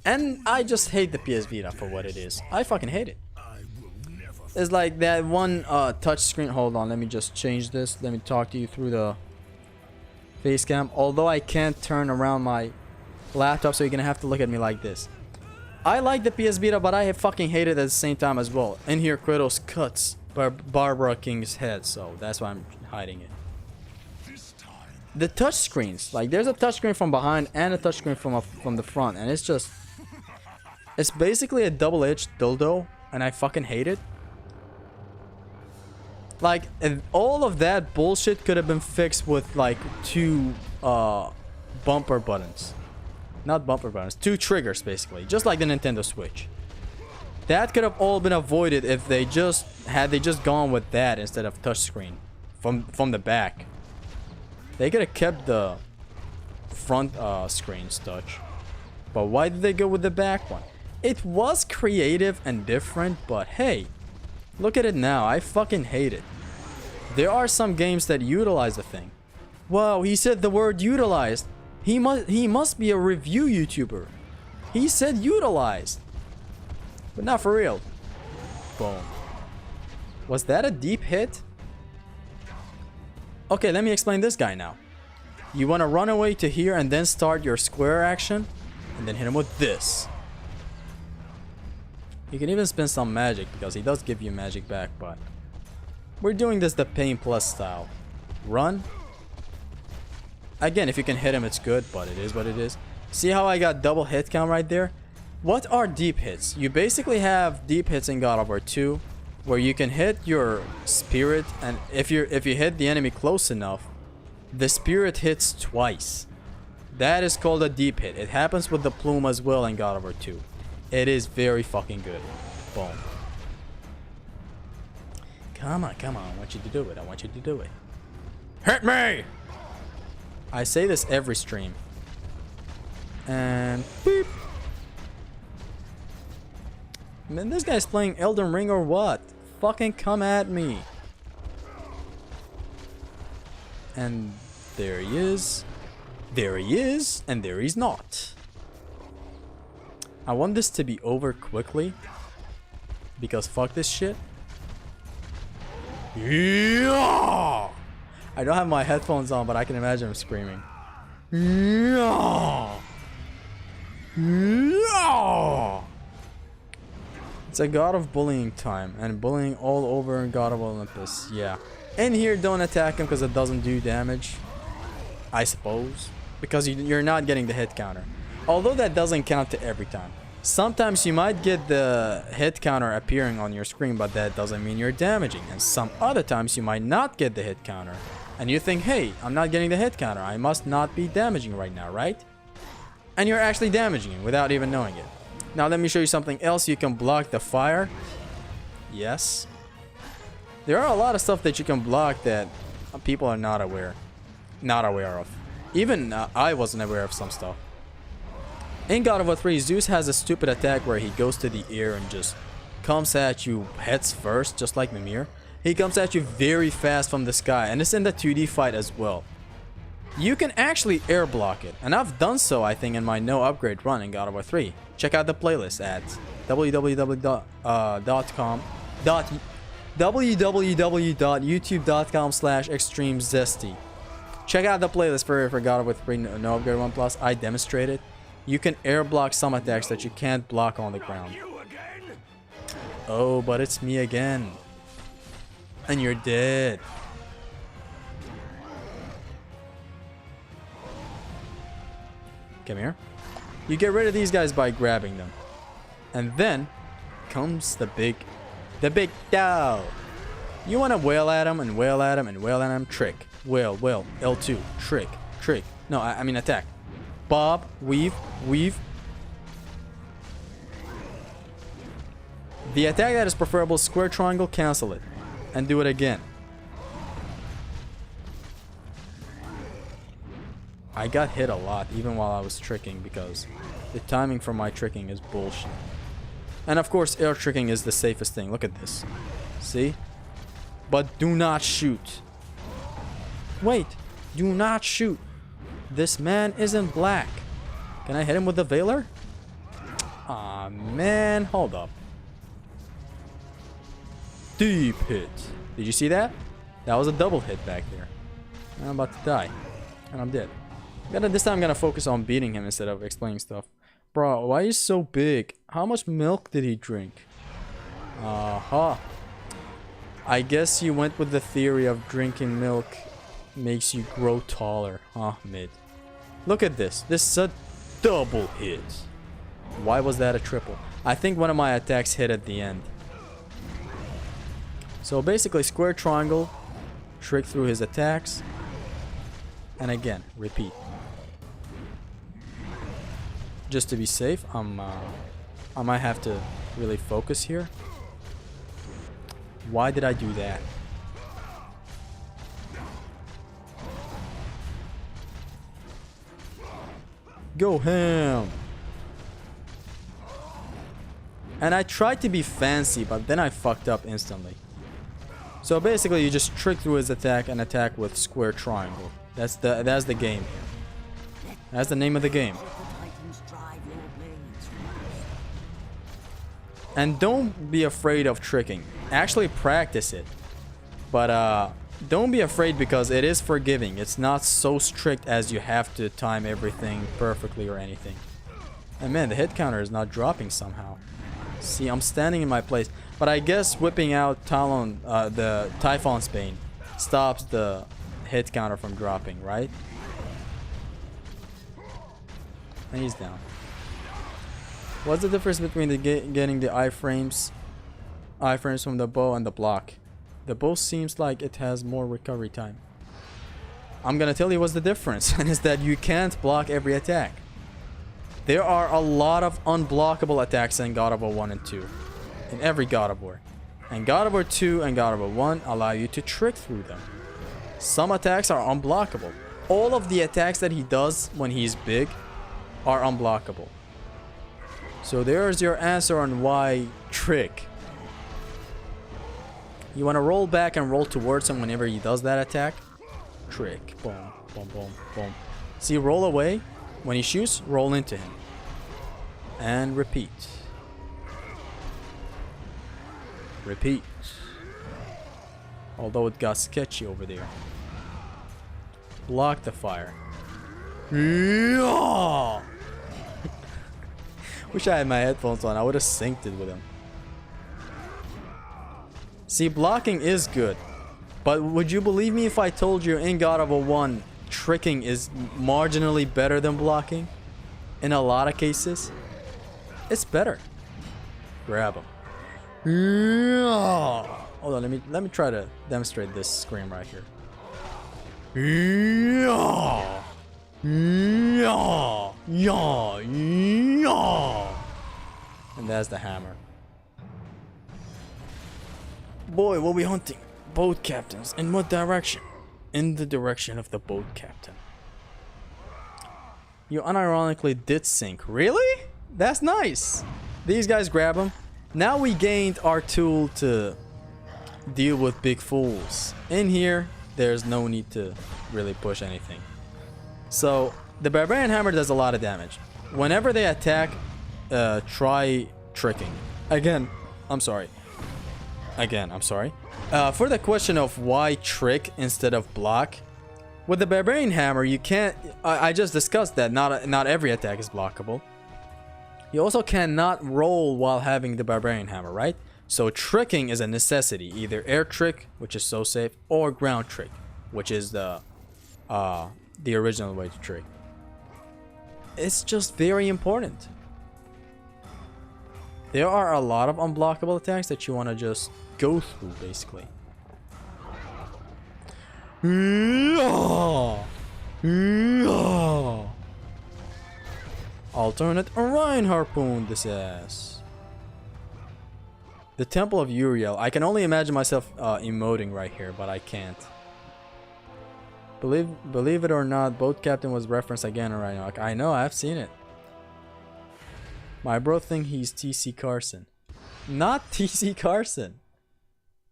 And I just hate the PS Vita for what it is. I fucking hate it. It's like that one touch screen. Hold on, let me just change this. Let me talk to you through the face cam. Although I can't turn around my laptop, so you're gonna have to look at me like this. I like the PS Vita, but I fucking hate it at the same time as well. In here, Kratos cuts Barbara King's head, so that's why I'm hiding it. The touch screens, like there's a touch screen from behind and a touch screen from the front, and it's just, it's basically a double-edged dildo, and I fucking hate it. Like, all of that bullshit could have been fixed with like two bumper buttons. Not bumper buttons, two triggers basically, just like the Nintendo Switch. That could have all been avoided if they just gone with that instead of touchscreen from the back. They could have kept the front screens touch. But why did they go with the back one? It was creative and different, but hey, look at it now. I fucking hate it. There are some games that utilize the thing. Wow, he said the word utilized. He must be a review YouTuber. He said utilized. But not for real. Boom. Was that a deep hit? Okay, let me explain this guy now. You want to run away to here and then start your square action, and then hit him with this. You can even spend some magic because he does give you magic back, but we're doing this the Pain Plus style. Run. Again, if you can hit him, it's good, but it is what it is. See how I got double hit count right there? What are deep hits? You basically have deep hits in God of War 2, where you can hit your spirit, and if you hit the enemy close enough, the spirit hits twice. That is called a deep hit. It happens with the plume as well in God of War 2. It is very fucking good. Boom. Come on, come on. I want you to do it. I want you to do it. Hit me! I say this every stream. And beep. Man, this guy's playing Elden Ring or what? Fucking come at me. And there he is. There he is. And there he's not. I want this to be over quickly. Because fuck this shit. Yeah! I don't have my headphones on, but I can imagine him screaming. Yeah! Yeah! It's a God of bullying time, and bullying all over in God of Olympus. Yeah. In here, don't attack him because it doesn't do damage. I suppose. Because you're not getting the hit counter. Although that doesn't count to every time. Sometimes you might get the hit counter appearing on your screen, but that doesn't mean you're damaging. And some other times you might not get the hit counter. And you think, hey, I'm not getting the hit counter. I must not be damaging right now, right? And you're actually damaging it without even knowing it. Now let me show you something else. You can block the fire. Yes. There are a lot of stuff that you can block that people are not aware of. Even I wasn't aware of some stuff. In God of War 3, Zeus has a stupid attack where he goes to the air and just comes at you heads first, just like Mimir. He comes at you very fast from the sky, and it's in the 2D fight as well. You can actually air block it, and I've done so, I think, in my no upgrade run in God of War 3. Check out the playlist at www.youtube.com/extremezesty. Check out the playlist for God of War 3 no upgrade 1 plus. I demonstrated. You can air block some attacks that you can't block on the ground. Oh, but it's me again. And you're dead. Come here. You get rid of these guys by grabbing them. And then comes the big dog. You want to wail at him and wail at him and wail at him. Trick. Wail. L2. Trick. No, I mean attack. Bob. Weave. The attack that is preferable, square, triangle, cancel it. And do it again. I got hit a lot even while I was tricking because the timing for my tricking is bullshit. And of course air tricking is the safest thing. Look at this. See? But do not shoot. Wait. Do not shoot. This man isn't black. Can I hit him with the Veiler? Aw, man. Hold up. Deep hit. Did you see that? That was a double hit back there. And I'm about to die. And I'm dead. This time I'm gonna focus on beating him instead of explaining stuff. Bro, why are you so big? How much milk did he drink? Uh-huh. I guess you went with the theory of drinking milk makes you grow taller, huh, mid? Look at this. This is a double hit. Why was that a triple? I think one of my attacks hit at the end. So basically, square triangle, trick through his attacks, and again, repeat. Just to be safe, I might have to really focus here. Why did I do that? Go ham! And I tried to be fancy, but then I fucked up instantly. So basically, you just trick through his attack and attack with square triangle. That's the game here. That's the name of the game. And don't be afraid of tricking. Actually practice it. But don't be afraid because it is forgiving. It's not so strict as you have to time everything perfectly or anything. And man, the hit counter is not dropping somehow. See, I'm standing in my place. But I guess whipping out Talon, the Typhon's Bane stops the hit counter from dropping, right? And he's down. What's the difference between the getting the iframes from the bow and the block? The bow seems like it has more recovery time. I'm gonna tell you what's the difference, and it's that you can't block every attack. There are a lot of unblockable attacks in God of War 1 and 2. In every God of War. And God of War 2 and God of War 1 allow you to trick through them. Some attacks are unblockable. All of the attacks that he does when he's big are unblockable. So there's your answer on why trick. You want to roll back and roll towards him whenever he does that attack. Trick. Boom, boom, boom, boom. See, roll away. When he shoots, roll into him. And repeat. Repeat. Although it got sketchy over there. Block the fire. Yeah! Wish I had my headphones on. I would have synced it with him. See, blocking is good. But would you believe me if I told you in God of War 1, tricking is marginally better than blocking? In a lot of cases. It's better. Grab him. Yeah. Hold on, let me try to demonstrate this scream right here. Yeah. Yeah. Yeah. Yeah. And that's the hammer. Boy, we'll be hunting boat captains. In what direction? In the direction of the boat captain. You unironically did sink. Really? That's nice. These guys grab him. Now we gained our tool to deal with big fools. In here, there's no need to really push anything. So, the Barbarian Hammer does a lot of damage. Whenever they attack, try tricking. Again, I'm sorry. For the question of why trick instead of block, with the Barbarian Hammer, you can't... I just discussed that not every attack is blockable. You also cannot roll while having the Barbarian Hammer, right? So tricking is a necessity. Either air trick, which is so safe, or ground trick, which is the original way to trick. It's just very important. There are a lot of unblockable attacks that you want to just go through, basically. Alternate Orion harpoon this ass. The Temple of Uriel. I can only imagine myself emoting right here, but I can't. Believe it or not, Boat Captain was referenced again right now. I know, I've seen it. My bro think he's TC Carson. Not TC Carson.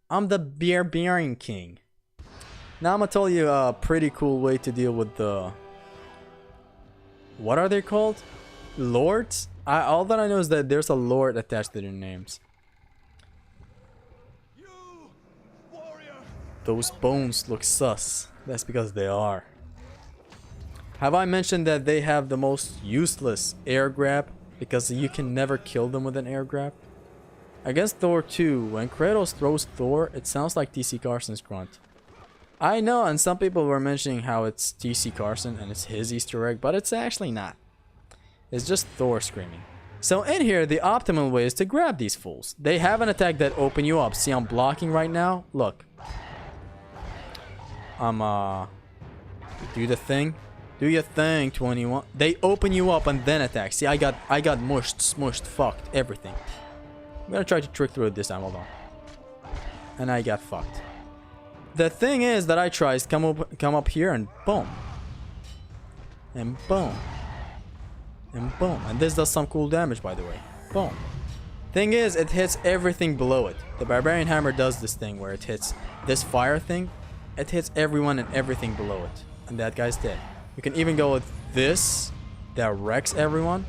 I'm the Barbarian King. Now I'm gonna tell you a pretty cool way to deal with the... What are they called? Lords? All that I know is that there's a lord attached to their names. Those bones look sus. That's because they are. Have I mentioned that they have the most useless air grab? Because you can never kill them with an air grab. Against Thor 2, when Kratos throws Thor, it sounds like TC Carson's grunt. I know, and some people were mentioning how it's TC Carson and it's his Easter egg, but it's actually not. It's just Thor screaming. So in here, the optimal way is to grab these fools. They have an attack that open you up. See, I'm blocking right now. Look. Do the thing. Do your thing, 21. They open you up and then attack. See, I got mushed, smushed, fucked, everything. I'm gonna try to trick through it this time. Hold on. And I got fucked. The thing is that I try is come up here and boom. And boom. And boom. And this does some cool damage, by the way. Boom. Thing is, it hits everything below it. The Barbarian Hammer does this thing where it hits this fire thing. It hits everyone and everything below it. And that guy's dead. You can even go with this. That wrecks everyone.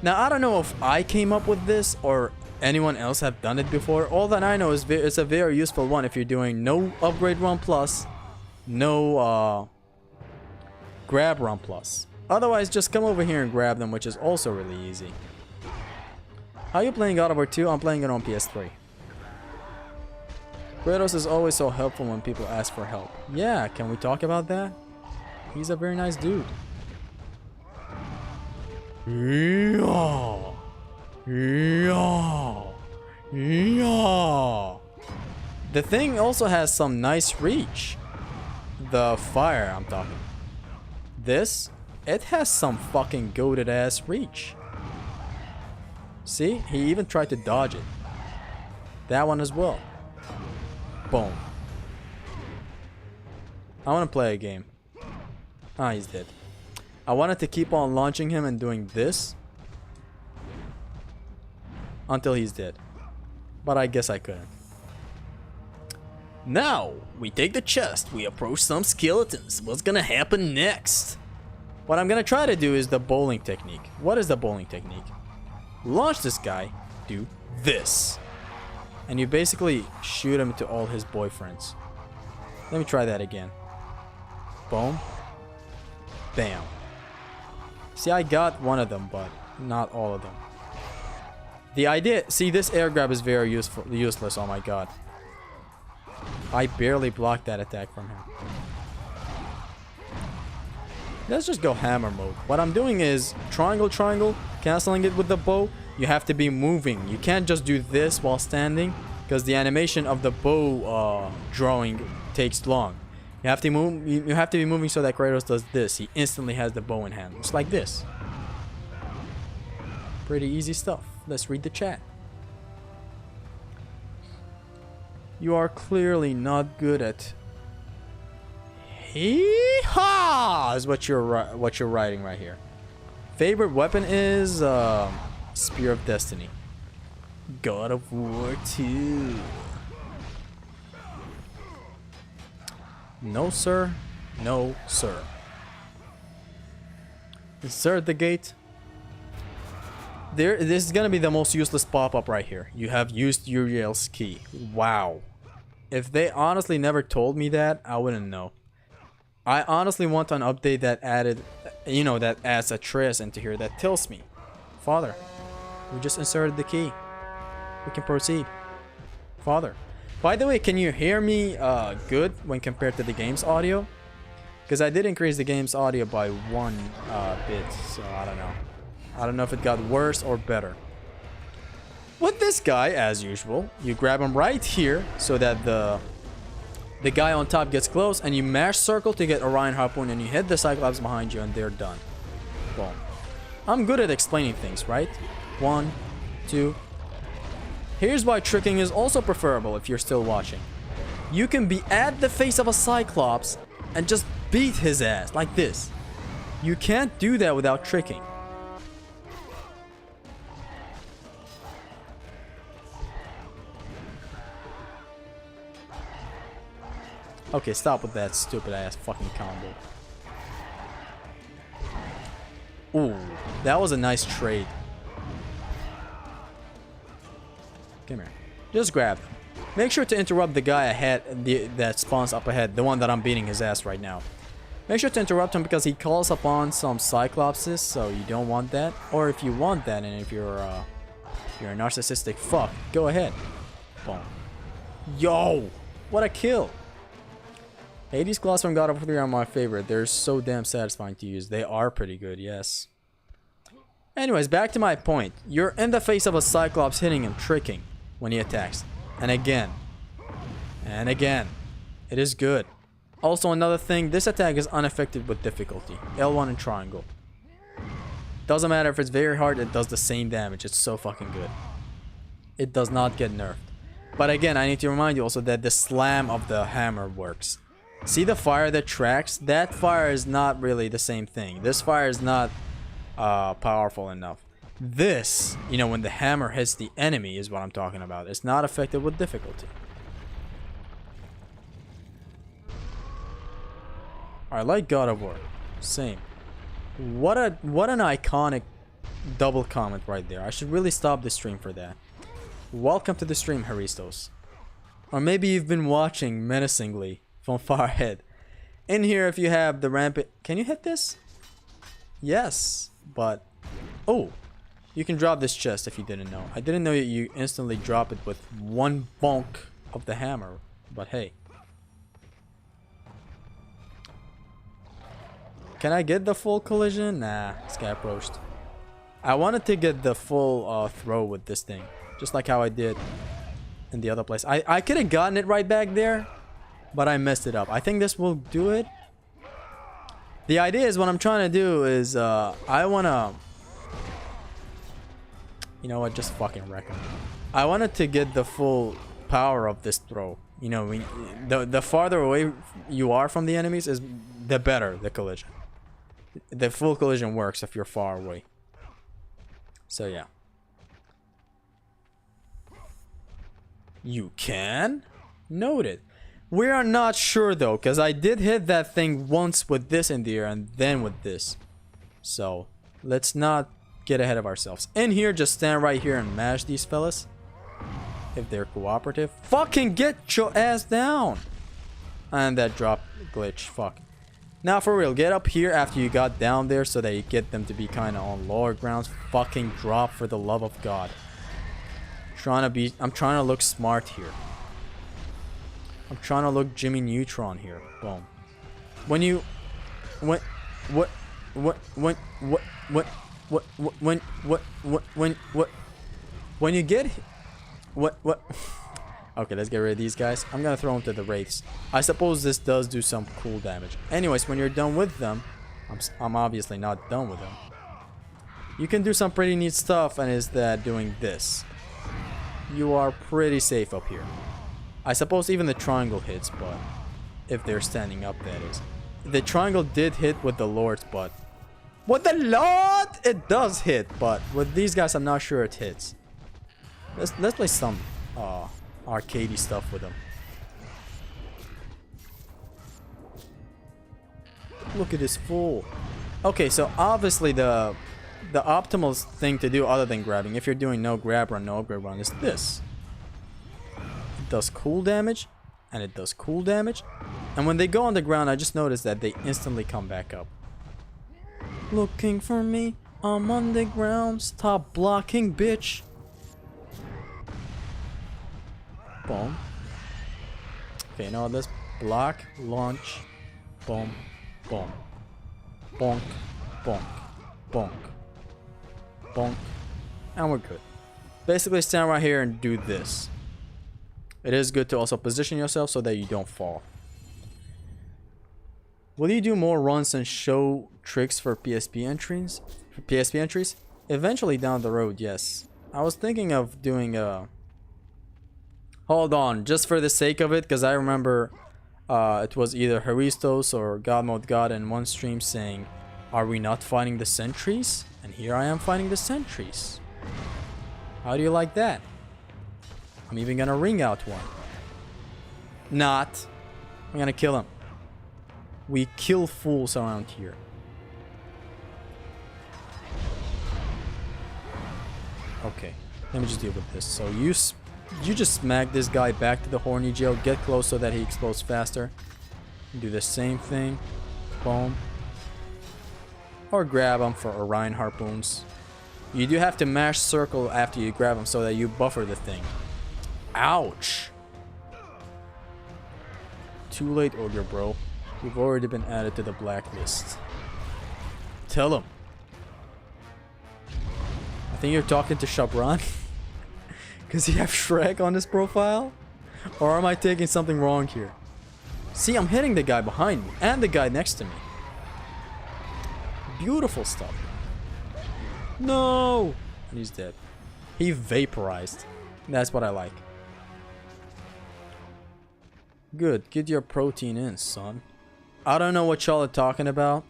Now, I don't know if I came up with this or anyone else have done it before. All that I know is it's a very useful one if you're doing no upgrade run plus, no grab run plus. Otherwise, just come over here and grab them, which is also really easy. How are you playing God of War 2? I'm playing it on PS3. Kratos is always so helpful when people ask for help. Yeah, can we talk about that? He's a very nice dude. Yeah. Yeah. Yeah. The thing also has some nice reach. The fire I'm talking. This, it has some fucking goated ass reach. See? He even tried to dodge it. That one as well. Boom. I want to play a game. Ah, he's dead. I wanted to keep on launching him and doing this until he's dead. But I guess I couldn't. Now, we take the chest, we approach some skeletons. What's gonna happen next? What I'm gonna try to do is the bowling technique. What is the bowling technique? Launch this guy, do this. And you basically shoot him to all his boyfriends. Let me try that again. Boom. Bam. See, I got one of them, but not all of them. The idea... See, this air grab is very useless. Oh my god. I barely blocked that attack from him. Let's just go hammer mode. What I'm doing is triangle, triangle, canceling it with the bow. You have to be moving. You can't just do this while standing, because the animation of the bow drawing takes long. You have to move. You have to be moving so that Kratos does this. He instantly has the bow in hand. It's like this. Pretty easy stuff. Let's read the chat. You are clearly not good at. Hee-haw is what you're writing right here. Favorite weapon is Spear of Destiny. God of War 2. No sir, no sir. Insert the gate. This is gonna be the most useless pop-up right here. You have used Uriel's key. Wow. If they honestly never told me that, I wouldn't know. I honestly want an update that added, you know, that adds Atreus into here that tells me, Father, we just inserted the key. We can proceed. Father. By the way, can you hear me good when compared to the game's audio? Because I did increase the game's audio by 1 bit, so I don't know. I don't know if it got worse or better. With this guy, as usual, you grab him right here so that the guy on top gets close, and you mash circle to get Orion Harpoon, and you hit the Cyclops behind you, and they're done. Boom. I'm good at explaining things, right? 1, 2. Here's why tricking is also preferable if you're still watching. You can be at the face of a Cyclops and just beat his ass like this. You can't do that without tricking. Okay, stop with that stupid ass fucking combo. Ooh, that was a nice trade. Come here. Just grab them. Make sure to interrupt the guy ahead that spawns up ahead, the one that I'm beating his ass right now. Make sure to interrupt him because he calls upon some Cyclopses, so you don't want that. Or if you want that, and if you're a narcissistic fuck, go ahead. Boom. Yo! What a kill! Hades Claws from God of War 3 are my favorite. They're so damn satisfying to use. They are pretty good, yes. Anyways, back to my point. You're in the face of a Cyclops hitting him, tricking when he attacks. And again. And again. It is good. Also, another thing, this attack is unaffected with difficulty. L1 and triangle. Doesn't matter if it's very hard, it does the same damage. It's so fucking good. It does not get nerfed. But again, I need to remind you also that the slam of the hammer works. See the fire that tracks? That fire is not really the same thing. This fire is not powerful enough. This, you know, when the hammer hits the enemy is what I'm talking about. It's not affected with difficulty. I like God of War. Same. What an iconic double comment right there. I should really stop the stream for that. Welcome to the stream, Haristos. Or maybe you've been watching menacingly from far ahead. In here, if you have the rampant... Can you hit this? Yes, but... Oh, you can drop this chest if you didn't know. I didn't know you instantly drop it with one bonk of the hammer, but hey. Can I get the full collision? Nah, this guy approached. I wanted to get the full throw with this thing. Just like how I did in the other place. I could have gotten it right back there, but I messed it up. I think this will do it. The idea is what I'm trying to do is I want to... You know what? Just fucking wreck him. I wanted to get the full power of this throw. You know, the farther away you are from the enemies, is the better the collision. The full collision works if you're far away. So yeah. You can? Noted. We are not sure though, because I did hit that thing once with this in the air and then with this. So, let's not get ahead of ourselves. In here, just stand right here and mash these fellas. If they're cooperative. Fucking get your ass down! And that drop glitch. Fuck. Now for real, get up here after you got down there so that you get them to be kind of on lower grounds. Fucking drop for the love of God. I'm trying to look smart here. I'm trying to look Jimmy Neutron here. Boom. When you get Okay, let's get rid of these guys. I'm gonna throw them to the wraiths. I suppose this does do some cool damage. Anyways, when you're done with them, I'm obviously not done with them. You can do some pretty neat stuff, and is that doing this. You are pretty safe up here. I suppose even the triangle hits, but if they're standing up, that is. The triangle did hit with the Lord's butt. With the Lord, it does hit, but with these guys, I'm not sure it hits. Let's play some arcadey stuff with them. Look at this fool. Okay, so obviously the optimal thing to do other than grabbing, if you're doing no grab run, no upgrade run, is this. It does cool damage, and it does cool damage. And when they go on the ground, I just noticed that they instantly come back up. Looking for me, I'm on the ground, stop blocking, bitch. Boom. Okay, now let's block, launch, boom, boom, bonk, bonk, bonk, bonk, and we're good. Basically stand right here and do this. It is good to also position yourself so that you don't fall. Will you do more runs and show tricks for PSP entries? Eventually down the road, yes. I was thinking of doing a... Hold on, just for the sake of it, because I remember it was either Haristos or God Mode God in one stream saying, are we not fighting the sentries? And here I am fighting the sentries. How do you like that? I'm even gonna ring out one. Not. I'm gonna kill him. We kill fools around here. Okay, let me just deal with this. So you just smack this guy back to the horny jail. Get close so that he explodes faster. Do the same thing. Boom. Or grab him for Orion harpoons. You do have to mash circle after you grab him so that you buffer the thing. Ouch. Too late, Ogre bro. You've already been added to the blacklist. Tell him. I think you're talking to Shabran. Because you have Shrek on this profile? Or am I taking something wrong here? See, I'm hitting the guy behind me and the guy next to me. Beautiful stuff. No! And he's dead. He vaporized. That's what I like. Good. Get your protein in, son. I don't know what y'all are talking about,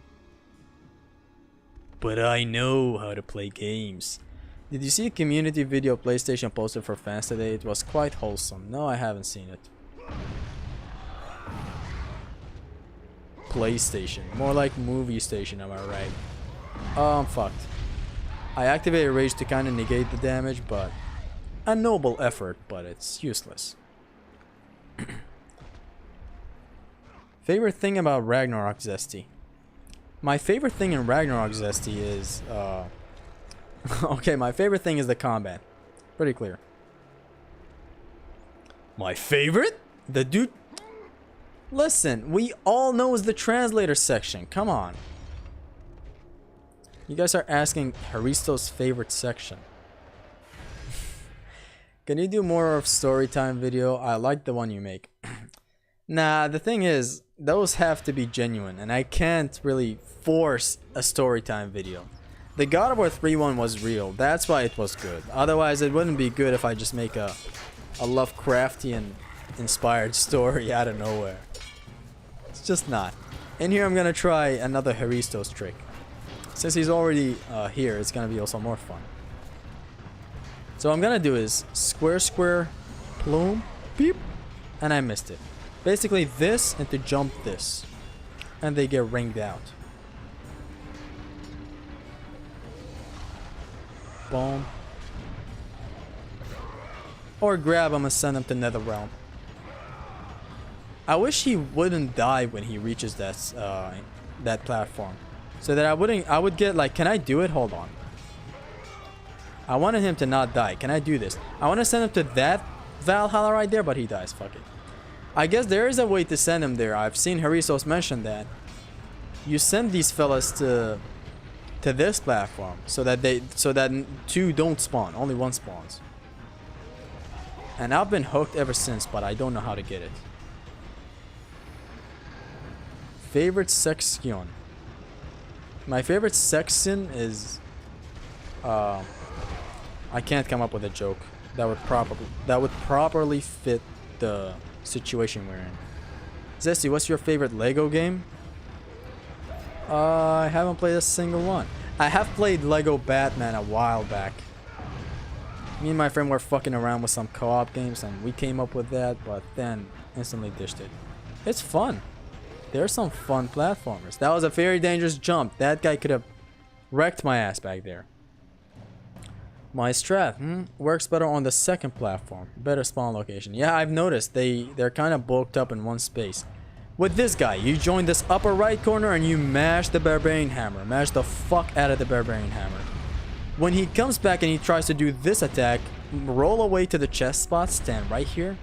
but I know how to play games. Did you see a community video PlayStation posted for fans today? It was quite wholesome. No, I haven't seen it. PlayStation. More like movie station, am I right? Oh, I'm fucked. I activated Rage to kind of negate the damage, but... a noble effort, but it's useless. Favorite thing about Ragnarok Zesty? My favorite thing in Ragnarok Zesty is... okay, my favorite thing is the combat. Pretty clear. My favorite? The dude... Listen, we all know it's the translator section. Come on. You guys are asking Haristo's favorite section. Can you do more of storytime video? I like the one you make. Nah, the thing is, those have to be genuine, and I can't really force a storytime video. The God of War 3 one was real. That's why it was good. Otherwise, it wouldn't be good if I just make a Lovecraftian inspired story out of nowhere. It's just not. In here, I'm gonna try another Haristo's trick. Since he's already here, it's gonna be also more fun. So what I'm gonna do is square, square, plume, beep, and I missed it. Basically this and to jump this, and they get ringed out. Boom. Or grab him and send him to Netherrealm. I wish he wouldn't die when he reaches that platform, so that I would get like, can I do it? Hold on. I wanted him to not die. Can I do this? I want to send him to that Valhalla right there, but he dies. Fuck it. I guess there is a way to send him there. I've seen Haristos mention that. You send these fellas to this platform so that two don't spawn. Only one spawns. And I've been hooked ever since, but I don't know how to get it. Favorite section. My favorite section is I can't come up with a joke that would properly fit the situation we're in. Zesty, what's your favorite Lego game? I haven't played a single one. I have played Lego Batman a while back. Me and my friend were fucking around with some co-op games and we came up with that, but then instantly dished it. It's fun. There's some fun platformers. That was a very dangerous jump. That guy could have wrecked my ass back there. My strat works better on the second platform. Better spawn location. Yeah, I've noticed they're kind of bulked up in one space. With this guy, you join this upper right corner and you mash the Barbarian Hammer. Mash the fuck out of the Barbarian Hammer. When he comes back and he tries to do this attack, roll away to the chest spot, stand right here.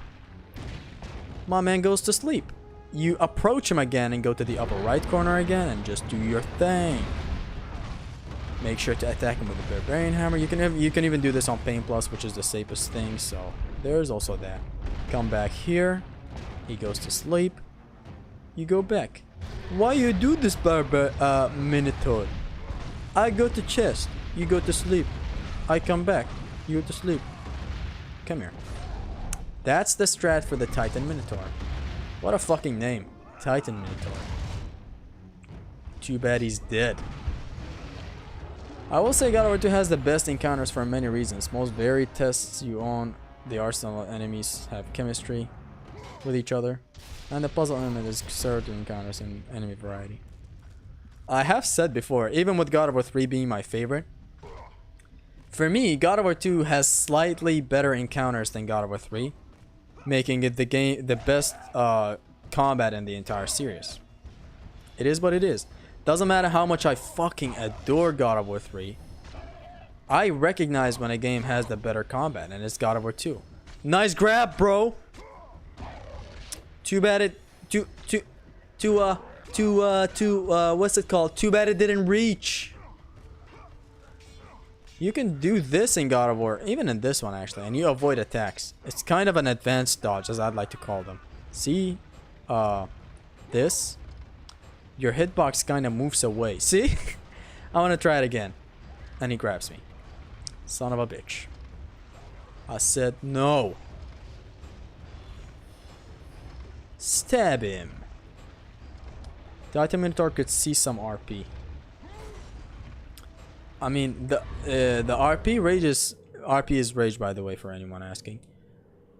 My man goes to sleep. You approach him again and go to the upper right corner again and just do your thing. Make sure to attack him with the Barbarian Hammer. You can even do this on Pain Plus, which is the safest thing, so there's also that. Come back here. He goes to sleep. You go back. Why you do this, Minotaur? I go to chest. You go to sleep. I come back. You go to sleep. Come here. That's the strat for the Titan Minotaur. What a fucking name. Titan Minotaur. Too bad he's dead. I will say God of War 2 has the best encounters for many reasons. Most varied tests you on the arsenal enemies have chemistry. with each other, and the puzzle element is served to encounters in enemy variety. I have said before, even with God of War 3 being my favorite, for me, God of War 2 has slightly better encounters than God of War 3, making it the best combat in the entire series. It is what it is. Doesn't matter how much I fucking adore God of War 3. I recognize when a game has the better combat, and it's God of War 2. Nice grab, bro. Too bad it what's it called? Too bad it didn't reach. You can do this in God of War, even in this one actually, and you avoid attacks. It's kind of an advanced dodge, as I'd like to call them. See, this, your hitbox kind of moves away. See, I want to try it again, and he grabs me. Son of a bitch. I said no. Stab him. The Item Minotaur could see some RP. I mean, the RP is rage, by the way, for anyone asking.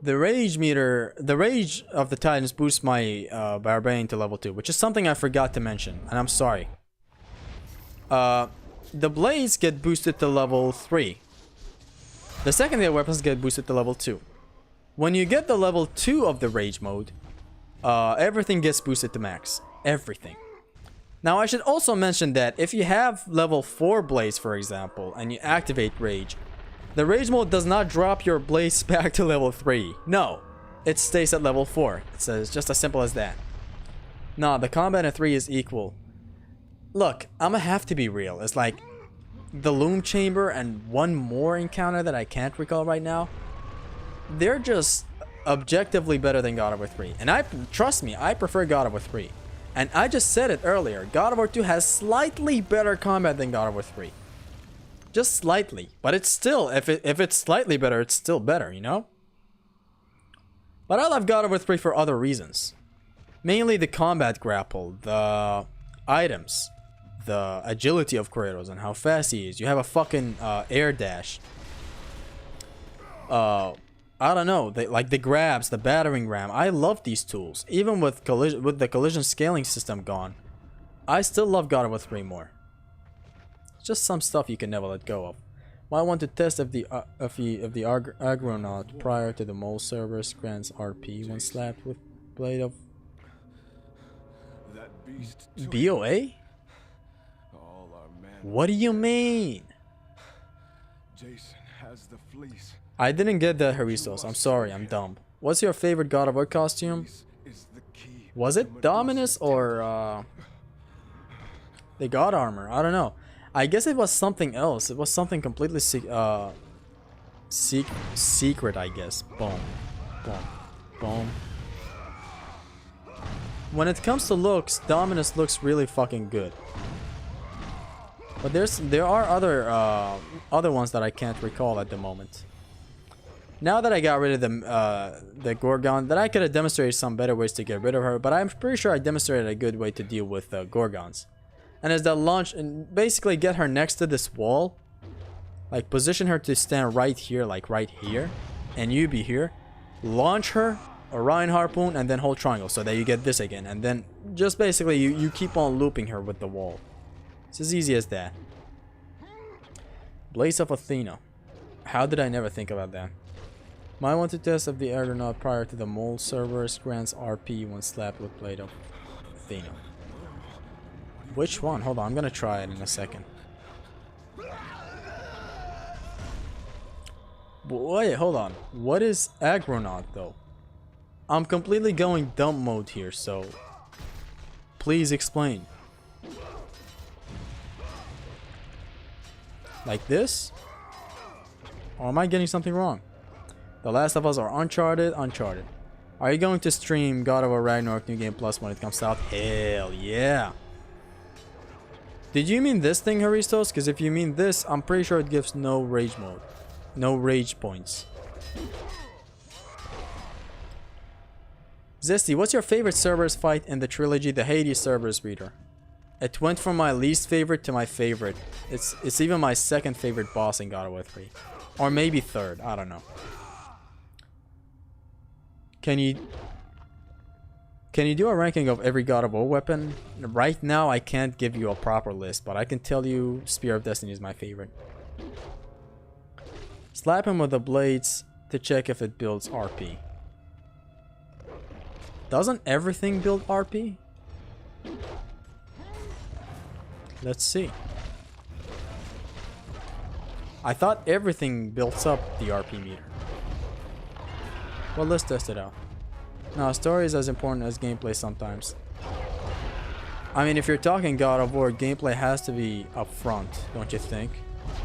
The rage meter, the rage of the Titans boosts my Barbarian to level 2, which is something I forgot to mention, and I'm sorry. The blades get boosted to level 3. The secondary weapons get boosted to level 2. When you get the level 2 of the rage mode, everything gets boosted to max. Everything. Now, I should also mention that if you have level 4 blades, for example, and you activate rage, the rage mode does not drop your blades back to level 3. No, it stays at level 4. It's just as simple as that. Nah, the combat in 3 is equal. Look, I'm gonna have to be real. It's like the Loom Chamber and one more encounter that I can't recall right now. They're just objectively better than God of War 3. And trust me, I prefer God of War 3. And I just said it earlier, God of War 2 has slightly better combat than God of War 3. Just slightly. But it's still, if it's slightly better, it's still better, you know? But I love God of War 3 for other reasons. Mainly the combat grapple, the items, the agility of Kratos and how fast he is. You have a fucking air dash. I don't know, like the grabs, the battering ram. I love these tools. Even with the collision scaling system gone, I still love God of War 3 more. It's just some stuff you can never let go of. Might want to test if the Agronaut prior to the mole servers grants RP when slapped with blade of BOA? What do you mean? Jason has the fleece. I didn't get that, Haristos. I'm sorry, I'm dumb. What's your favorite God of War costume? Was it Dominus or the God armor? I don't know. I guess it was something else. It was something completely secret, I guess. Boom. Boom. Boom. When it comes to looks, Dominus looks really fucking good. But there are other ones that I can't recall at the moment. Now that I got rid of the Gorgon, then I could have demonstrated some better ways to get rid of her, but I'm pretty sure I demonstrated a good way to deal with Gorgons. And as the launch, and basically get her next to this wall, like position her to stand right here, like right here, and you be here, launch her, Orion Harpoon, and then hold triangle, so that you get this again, and then just basically you keep on looping her with the wall. It's as easy as that. Blaze of Athena. How did I never think about that? Might want to test if the Aeronaut prior to the mole servers grants RP when slapped with Blade of Athena. Which one? Hold on, I'm gonna try it in a second. Wait, hold on. What is Agronaut though? I'm completely going dumb mode here, so please explain. Like this? Or am I getting something wrong? The Last of Us or Uncharted? Uncharted. Are you going to stream God of War Ragnarok New Game Plus when it comes out? Hell yeah. Did you mean this thing, Haristos? Because if you mean this, I'm pretty sure it gives no rage mode. No rage points. Zesty, what's your favorite Cerberus fight in the trilogy, the Hades Cerberus Reader? It went from my least favorite to my favorite. It's even my second favorite boss in God of War 3. Or maybe third, I don't know. Can you Can you do a ranking of every God of War weapon? Right now, I can't give you a proper list, but I can tell you Spear of Destiny is my favorite. Slap him with the blades to check if it builds RP. Doesn't everything build RP? Let's see. I thought everything builds up the RP meter. Well, let's test it out. Now, story is as important as gameplay sometimes. I mean, if you're talking God of War, gameplay has to be up front, don't you think?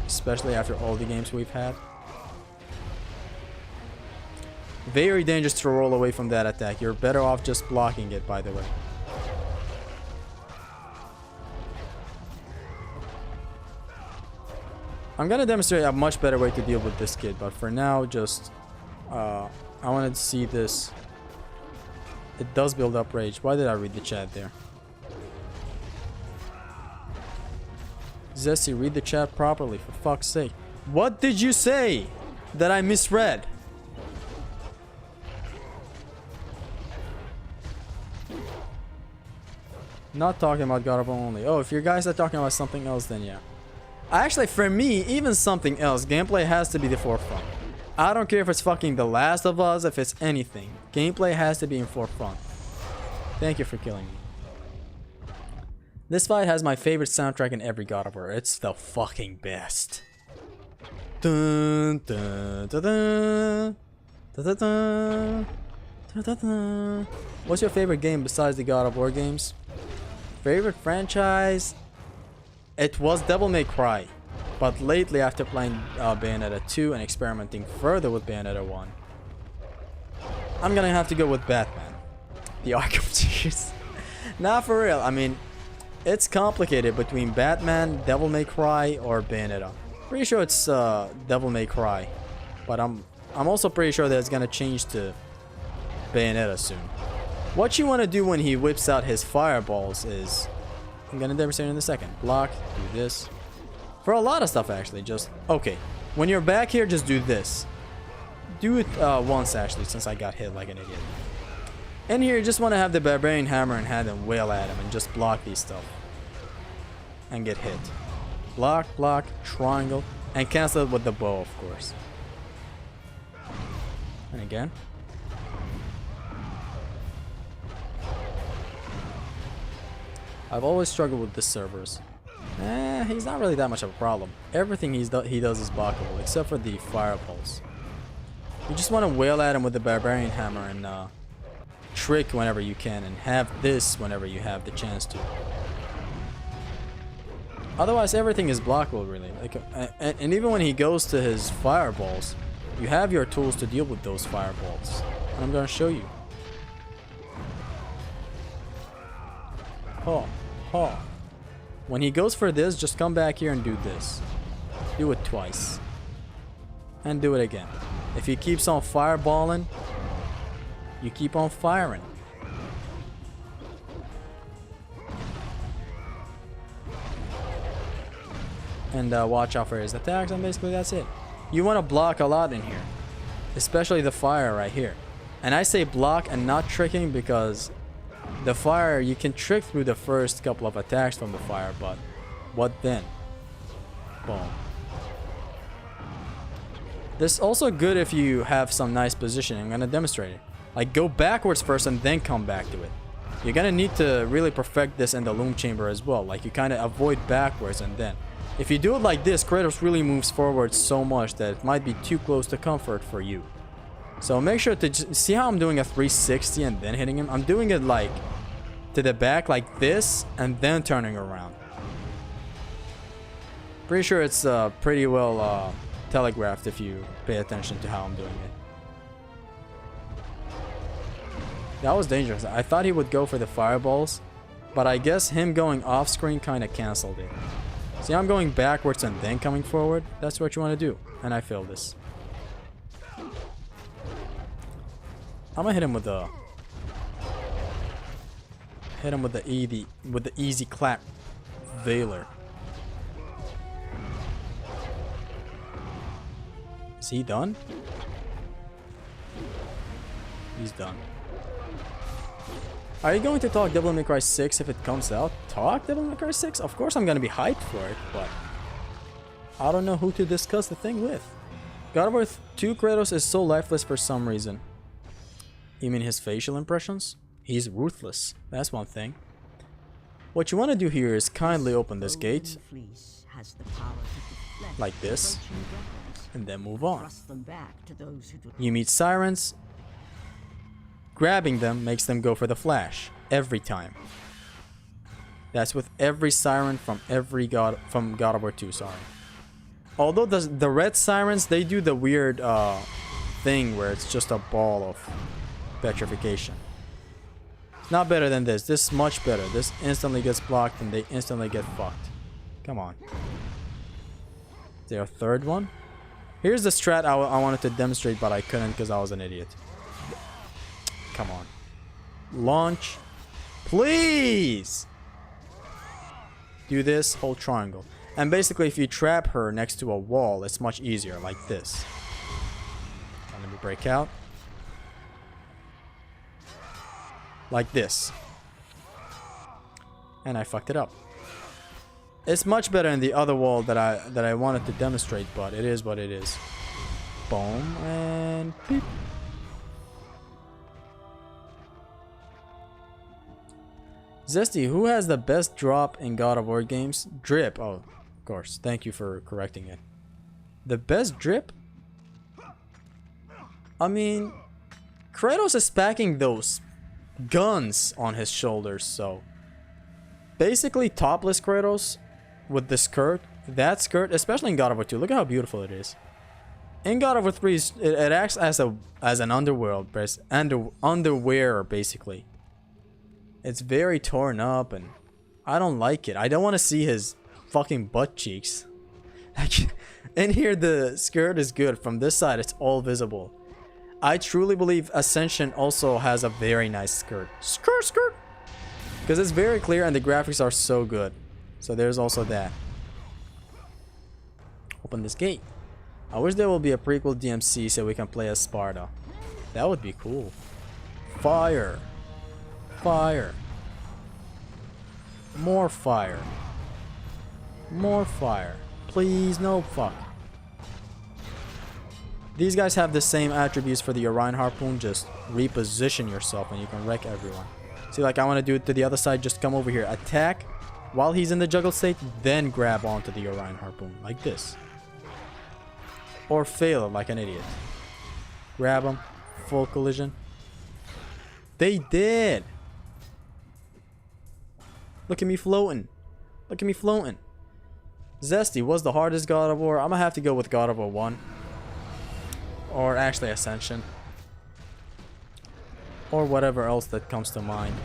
Especially after all the games we've had. Very dangerous to roll away from that attack. You're better off just blocking it, by the way. I'm gonna demonstrate a much better way to deal with this kid, but for now, just I wanted to see this. It does build up rage. Why did I read the chat there? Zesty, read the chat properly, for fuck's sake. What did you say that I misread? Not talking about God of War only. Oh, if you guys are talking about something else, then yeah. Actually, for me, even something else, gameplay has to be the forefront. I don't care if it's fucking The Last of Us, if it's anything. Gameplay has to be in forefront. Thank you for killing me. This fight has my favorite soundtrack in every God of War. It's the fucking best. Dun, dun, dun, dun, dun, dun, dun, dun, dun, dun. What's your favorite game besides the God of War games? Favorite franchise? It was Devil May Cry. But lately, after playing Bayonetta 2 and experimenting further with Bayonetta 1, I'm gonna have to go with Batman. The Arkham series. Nah, for real. I mean, it's complicated between Batman, Devil May Cry, or Bayonetta. Pretty sure it's Devil May Cry. But I'm also pretty sure that it's gonna change to Bayonetta soon. What you want to do when he whips out his fireballs is... I'm gonna demonstrate in a second. Block, do this. For a lot of stuff, actually, just... Okay, when you're back here, just do this. Do it once, actually, since I got hit like an idiot. And here, you just want to have the Barbarian Hammer in hand and wail at him and just block these stuff. And get hit. Block, block, triangle, and cancel it with the bow, of course. And again. I've always struggled with the servers. He's not really that much of a problem. Everything he does is blockable, except for the fireballs. You just want to wail at him with the Barbarian Hammer and trick whenever you can, and have this whenever you have the chance to. Otherwise, everything is blockable, really. Like, and even when he goes to his fireballs, you have your tools to deal with those fireballs. And I'm going to show you. Oh. Oh. When he goes for this, just come back here and do this. Do it twice. And do it again. If he keeps on fireballing, you keep on firing. And watch out for his attacks, and basically that's it. You want to block a lot in here. Especially the fire right here. And I say block and not tricking because... the fire, you can trick through the first couple of attacks from the fire, but what then? Boom. This is also good if you have some nice positioning. I'm gonna demonstrate it. Like, go backwards first and then come back to it. You're gonna need to really perfect this in the Loom Chamber as well. Like, you kind of avoid backwards and then. If you do it like this, Kratos really moves forward so much that it might be too close to comfort for you. So make sure to see how I'm doing a 360 and then hitting him. I'm doing it like to the back like this and then turning around. Pretty sure it's pretty well telegraphed if you pay attention to how I'm doing it. That was dangerous. I thought he would go for the fireballs, but I guess him going off screen kind of canceled it. See, I'm going backwards and then coming forward. That's what you want to do. And I failed this. I'm gonna hit him with the easy clap Veiler. Is he done? Are you going to talk Devil May Cry 6 if it comes out? Talk Devil May Cry 6? Of course I'm gonna be hyped for it, but I don't know who to discuss the thing with. God of War 2 Kratos is so lifeless for some reason. You mean his facial impressions? He's ruthless. That's one thing. What you want to do here is kindly open this gate. Like this. And then move on. You meet sirens. Grabbing them makes them go for the flash. Every time. That's with every siren from God of War 2, sorry. Although the red sirens, they do the weird thing where it's just a ball of petrification. Not better than this. This is much better. This instantly gets blocked and they instantly get fucked. Come on. Is there a third one? Here's the strat I wanted to demonstrate, but I couldn't because I was an idiot. Come on. Launch. Please! Do this, hold triangle. And basically, if you trap her next to a wall, it's much easier, like this. And let me break out. Like this. And I fucked it up. It's much better than the other wall that I wanted to demonstrate, but it is what it is. Boom and beep. Zesty, who has the best drop in God of War games? Drip. Oh, of course. Thank you for correcting it. The best drip? I mean, Kratos is packing those guns on his shoulders, so basically topless Kratos with the skirt. That skirt, especially in God of War 2, look at how beautiful it is. In God of War 3, it acts as an underworld, underwear basically. It's very torn up and I don't like it. I don't want to see his fucking butt cheeks. In here the skirt is good. From this side it's all visible. I truly believe Ascension also has a very nice skirt. Skirt! Because it's very clear and the graphics are so good. So there's also that. Open this gate. I wish there will be a prequel DMC so we can play as Sparta. That would be cool. Fire. Fire. More fire. More fire. Please, no fuck. These guys have the same attributes for the Orion Harpoon. Just reposition yourself and you can wreck everyone. See, like I want to do it to the other side. Just come over here. Attack while he's in the juggle state. Then grab onto the Orion Harpoon. Like this. Or fail like an idiot. Grab him. Full collision. They did. Look at me floating. Look at me floating. Zesty, what's the hardest God of War? I'm gonna have to go with God of War 1. Or actually Ascension. Or whatever else that comes to mind.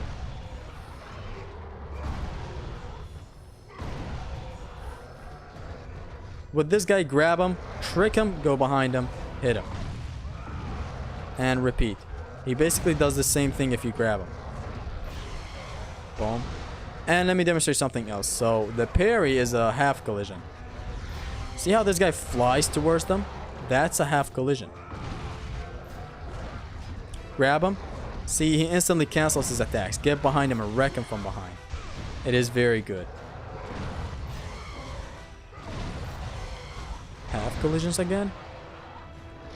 With this guy, grab him, trick him, go behind him, hit him. And repeat. He basically does the same thing if you grab him. Boom. And let me demonstrate something else. So the parry is a half collision. See how this guy flies towards them? That's a half collision. Grab him. See, he instantly cancels his attacks. Get behind him and wreck him from behind. It is very good. Half collisions again?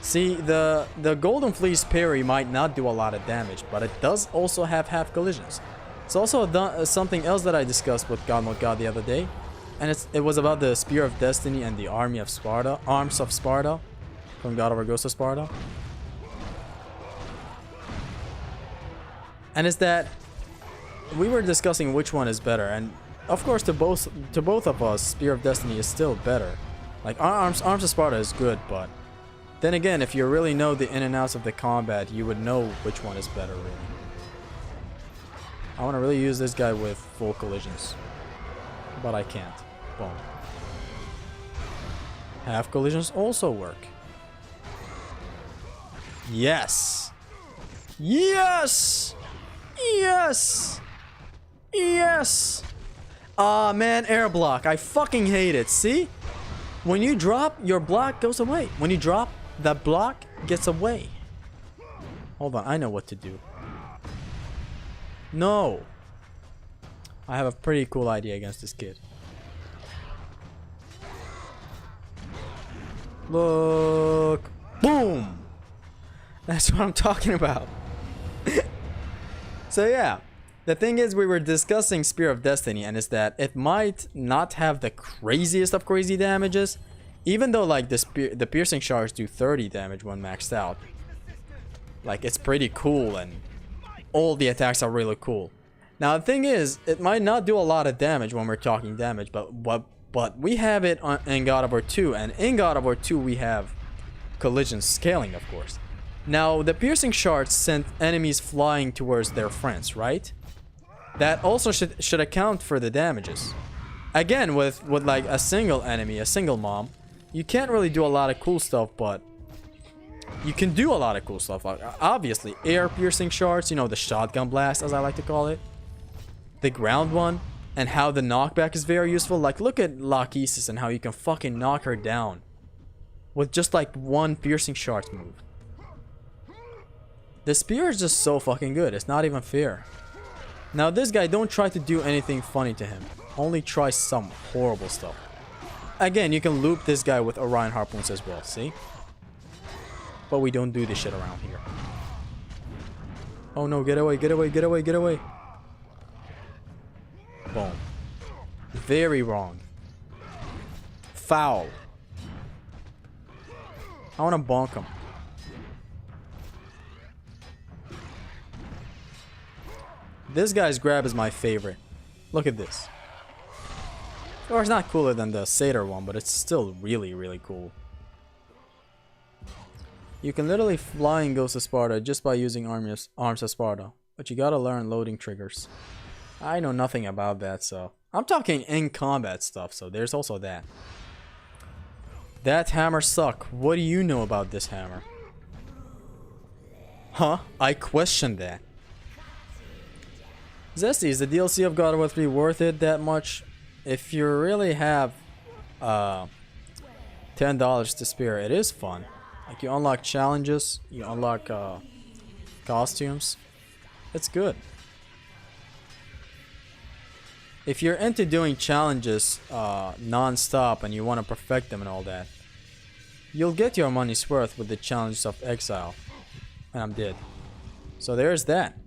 See, the Golden Fleece parry might not do a lot of damage, but it does also have half collisions. It's also something else that I discussed with God Mode God the other day. And it was about the Spear of Destiny and the Arms of Sparta from God of War Ghost of Sparta. And it's that we were discussing which one is better, and of course to both of us, Spear of Destiny is still better. Like Arms of Sparta is good, but then again, if you really know the in and outs of the combat, you would know which one is better really. I want to really use this guy with full collisions, but I can't. Boom. Half collisions also work. Yes! Yes! Yes! Yes! Ah, man, air block. I fucking hate it. See? When you drop, your block goes away. When you drop, that block gets away. Hold on, I know what to do. No. I have a pretty cool idea against this kid. Look. Boom. That's what I'm talking about. So yeah. The thing is, we were discussing Spear of Destiny, and it's that it might not have the craziest of crazy damages, even though like the piercing shards do 30 damage when maxed out. Like, it's pretty cool, and all the attacks are really cool. Now the thing is, it might not do a lot of damage when we're talking damage, but we have it in God of War 2, and in God of War 2 we have collision scaling, of course. Now the piercing shards sent enemies flying towards their friends, right? That also should account for the damages. Again, with like a single enemy, a single mom, you can't really do a lot of cool stuff, but you can do a lot of cool stuff. Obviously, air piercing shards, you know, the shotgun blast, as I like to call it. The ground one, and how the knockback is very useful. Like, look at Lachesis and how you can fucking knock her down with just like one piercing shards move. The spear is just so fucking good. It's not even fair. Now this guy, don't try to do anything funny to him. Only try some horrible stuff. Again, you can loop this guy with Orion Harpoons as well, see? But we don't do this shit around here. Oh no, get away, get away, get away, get away. Boom. Very wrong. Foul. I want to bonk him. This guy's grab is my favorite. Look at this. Of course, it's not cooler than the Satyr one, but it's still really, really cool. You can literally fly in Ghost of Sparta just by using Arms of Sparta, but you gotta learn loading triggers. I know nothing about that, so I'm talking in combat stuff, so there's also that. That hammer suck. What do you know about this hammer? Huh? I questioned that. Zesty, is the DLC of God of War 3 worth it that much? If you really have $10 to spare, it is fun. Like, you unlock challenges, you unlock costumes. It's good. If you're into doing challenges non-stop and you want to perfect them and all that, you'll get your money's worth with the Challenges of Exile. And I'm dead. So there's that.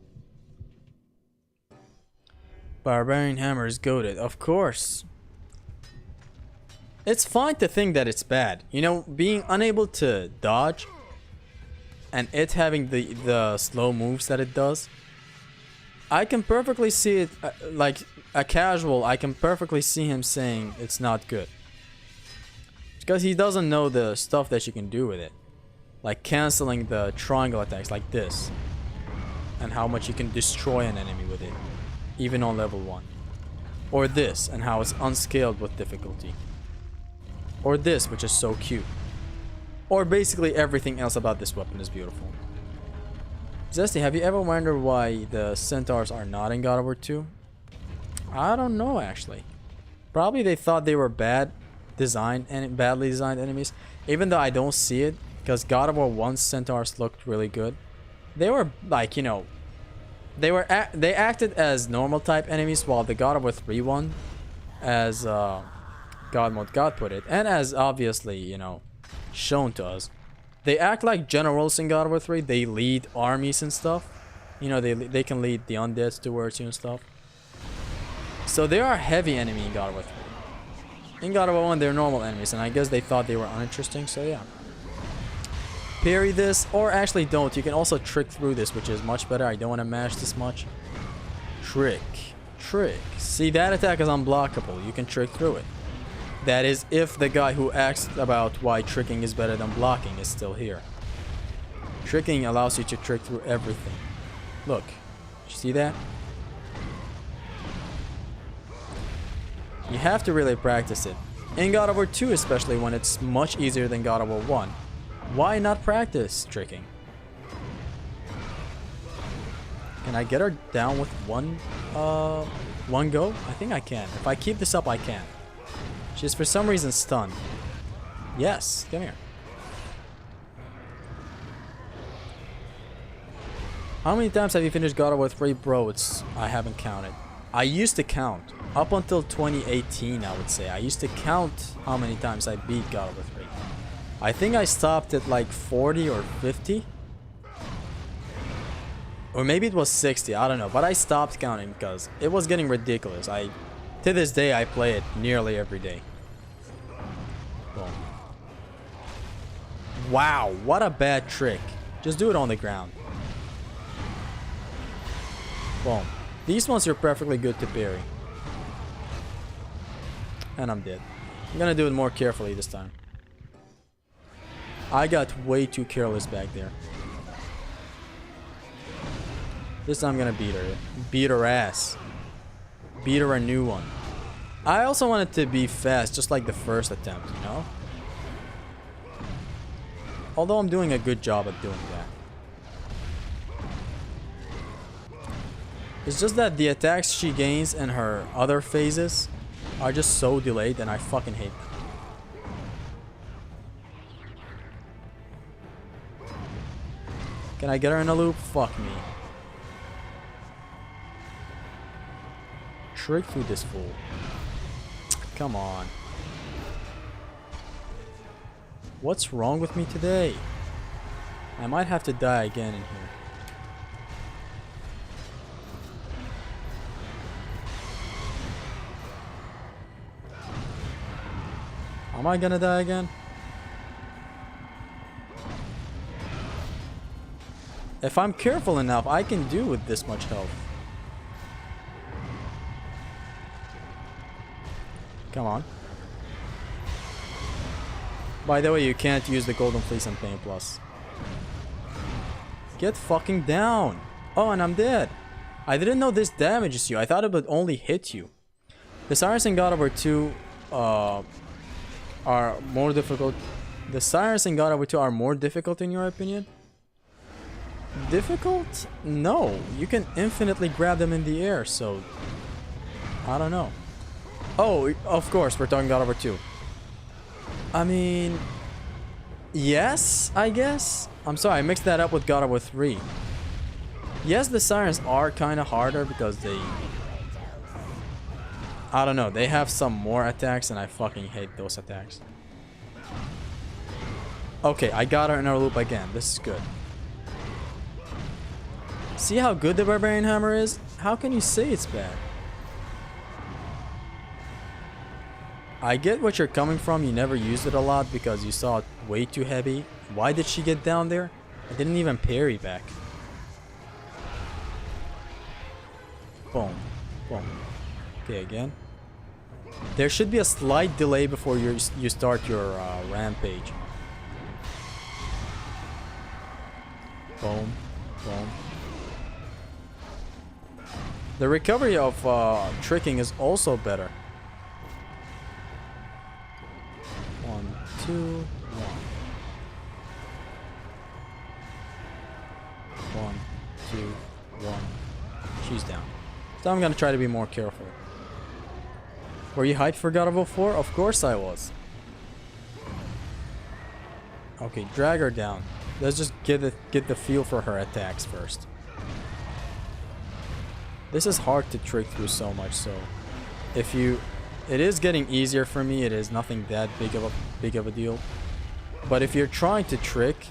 Barbarian Hammer is goated, of course. It's fine to think that it's bad. You know, being unable to dodge and it having the slow moves that it does. I can perfectly see it, like a casual, I can perfectly see him saying it's not good. Because he doesn't know the stuff that you can do with it. Like canceling the triangle attacks like this. And how much you can destroy an enemy with it. Even on level 1. Or this, and how it's unscaled with difficulty. Or this, which is so cute. Or basically everything else about this weapon is beautiful. Zesty, have you ever wondered why the centaurs are not in God of War 2? I don't know, actually. Probably they thought they were bad designed and badly designed enemies. Even though I don't see it, because God of War 1's centaurs looked really good. They were like, you know, they acted as normal type enemies, while the God of War 3 one, as God Mode God put it, and as obviously, you know, shown to us, they act like generals in God of War 3. They lead armies and stuff. You know, they can lead the undeads towards you and stuff. So they are a heavy enemy in God of War 3. In God of War 1, they're normal enemies, and I guess they thought they were uninteresting, so yeah. Parry this, or actually don't. You can also trick through this, which is much better. I don't want to mash this much. Trick. See, that attack is unblockable. You can trick through it. That is if the guy who asked about why tricking is better than blocking is still here. Tricking allows you to trick through everything. Look. You see that? You have to really practice it. In God of War 2 especially, when it's much easier than God of War 1. Why not practice tricking? Can I get her down with one go? I think I can. If I keep this up, I can. She's for some reason stunned. Yes, come here. How many times have you finished God of War 3? Bro, I haven't counted. I used to count. Up until 2018, I would say. I used to count how many times I beat God of War 3. I think I stopped at like 40 or 50. Or maybe it was 60, I don't know. But I stopped counting because it was getting ridiculous. To this day, I play it nearly every day. Boom. Wow, what a bad trick. Just do it on the ground. Boom. These ones are perfectly good to parry. And I'm dead. I'm gonna do it more carefully this time. I got way too careless back there. This time I'm gonna beat her. Beat her ass. Beat her a new one. I also want it to be fast, just like the first attempt, you know? Although I'm doing a good job at doing that. It's just that the attacks she gains in her other phases are just so delayed and I fucking hate them. Can I get her in a loop? Fuck me. Trick through this fool. Come on. What's wrong with me today? I might have to die again in here. Am I gonna die again? If I'm careful enough, I can do with this much health. Come on. By the way, you can't use the Golden Fleece and Pain Plus. Get fucking down. Oh, and I'm dead. I didn't know this damages you. I thought it would only hit you. The Sirens in God of War 2 are more difficult. The Sirens in God of War 2 are more difficult in your opinion? Difficult? No. You can infinitely grab them in the air, so... I don't know. Oh, of course, we're talking God of War 2. I mean... Yes, I guess? I'm sorry, I mixed that up with God of War 3. Yes, the Sirens are kind of harder because they... I don't know, they have some more attacks and I fucking hate those attacks. Okay, I got her in a loop again. This is good. See how good the Barbarian Hammer is? How can you say it's bad? I get what you're coming from. You never used it a lot because you saw it way too heavy. Why did she get down there? I didn't even parry back. Boom. Boom. Okay, again. There should be a slight delay before you start your rampage. Boom. Boom. The recovery of tricking is also better. 1, 2, 1. 1, 2, 1. She's down. So I'm gonna try to be more careful. Were you hyped for God of War 4? Of course I was. Okay, drag her down. Let's just get the feel for her attacks first. This is hard to trick through so much, so if you... It is getting easier for me. It is nothing that big of a deal. But if you're trying to trick,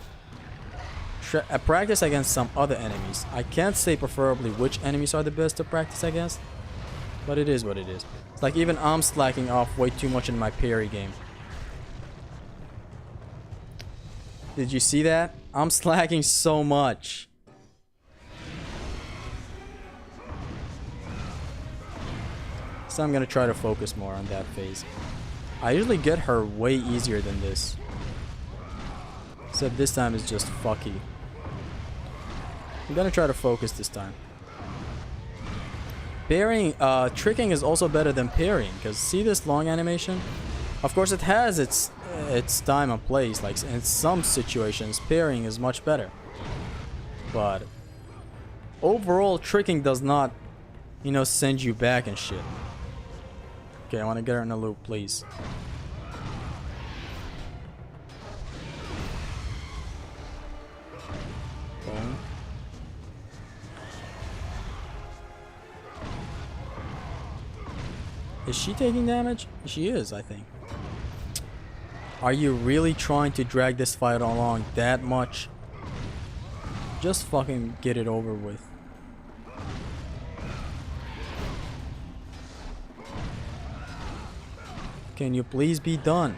practice against some other enemies. I can't say preferably which enemies are the best to practice against, but it is what it is. It's like even I'm slacking off way too much in my parry game. Did you see that? I'm slacking so much. So I'm gonna try to focus more on that phase. I usually get her way easier than this. Except this time is just fucky. I'm gonna try to focus this time. Parrying, tricking is also better than parrying, because see this long animation? Of course it has its time and place, like in some situations parrying is much better. But overall tricking does not, you know, send you back and shit. Okay, I want to get her in a loop, please. Boom. Is she taking damage? She is, I think. Are you really trying to drag this fight along that much? Just fucking get it over with. Can you please be done?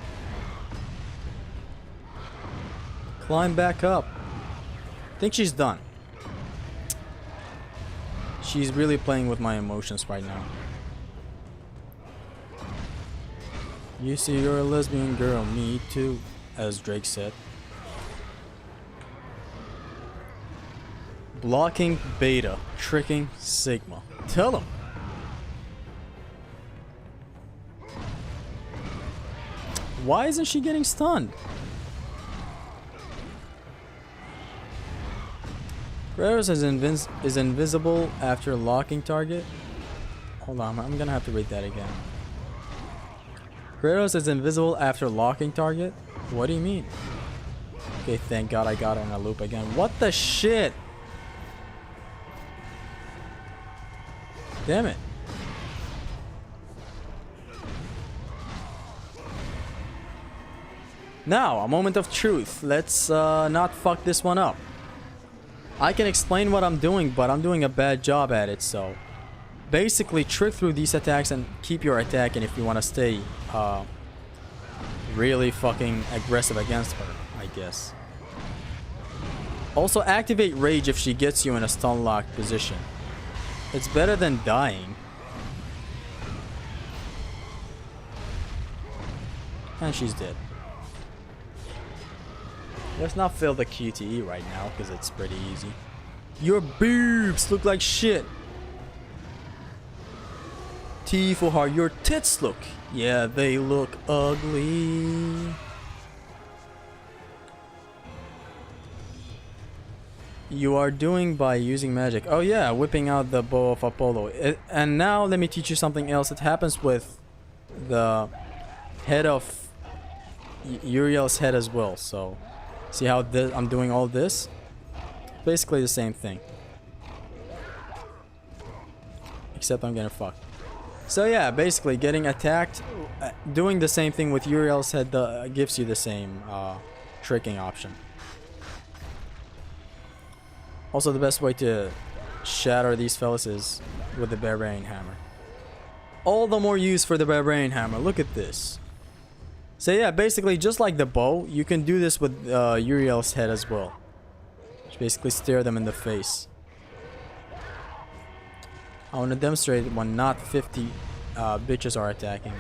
Climb back up. I think she's done. She's really playing with my emotions right now. You see, you're a lesbian girl, me too, as Drake said. Blocking Beta, tricking Sigma. Tell him. Why isn't she getting stunned? Kratos is invisible after locking target. Hold on, I'm gonna have to read that again. Kratos is invisible after locking target? What do you mean? Okay, thank God I got in a loop again. What the shit? Damn it. Now, a moment of truth. Let's not fuck this one up. I can explain what I'm doing, but I'm doing a bad job at it, so... Basically, trick through these attacks and keep your attack, and if you want to stay really fucking aggressive against her, I guess. Also, activate Rage if she gets you in a stun locked position. It's better than dying. And she's dead. Let's not fill the QTE right now, because it's pretty easy. Your boobs look like shit. T for how your tits look. Yeah, they look ugly. You are doing by using magic. Oh yeah, whipping out the bow of Apollo. And now let me teach you something else. It happens with the head of Uriel's head as well. So, see how I'm doing all this? Basically the same thing. Except I'm gonna fuck. So yeah, basically getting attacked, doing the same thing with Uriel's head gives you the same tricking option. Also, the best way to shatter these fellas is with the Barbarian Hammer. All the more use for the Barbarian Hammer. Look at this. So yeah, basically just like the bow, you can do this with Uriel's head as well. Just basically stare them in the face. I want to demonstrate it when not 50 bitches are attacking me.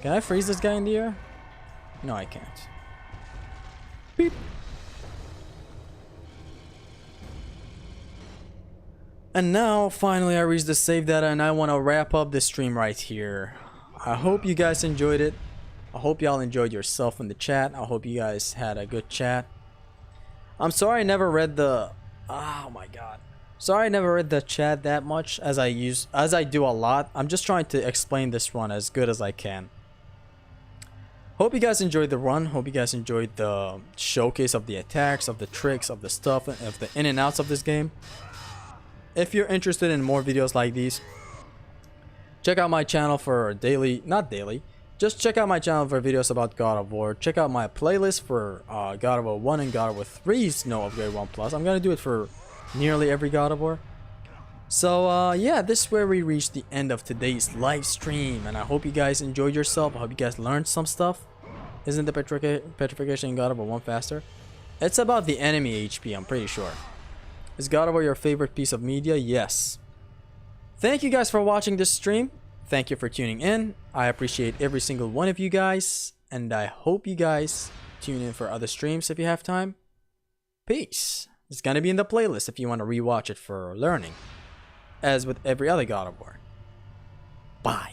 Can I freeze this guy in the air? No, I can't. Beep. And now, finally, I reached the save data and I want to wrap up this stream right here. I hope you guys enjoyed it. I hope y'all enjoyed yourself in the chat. I hope you guys had a good chat. I'm sorry I never read the... Oh my god. Sorry I never read the chat that much as I do a lot. I'm just trying to explain this run as good as I can. Hope you guys enjoyed the run. Hope you guys enjoyed the showcase of the attacks, of the tricks, of the stuff, of the in and outs of this game. If you're interested in more videos like these, check out my channel for daily, not daily, just check out my channel for videos about God of War. Check out my playlist for God of War 1 and God of War 3's No Upgrade 1 Plus. I'm gonna do it for nearly every God of War. So yeah, this is where we reach the end of today's live stream, and I hope you guys enjoyed yourself. I hope you guys learned some stuff. Isn't the petrification in God of War 1 faster? It's about the enemy HP, I'm pretty sure. Is God of War your favorite piece of media? Yes. Thank you guys for watching this stream. Thank you for tuning in. I appreciate every single one of you guys, and I hope you guys tune in for other streams if you have time. Peace. It's gonna be in the playlist if you want to rewatch it for learning, as with every other God of War. Bye.